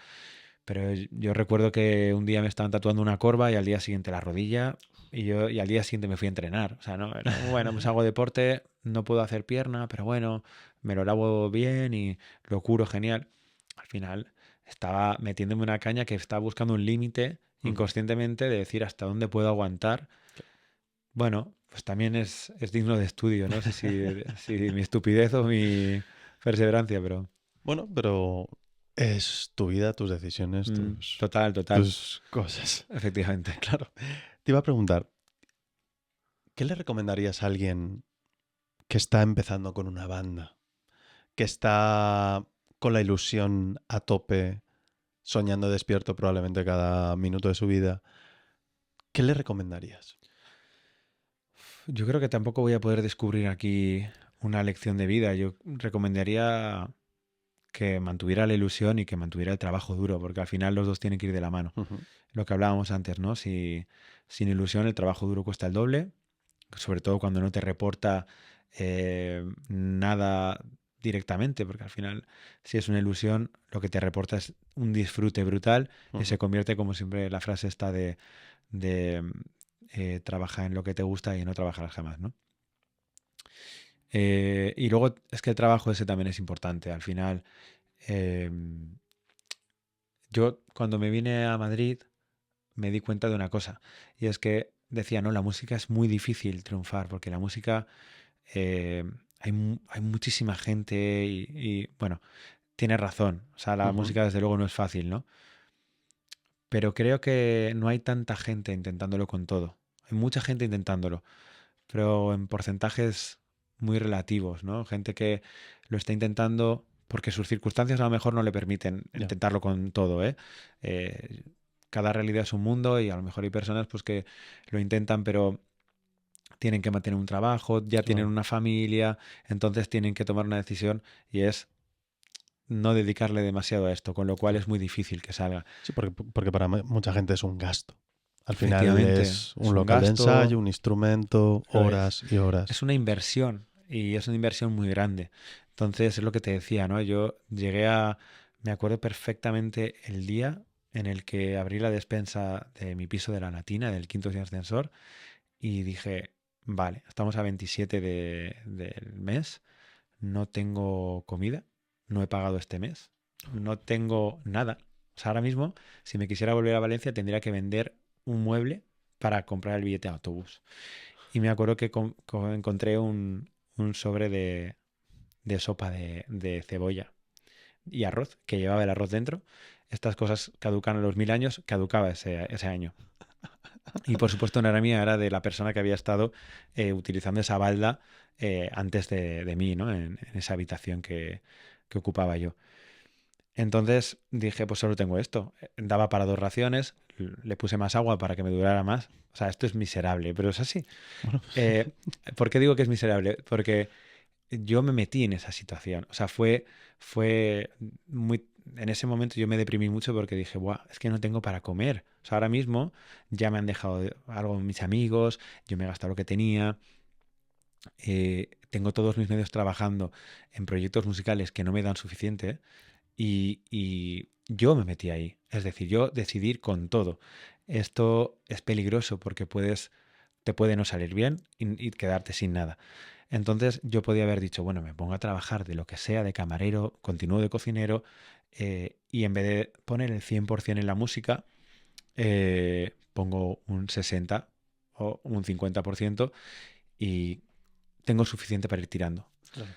pero yo recuerdo que un día me estaban tatuando una corva y al día siguiente la rodilla. y al día siguiente me fui a entrenar. O sea, no, bueno, pues hago deporte, no puedo hacer pierna, pero bueno, me lo lavo bien y lo curo genial. Al final estaba metiéndome una caña que estaba buscando un límite inconscientemente de decir hasta dónde puedo aguantar. Bueno, pues también es digno de estudio. No sé si mi estupidez o mi perseverancia, pero Bueno, pero es tu vida, tus decisiones, total, total. tus cosas. Efectivamente. Claro. Te iba a preguntar, ¿qué le recomendarías a alguien que está empezando con una banda? Que está con la ilusión a tope, soñando despierto probablemente cada minuto de su vida. ¿Qué le recomendarías? Yo creo que tampoco voy a poder descubrir aquí una lección de vida. Yo recomendaría que mantuviera la ilusión y que mantuviera el trabajo duro, porque al final los dos tienen que ir de la mano. Ujú. Lo que hablábamos antes, ¿no? Si sin ilusión el trabajo duro cuesta el doble, sobre todo cuando no te reporta nada directamente, porque al final, si es una ilusión, lo que te reporta es un disfrute brutal y se convierte, como siempre la frase está de trabaja en lo que te gusta y no trabajarás jamás, ¿no? Y luego es que el trabajo ese también es importante. Al final, eh, yo cuando me vine a Madrid me di cuenta de una cosa, y es que decía, no, la música es muy difícil triunfar, porque la música eh, hay muchísima gente bueno, tiene razón. O sea, la Ujú. música desde luego no es fácil, ¿no? Pero creo que no hay tanta gente intentándolo con todo. Hay mucha gente intentándolo, pero en porcentajes muy relativos, ¿no? Gente que lo está intentando porque sus circunstancias a lo mejor no le permiten Ya, intentarlo con todo, ¿eh? Eh, Cada realidad es un mundo y a lo mejor hay personas pues que lo intentan, pero tienen que mantener un trabajo, ya tienen claro. una familia, entonces tienen que tomar una decisión y es no dedicarle demasiado a esto, con lo cual es muy difícil que salga. Sí, porque para mucha gente es un gasto. Al final Efectivamente, es es un un local de gasto, ensayo, un instrumento, lo horas y horas. es una inversión y es una inversión muy grande. Entonces es lo que te decía, ¿no? Me acuerdo perfectamente el día en el que abrí la despensa de mi piso de la Latina, del quinto sin ascensor, y dije, vale, estamos a 27 del mes, no tengo comida, no he pagado este mes, no tengo nada. O sea, ahora mismo, si me quisiera volver a Valencia, tendría que vender un mueble para comprar el billete de autobús. Y me acuerdo que encontré un sobre de sopa de cebolla y arroz, que llevaba el arroz dentro. Estas cosas caducan a los 1000 años, caducaba ese año. Y por supuesto no era mía, era de la persona que había estado utilizando esa balda antes de mí, ¿no? En esa habitación que ocupaba yo. Entonces dije, pues solo tengo esto. Daba para 2 raciones, le puse más agua para que me durara más. O sea, esto es miserable, pero es así. Bueno, Eh, ¿Por qué digo que es miserable? Porque yo me metí en esa situación. O sea, fue muy... En ese momento yo me deprimí mucho porque dije, Buah, es que no tengo para comer. O sea, ahora mismo ya me han dejado algo mis amigos, yo me he gastado lo que tenía, tengo todos mis medios trabajando en proyectos musicales que no me dan suficiente y yo me metí ahí. Es decir, yo decidí ir con todo. Esto es peligroso porque te puede no salir bien y quedarte sin nada. Entonces yo podía haber dicho, bueno, me pongo a trabajar de lo que sea, de camarero, continúo de cocinero, y en vez de poner el 100% en la música, pongo un 60 o un 50% y tengo suficiente para ir tirando. claro.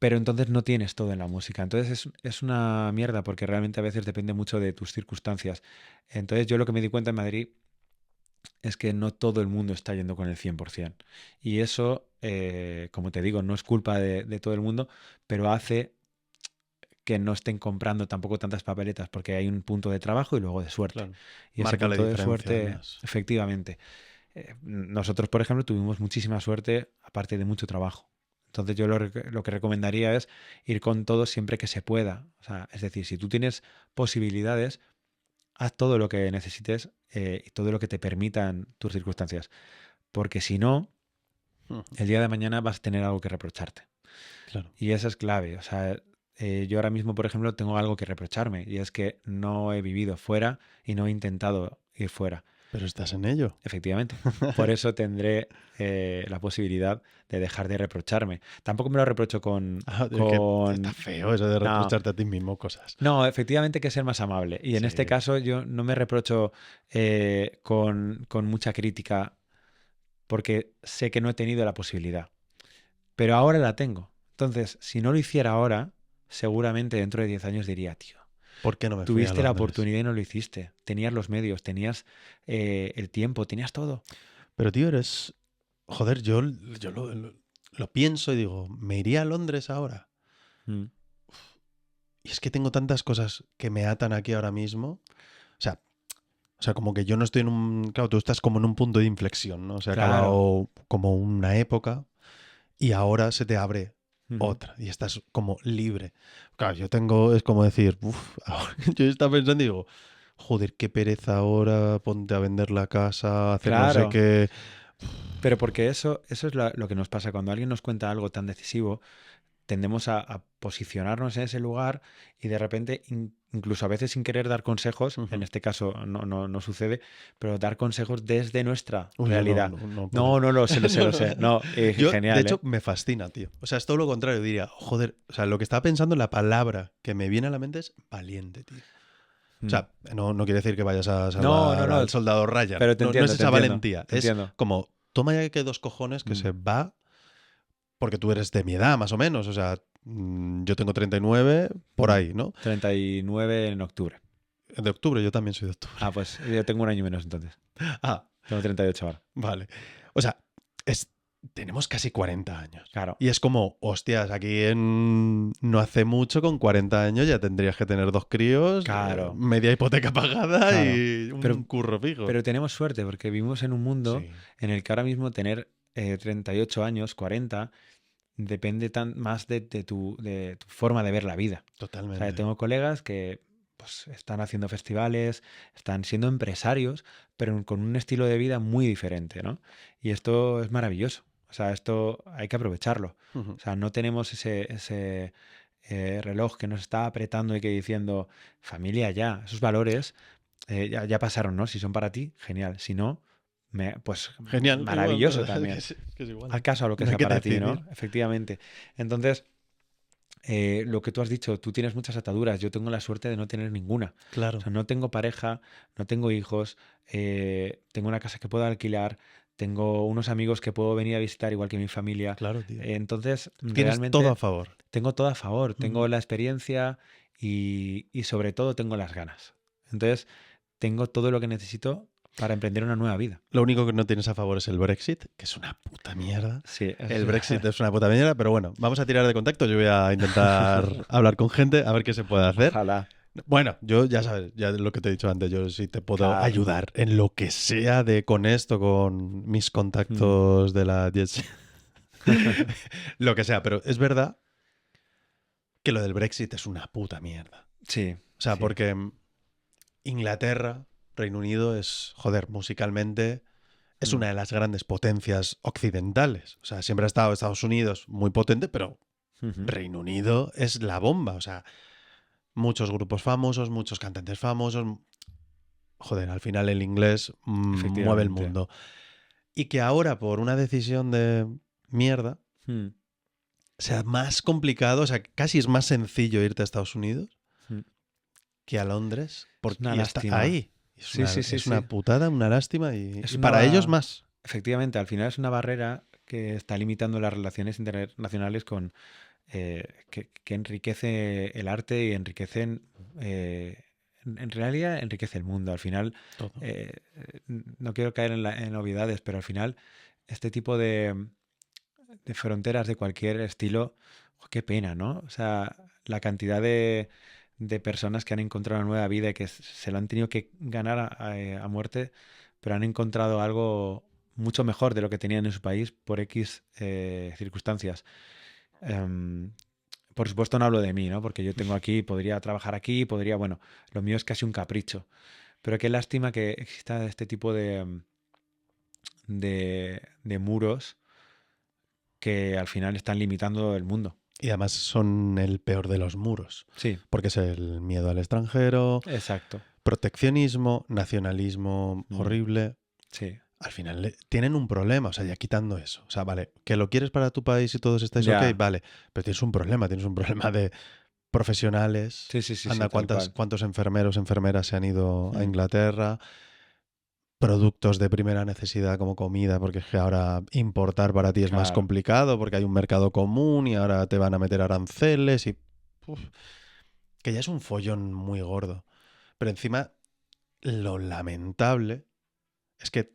Pero entonces no tienes todo en la música. Entonces es una mierda porque realmente a veces depende mucho de tus circunstancias. Entonces yo lo que me di cuenta en Madrid es que no todo el mundo está yendo con el 100%. Y eso, como te digo, no es culpa de todo el mundo, pero hace que no estén comprando tampoco tantas papeletas porque hay un punto de trabajo y luego de suerte. Claro. Y ese Marca la punto de diferencia, suerte, además. efectivamente. Nosotros, por ejemplo, tuvimos muchísima suerte aparte de mucho trabajo. Entonces yo lo que recomendaría es ir con todo siempre que se pueda. O sea, es decir, si tú tienes posibilidades, haz todo lo que necesites y todo lo que te permitan tus circunstancias. Porque si no, Ujú. el día de mañana vas a tener algo que reprocharte. Claro. Y eso es clave. O sea, yo ahora mismo, por ejemplo, tengo algo que reprocharme y es que no he vivido fuera y no he intentado ir fuera. Pero estás en ello. Efectivamente. Por eso tendré la posibilidad de dejar de reprocharme. Tampoco me lo reprocho Es que está con... feo eso de No, reprocharte a ti mismo cosas. no, efectivamente hay que ser más amable. Y en este Sí. caso yo no me reprocho con mucha crítica porque sé que no he tenido la posibilidad. Pero ahora la tengo. Entonces, si no lo hiciera ahora, seguramente dentro de 10 años diría, tío, ¿Por qué no me fui a tuviste la Londres? oportunidad y no lo hiciste. Tenías los medios, tenías el tiempo, tenías todo. Pero tío, eres... Joder, yo lo pienso y digo, ¿me iría a Londres ahora? Mm, Y es que tengo tantas cosas que me atan aquí ahora mismo. O sea, como que yo no estoy en un... Claro, tú estás como en un punto de inflexión, ¿no? Se ha claro. acabado como una época y ahora se te abre Ujú. otra y estás como libre. Claro, yo tengo... Es como decir, uff, yo estaba pensando y digo, joder, qué pereza ahora, ponte a vender la casa, hacer no sé Claro. qué. Pero porque eso es lo que nos pasa. Cuando alguien nos cuenta algo tan decisivo, tendemos a posicionarnos en ese lugar y de repente, incluso a veces sin querer dar consejos, en Ujú. este caso no sucede, pero dar consejos desde nuestra Uy, yo no, realidad. no No, podría. no, lo sé. No, Yo, de genial, hecho, ¿eh? me fascina, tío. O sea, es todo lo contrario. Diría, joder, o sea, lo que estaba pensando, la palabra que me viene a la mente es valiente, tío. O Mm. sea, no quiere decir que vayas a No, no, salvar al no, soldado Ryan. pero No es te esa entiendo, valentía. te Es entiendo. como, toma ya que dos cojones que Mm. se va, porque tú eres de mi edad, más o menos. O sea, yo tengo 39, por Mm. ahí, ¿no? 39 en octubre. De octubre, yo también soy de octubre. Ah, pues yo tengo un año menos entonces. Ah, Tengo 38 ahora. vale. O sea, tenemos casi 40 años. Claro, Y es como, hostias, aquí no hace mucho, con 40 años ya tendrías que tener dos críos, claro, media hipoteca pagada claro. y un Pero, curro fijo. pero tenemos suerte porque vivimos en un mundo Sí, en el que ahora mismo tener 38 años, 40, depende más de tu forma de ver la vida. O sea, totalmente. tengo colegas que pues, están haciendo festivales, están siendo empresarios, pero con un estilo de vida muy diferente, ¿no? Y esto es maravilloso. O sea, esto hay que aprovecharlo. Ujú. O sea, no tenemos ese reloj que nos está apretando y que diciendo, familia ya, esos valores ya pasaron, ¿no? Si son para ti, genial. Si no, pues Genial, igual, maravilloso que también. que es igual. Al caso a lo que No hay sea que para ti, decidir. ¿no? Efectivamente. Entonces, lo que tú has dicho, tú tienes muchas ataduras, yo tengo la suerte de no tener ninguna. O Claro, sea, no tengo pareja, no tengo hijos, tengo una casa que puedo alquilar, tengo unos amigos que puedo venir a visitar igual que mi familia. claro, tío. Entonces, Tienes todo a realmente favor. tengo todo a favor, Ujú. tengo la experiencia y sobre todo tengo las ganas. Entonces, tengo todo lo que necesito para emprender una nueva vida. Lo único que no tienes a favor es el Brexit, que es una puta mierda. Sí, El Brexit es una puta mierda, pero bueno, vamos a tirar de contacto. Yo voy a intentar hablar con gente, a ver qué se puede hacer. ojalá, Bueno, yo ya sabes, ya lo que te he dicho antes, yo sí te puedo claro. ayudar en lo que sea con esto, con mis Mm. contactos de la Jet. Lo que sea, pero es verdad que lo del Brexit es una puta mierda. Sí, O sea, sí. porque Inglaterra, Reino Unido es, joder, musicalmente es Mm, una de las grandes potencias occidentales. O sea, siempre ha estado Estados Unidos muy potente, pero ujú. Reino Unido es la bomba. O sea, muchos grupos famosos, muchos cantantes famosos. Joder, al final el inglés mueve el Efectivamente. mundo. Y que ahora, por una decisión de mierda, Mm, sea más complicado, o sea, casi es más sencillo irte a Estados Unidos mm. que a Londres, Es una y está lástima. ahí. Sí, sí, sí, Es sí. una putada, una lástima, y, Es y una... para ellos más. Efectivamente, al final es una barrera que está limitando las relaciones internacionales que enriquece el arte y enriquecen... en realidad enriquece el mundo. Al final, Todo. no quiero caer en obviedades, pero al final este tipo de fronteras de cualquier estilo, qué pena, ¿no? O sea, la cantidad de personas que han encontrado una nueva vida y que se lo han tenido que ganar a muerte, pero han encontrado algo mucho mejor de lo que tenían en su país por X circunstancias. Em, por supuesto no hablo de mí, ¿no? Porque yo tengo aquí, podría trabajar aquí, podría, bueno, lo mío es casi un capricho. Pero qué lástima que exista este tipo de muros que al final están limitando el mundo. Y además son el peor de los muros, Sí, porque es el miedo al extranjero, exacto. proteccionismo, nacionalismo Mm, horrible. sí. Al final tienen un problema, o sea, ya quitando eso. O sea, vale, que lo quieres para tu país y todos estáis ok, Ya. vale, pero tienes un problema de profesionales. Sí, sí, sí, sí, Anda, tal cual. cuántos enfermeros, enfermeras se han ido a Mm, Inglaterra, productos de primera necesidad como comida, porque es que ahora importar para ti es más claro. complicado porque hay un mercado común y ahora te van a meter aranceles y uf, que ya es un follón muy gordo. Pero encima lo lamentable es que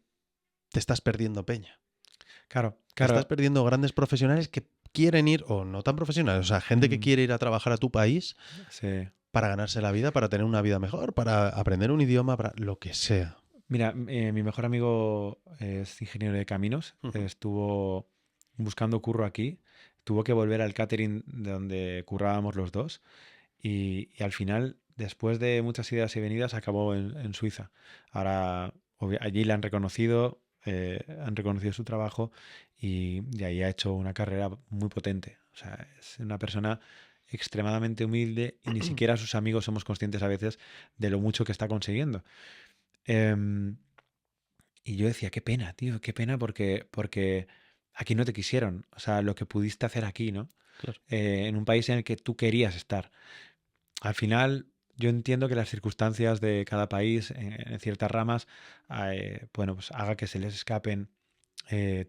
te estás perdiendo peña. Claro, Te estás claro. perdiendo grandes profesionales que quieren ir, o no tan profesionales, o sea, gente que Mm, quiere ir a trabajar a tu país sí. para ganarse la vida, para tener una vida mejor, para aprender un idioma, para lo que sea. Mira, mi mejor amigo es ingeniero de caminos. Ujú. Estuvo buscando curro aquí. Tuvo que volver al catering de donde currábamos los dos. Y al final, después de muchas idas y venidas, acabó en Suiza. Ahora, allí le han reconocido su trabajo y ahí ha hecho una carrera muy potente. O sea, es una persona extremadamente humilde y ni siquiera sus amigos somos conscientes a veces de lo mucho que está consiguiendo. Em, y yo decía, qué pena, tío, qué pena porque aquí no te quisieron. O sea, lo que pudiste hacer aquí, ¿no? Claro. En un país en el que tú querías estar. Al final, yo entiendo que las circunstancias de cada país en ciertas ramas, bueno, pues haga que se les escapen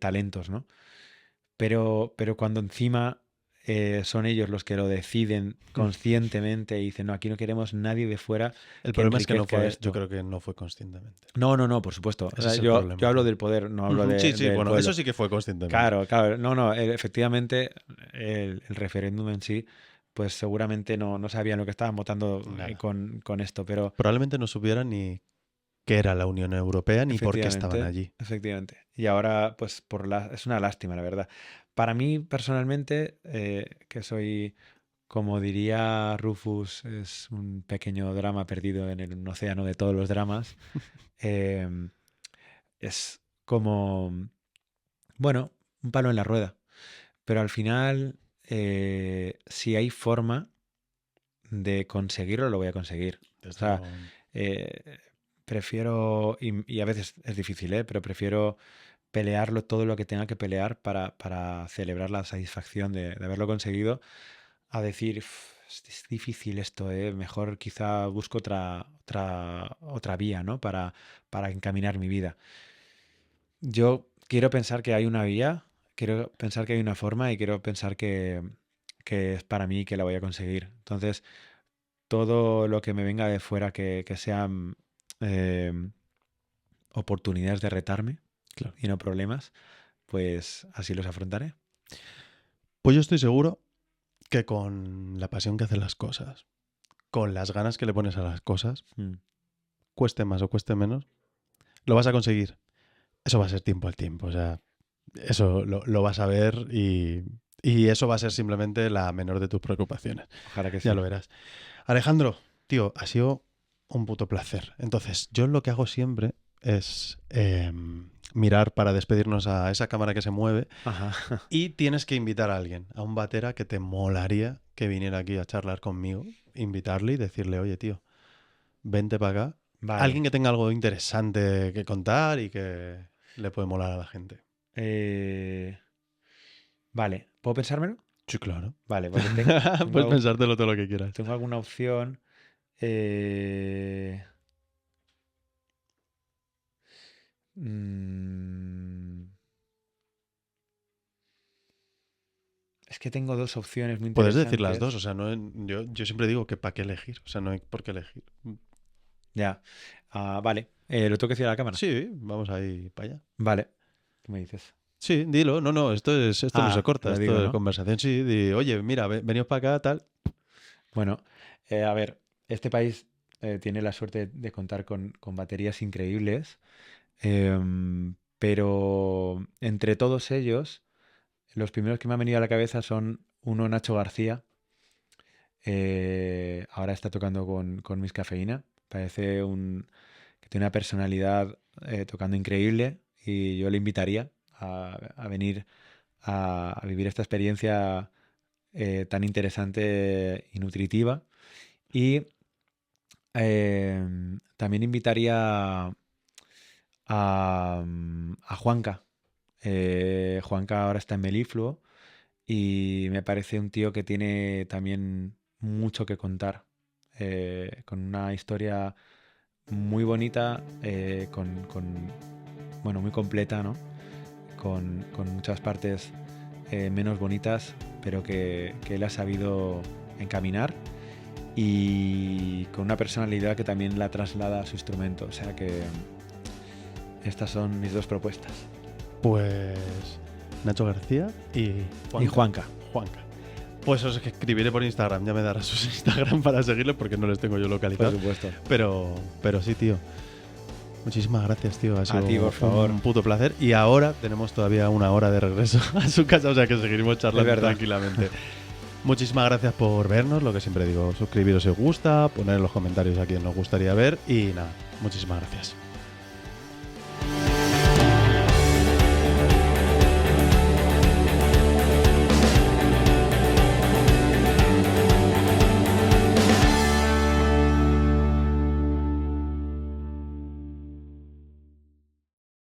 talentos, ¿no? Pero cuando encima son ellos los que lo deciden conscientemente y dicen, no, aquí no queremos nadie de fuera El que problema es que no enriquezca fue, yo esto. creo que no fue conscientemente. No, no, no, por supuesto. O Ese sea, es el yo problema, hablo tío. del poder, no hablo Sí, sí, del bueno, eso pueblo. sí que fue conscientemente. Claro, claro. No, no, efectivamente, el referéndum en sí, pues seguramente no sabían lo que estaban votando Nada. con esto, pero Probablemente no supieran ni qué era la Unión Europea ni por qué estaban efectivamente, allí. efectivamente. Y ahora, pues es una lástima, la verdad. Para mí, personalmente, que soy, como diría Rufus, es un pequeño drama perdido en un océano de todos los dramas, em, es como, bueno, un palo en la rueda. Pero al final, si hay forma de conseguirlo, lo voy a conseguir. O Desde sea, luego. eh, prefiero, y a veces es difícil, pero prefiero pelearlo todo lo que tenga que pelear para celebrar la satisfacción de haberlo conseguido, a decir, "Uf, es difícil esto, mejor quizá busco otra vía, ¿no? Para encaminar mi vida. Yo quiero pensar que hay una vía, quiero pensar que hay una forma y quiero pensar que es para mí y que la voy a conseguir. Entonces, todo lo que me venga de fuera que sean em, oportunidades de retarme Claro. y no problemas, pues así los afrontaré. Pues yo estoy seguro que con la pasión que hacen las cosas, con las ganas que le pones a las cosas, Mm, cueste más o cueste menos, lo vas a conseguir. Eso va a ser tiempo al tiempo. O sea, eso lo vas a ver y eso va a ser simplemente la menor de tus preocupaciones. ojalá que Ya sí. lo verás. Alejandro, tío, ha sido un puto placer. Entonces, yo lo que hago siempre es mirar para despedirnos a esa cámara que se mueve Ajá. y tienes que invitar a alguien, a un batera que te molaría que viniera aquí a charlar conmigo, invitarle y decirle, oye, tío, vente para acá. Alguien Vale. que tenga algo interesante que contar y que le puede molar a la gente. eh, vale. ¿Puedo pensármelo? Sí, claro. Vale, porque Puedes pensártelo todo lo que quieras. tengo alguna opción. eh, mm, es que tengo dos opciones muy Puedes decir las dos, interesantes. o sea, no, yo siempre digo que para qué elegir, o sea, no hay por qué elegir. Ya. Vale. ¿Lo tengo que decir a la cámara? Sí, vamos ahí para allá. Vale. ¿Qué me dices? Sí, dilo, no, esto no se corta, Lo esto digo, de ¿no? conversación, sí, oye, mira, veníos para acá, tal. Bueno, a ver, este país tiene la suerte de contar con baterías increíbles, pero entre todos ellos, los primeros que me han venido a la cabeza son uno Nacho García, ahora está tocando con Miss Cafeína, parece que tiene una personalidad tocando increíble y yo le invitaría a venir a vivir esta experiencia tan interesante y nutritiva. Y también invitaría a Juanca. Juanca ahora está en Melifluo y me parece un tío que tiene también mucho que contar, con una historia muy bonita, bueno, muy completa, ¿no? Con muchas partes menos bonitas, pero que él ha sabido encaminar y con una personalidad que también la traslada a su instrumento. O sea que estas son mis dos propuestas. Pues Nacho García y Juanca. Juanca. Pues os escribiré por Instagram, ya me darás sus Instagram para seguirlos porque no les tengo yo localizados. Por supuesto. Pero sí, tío. Muchísimas gracias, tío. Ha sido A ti, por favor. un puto placer. Y ahora tenemos todavía una hora de regreso a su casa, o sea que seguiremos charlando tranquilamente. Muchísimas gracias por vernos, lo que siempre digo, suscribiros si os gusta, poner en los comentarios a quien os gustaría ver y nada, muchísimas gracias.